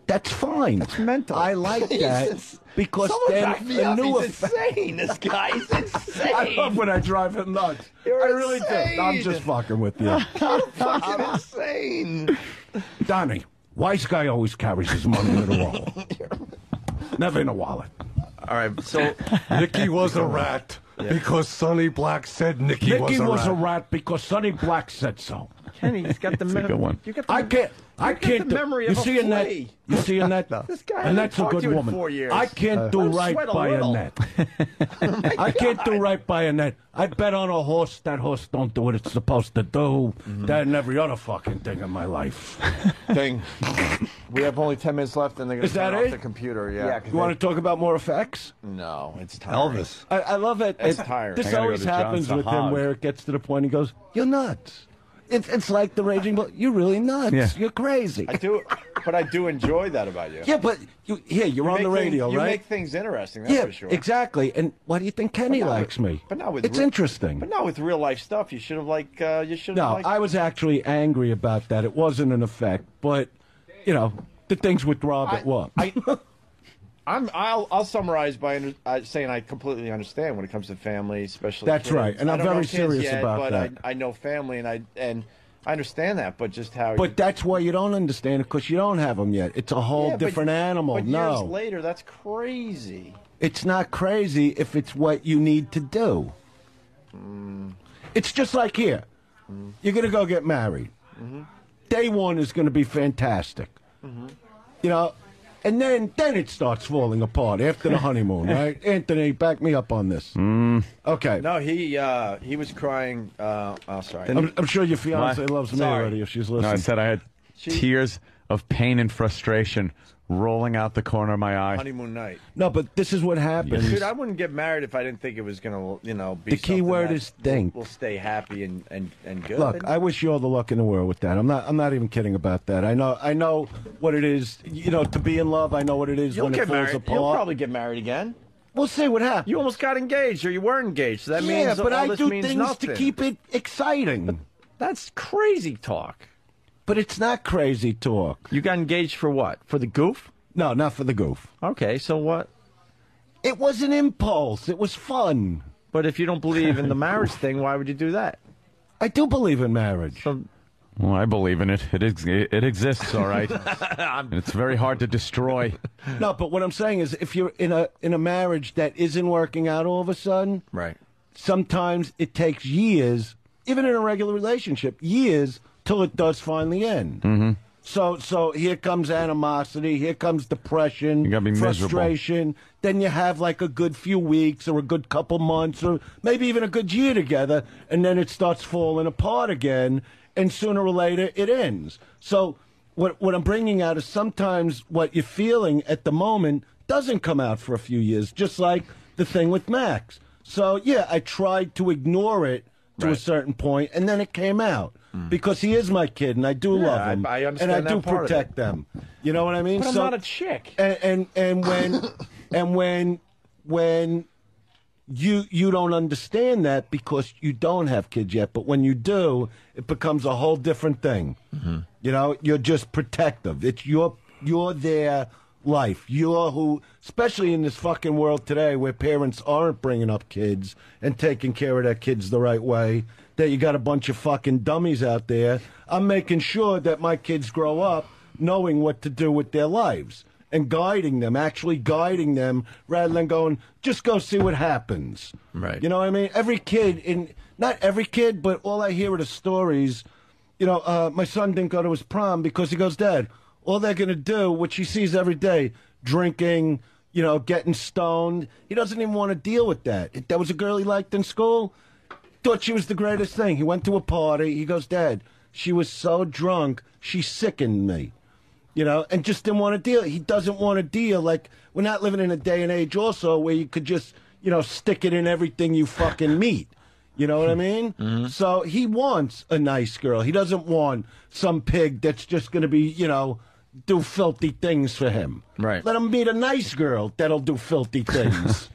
that's fine. That's mental. I like that because then a new effect. insane. This guy is insane. I love when I drive him nuts. You're I really insane. do. I'm just fucking with you. fucking insane. Donnie, wise guy always carries his money in a roll. Never in a wallet. All right, so Nicky was a rat because Sonny Black said Nicky Nicky was a rat. was a rat because Sonny Black said so. Kenny's got the good one. You got the I can't. the memory you of a see Annette? flea. You see Annette? This guy and hasn't that's a talked good to you in woman. 4 years. I can't do Let him right sweat a by little. Annette. I can't do right by Annette. I bet on a horse. That horse don't do what it's supposed to do. That and every other fucking thing in my life. thing. We have only 10 minutes left, and they're going Is to turn that off it? the computer. Yeah. You want to talk about more effects? No, it's tiring. Elvis. I love it. It's tiring. This I gotta go always to John happens with him Sahag. where it gets to the point he goes, "You're nuts." It's like the Raging Bull. You're really nuts. Yeah. You're crazy. I do, but I do enjoy that about you. Yeah, but you're You on make the radio, things, you right? make things interesting. That's Yeah, for sure. exactly. And why do you think Kenny But not likes with- me? but not with it's re- interesting. But not with real life stuff. You should have You should have No, I was actually angry about that. It wasn't an effect, but the things with Robert were. I'll summarize by saying I completely understand when it comes to family, especially. That's kids. right, and I I'm don't know very kids serious yet, about but that. I know family, and I understand that, but just how. But that's why you don't understand it, because you don't have them yet. It's a whole Yeah, but- different animal. But no, years later, that's crazy. it's not crazy if it's what you need to do. It's just like here. You're going to go get married. Day one is going to be fantastic. You know, and then it starts falling apart after the honeymoon, right? Anthony, back me up on this. Okay. No, he was crying. Oh, sorry. I'm sure your fiance loves me Sorry. already if she's listening. No, I said I had tears of pain and frustration rolling out the corner of my eye. Honeymoon night. No, but this is what happens. Dude, I wouldn't get married if I didn't think it was gonna, be The key something word that is think. We'll stay happy and good. Look, I wish you all the luck in the world with that. I'm not even kidding about that. I know what it is, to be in love. I know what it is You'll when get it falls married. apart. You'll probably get married again. We'll see what happens. You almost got engaged, or you were engaged. So that Yeah, means but all I this do means things nothing. to keep it exciting. That's crazy talk. But it's not crazy talk. You got engaged for what? For the goof? No, not for the goof. Okay, so what? It was an impulse. It was fun. But if you don't believe in the marriage thing, why would you do that? I do believe in marriage. So, Well, I believe in it. It exists, all right. And it's very hard to destroy. No, but what I'm saying is, if you're in a marriage that isn't working out all of a sudden, right. sometimes it takes years, even in a regular relationship, years till it does finally end. Mm-hmm. So here comes animosity, here comes depression, You gotta be miserable. frustration. Then you have like a good few weeks or a good couple months or maybe even a good year together, and then it starts falling apart again, and sooner or later it ends. So what I'm bringing out is sometimes what you're feeling at the moment doesn't come out for a few years, just like the thing with Max. So yeah, I tried to ignore it to a Right. certain point, and then it came out. Because he is my kid, and I do love him, I understand and I do that part of protect it. them. You know what I mean? But I'm not a chick. And when you don't understand that because you don't have kids yet, but when you do, it becomes a whole different thing. You know, you're just protective. It's you're their life. You're who, especially in this fucking world today where parents aren't bringing up kids and taking care of their kids the right way. That you got a bunch of fucking dummies out there. I'm making sure that my kids grow up knowing what to do with their lives and guiding them, actually guiding them, rather than going, just go see what happens. Right. You know what I mean? Every kid, not every kid, but all I hear are the stories. My son didn't go to his prom because he goes, Dad, all they're going to do, which he sees every day, drinking, getting stoned. He doesn't even want to deal with that. That was a girl he liked in school. Thought she was the greatest thing. He went to a party. He goes, Dad, she was so drunk, she sickened me. And just didn't want to deal. He doesn't want to deal. Like, we're not living in a day and age also where you could just, stick it in everything you fucking meet. You know what I mean? Mm-hmm. So he wants a nice girl. He doesn't want some pig that's just going to be, do filthy things for him. Right. Let him meet a nice girl that'll do filthy things.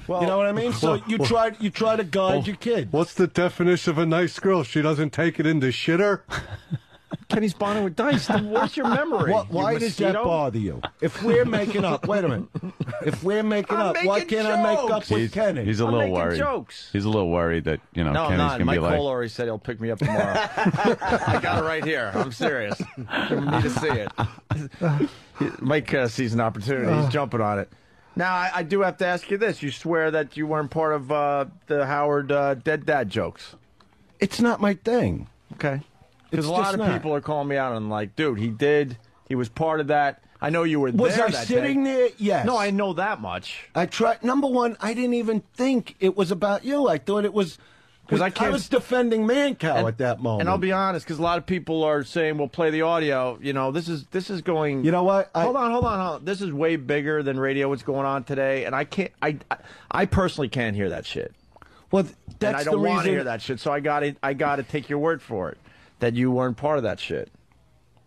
Well, you know what I mean? So you try to guide your kid. What's the definition of a nice girl? She doesn't take it into shitter? Kenny's bonding with Dice. What's your memory? Why does that bother you? If we're making up, wait a minute. If we're making I'm up, why making can't I make up jokes. with Kenny? He's a I'm little making worried. jokes. He's a little worried that, No, Kenny's I'm not. going to Mike be like... Cole already said he'll pick me up tomorrow. I got it right here. I'm serious. You need to see it. Mike sees an opportunity. He's jumping on it. Now, I do have to ask you this. You swear that you weren't part of the Howard dead dad jokes. It's not my thing. Okay. Because It's a lot just of not. people are calling me out and like, dude, he was part of that. I know you were Was there I that sitting day. there? Yes. No, I know that much. I tried. Number one, I didn't even think it was about you. I thought it was... 'Cause I can't- was defending Mancow at that moment. And I'll be honest, because a lot of people are saying, "We'll play the audio." This is going. You know what? Hold on. This is way bigger than radio. What's going on today? And I can't. I personally can't hear that shit. Well, And that's I the don't reason. want to hear that shit. So I got to take your word for it that you weren't part of that shit.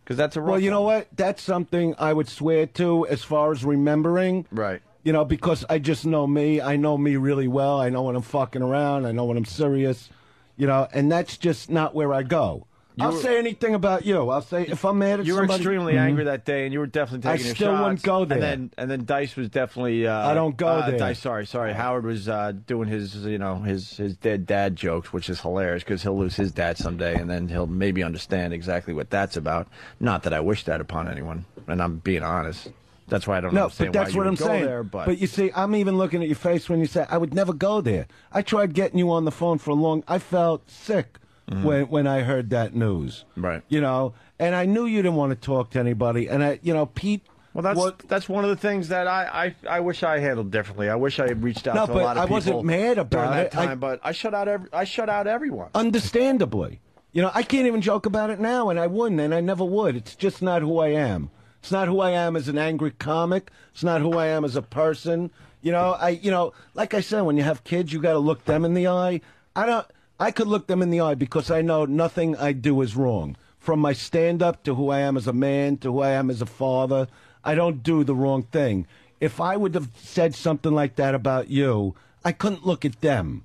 Because that's a rough Well, you know one. what? That's something I would swear to as far as remembering. Right. Because I just know me. I know me really well. I know when I'm fucking around. I know when I'm serious. And that's just not where I go. I'll say anything about you. I'll say if I'm mad at You were somebody. extremely angry that day, and you were definitely taking your still shots. wouldn't go there. And then Dice was definitely. I don't go there. Dice, sorry. Howard was doing his, his dead dad jokes, which is hilarious because he'll lose his dad someday, and then he'll maybe understand exactly what that's about. Not that I wish that upon anyone, and I'm being honest. That's why I don't No, understand but that's why what you I'm would go saying. there. But you see, I'm even looking at your face when you say I would never go there. I tried getting you on the phone for a long. I felt sick when I heard that news. Right. You know, and I knew you didn't want to talk to anybody. And Pete. Well, that's one of the things that I wish I handled differently. I wish I had reached out to a lot of people. I wasn't mad about during that it. time, but I shut out everyone. Understandably. I can't even joke about it now, and I wouldn't, and I never would. It's just not who I am. It's not who I am as an angry comic. It's not who I am as a person. Like I said, when you have kids, you got to look them in the eye. I could look them in the eye because I know nothing I do is wrong. From my stand-up to who I am as a man to who I am as a father, I don't do the wrong thing. If I would have said something like that about you, I couldn't look at them.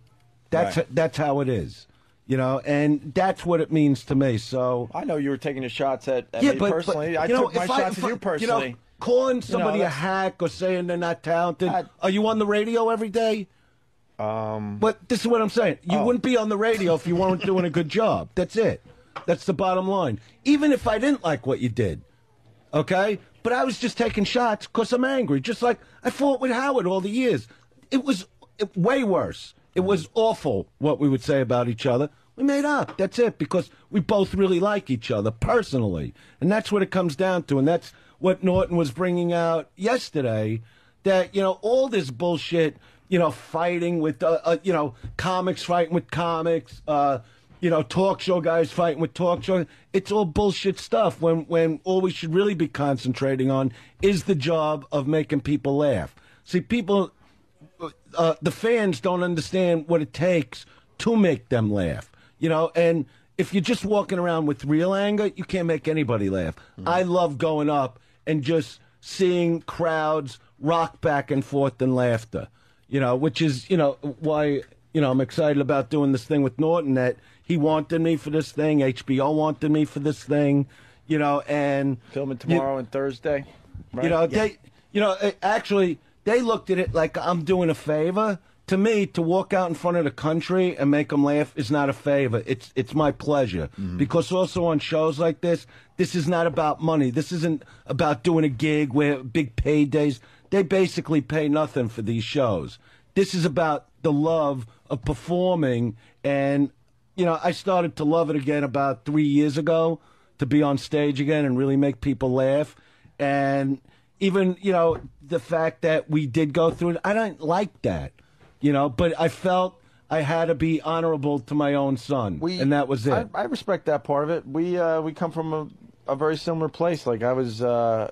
That's how it is. And that's what it means to me. So I know you were taking the shots at me personally. I took my shots at you personally. Calling somebody a hack or saying they're not talented. Are you on the radio every day? But this is what I'm saying. You wouldn't be on the radio if you weren't doing a good job. That's it. That's the bottom line. Even if I didn't like what you did, okay? But I was just taking shots because I'm angry. Just like I fought with Howard all the years. It was way worse. It was awful what we would say about each other. We made up. That's it, because we both really like each other personally. And that's what it comes down to. And that's what Norton was bringing out yesterday, that, all this bullshit, fighting with, comics fighting with comics, talk show guys fighting with talk show. It's all bullshit stuff when all we should really be concentrating on is the job of making people laugh. See, people... the fans don't understand what it takes to make them laugh, and if you're just walking around with real anger, you can't make anybody laugh. I love going up and just seeing crowds rock back and forth in laughter, which is, why, I'm excited about doing this thing with Norton, that he wanted me for this thing, HBO wanted me for this thing, and... Filming tomorrow and Thursday, right? Actually... They looked at it like I'm doing a favor. To me, to walk out in front of the country and make them laugh is not a favor. It's my pleasure. Because also on shows like this is not about money. This isn't about doing a gig where big paydays. They basically pay nothing for these shows. This is about the love of performing. And, I started to love it again about 3 years ago, to be on stage again and really make people laugh. And... even, the fact that we did go through it, I don't like that, but I felt I had to be honorable to my own son, and that was it. I respect that part of it. We come from a very similar place. Like I was,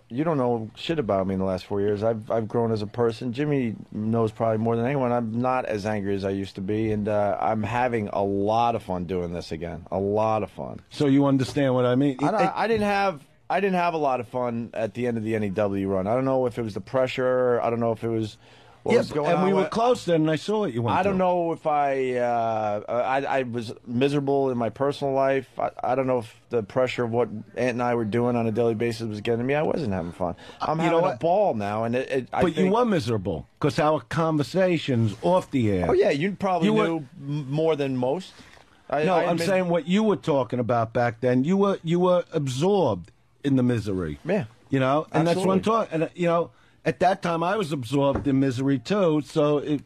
you don't know shit about me in the last 4 years. I've grown as a person. Jimmy knows probably more than anyone. I'm not as angry as I used to be, and I'm having a lot of fun doing this again. A lot of fun. So you understand what I mean? I didn't have a lot of fun at the end of the NEW run. I don't know if it was the pressure. I don't know if it was what was going on. And we were close then, and I saw what you went through. I don't know if I was miserable in my personal life. I don't know if the pressure of what Ant and I were doing on a daily basis was getting to me. I wasn't having fun. I'm having a ball now. But you were miserable because our conversations off the air. Oh, yeah, you probably knew more than most. I'm saying what you were talking about back then. You were absorbed in the misery. Yeah. And absolutely. that's what I'm talking. And, at that time I was absorbed in misery too. So,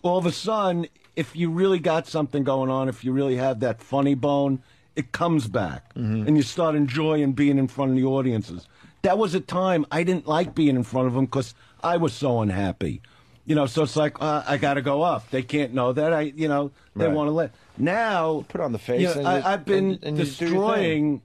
all of a sudden, if you really got something going on, if you really have that funny bone, it comes back. And you start enjoying being in front of the audiences. That was a time I didn't like being in front of them because I was so unhappy. So it's like, I got to go up. They can't know that. They want to let. Now, put on the face. I've been destroying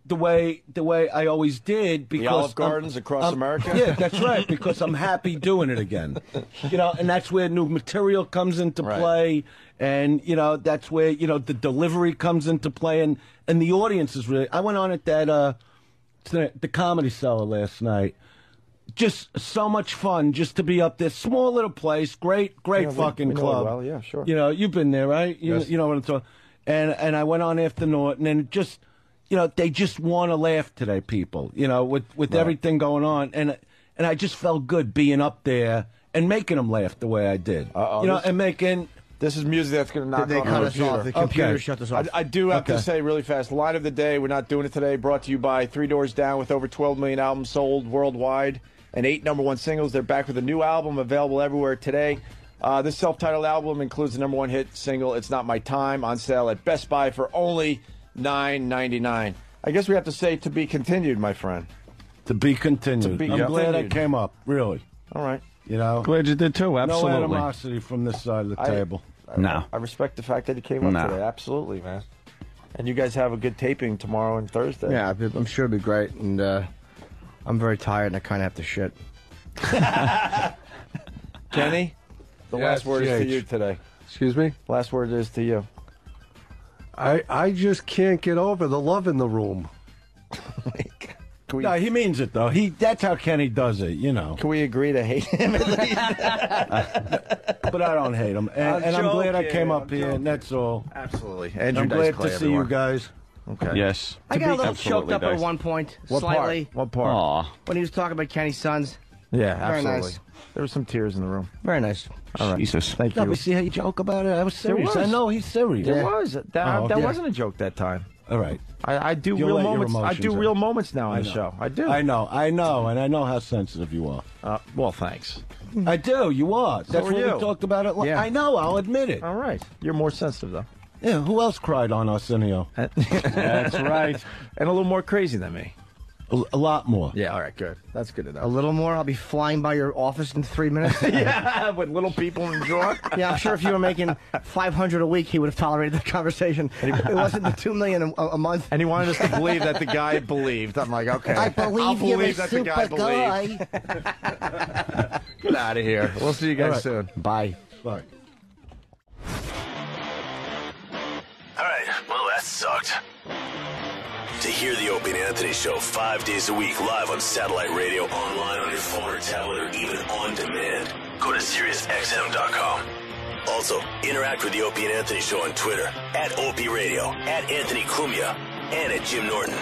the way I always did, because the Olive Gardens across America. Yeah, that's right. Because I'm happy doing it again. And that's where new material comes into play, and that's where the delivery comes into play, and the audience is really. I went on at that the Comedy Cellar last night. Just so much fun just to be up there. Small little place, great fucking club. Well, yeah, sure. You've been there, right? Yes. You know what I'm talking. And I went on after Norton, and just. They just want to laugh today, people, with everything going on. And I just felt good being up there and making them laugh the way I did. And making... This is music that's going to knock they on cut the us computer. off. The computer shut us off. I do have to say really fast, line of the day, we're not doing it today, brought to you by Three Doors Down, with over 12 million albums sold worldwide and 8 #1 singles. They're back with a new album available everywhere today. This self-titled album includes the #1 hit single, It's Not My Time, on sale at Best Buy for only $9.99. I guess we have to say to be continued, my friend. To be continued. To be I'm glad I continued. came up, really. All right. You know? Glad you did too. Absolutely. No animosity from this side of the table. No. I respect the fact that you came up No. today. Absolutely, man. And you guys have a good taping tomorrow and Thursday. Yeah, I'm sure it'll be great. And I'm very tired and I kind of have to shit. Kenny, the Yes, last word is to GH. you today. Excuse me? Last word is to you. I just can't get over the love in the room. No, he means it, though. That's how Kenny does it, you know. Can we agree to hate him at least? But I don't hate him. And I'm glad I came up I'm here, and that's all. Absolutely. Andrew I'm Dice glad Clay, to see you everyone. guys. Okay. Yes. I got a little absolutely choked up at diced. one point, What slightly, part? What part? Aw. when he was talking about Kenny's sons. Yeah, Very absolutely. nice. There were some tears in the room. Very nice. All right. Jesus. Thank No, you. but see how you joke about it? I was serious. was. I know he's serious. There was. That Oh, that yeah. wasn't a joke that time. All right. I do You'll real let your moments. I emotions do out. real moments now on the know. show. I do. and I know how sensitive you are. Well, thanks. I do. You are. That's are what you. we talked about it. Yeah. I know. I'll admit it. All right. You're more sensitive, though. Yeah. Who else cried on Arsenio? That's right. And a little more crazy than me. A lot more. Yeah, all right, good. That's good A enough. little more, I'll be flying by your office in 3 minutes. Yeah, with little people in the drawer. Yeah, I'm sure if you were making $500 a week, he would have tolerated the conversation. It wasn't the $2 million a month. And he wanted us to believe that the guy believed. I'm like, okay. I believe I'll you're a believe that the guy super believed. guy. Get out of here. We'll see you guys All right. soon. Bye. Bye. All right, well, that sucked. To hear the Opie and Anthony Show 5 days a week live on satellite radio, online on your phone or tablet, or even on demand, go to SiriusXM.com. Also, interact with the Opie and Anthony Show on Twitter, @Opie Radio, @Anthony Cumia, and @Jim Norton.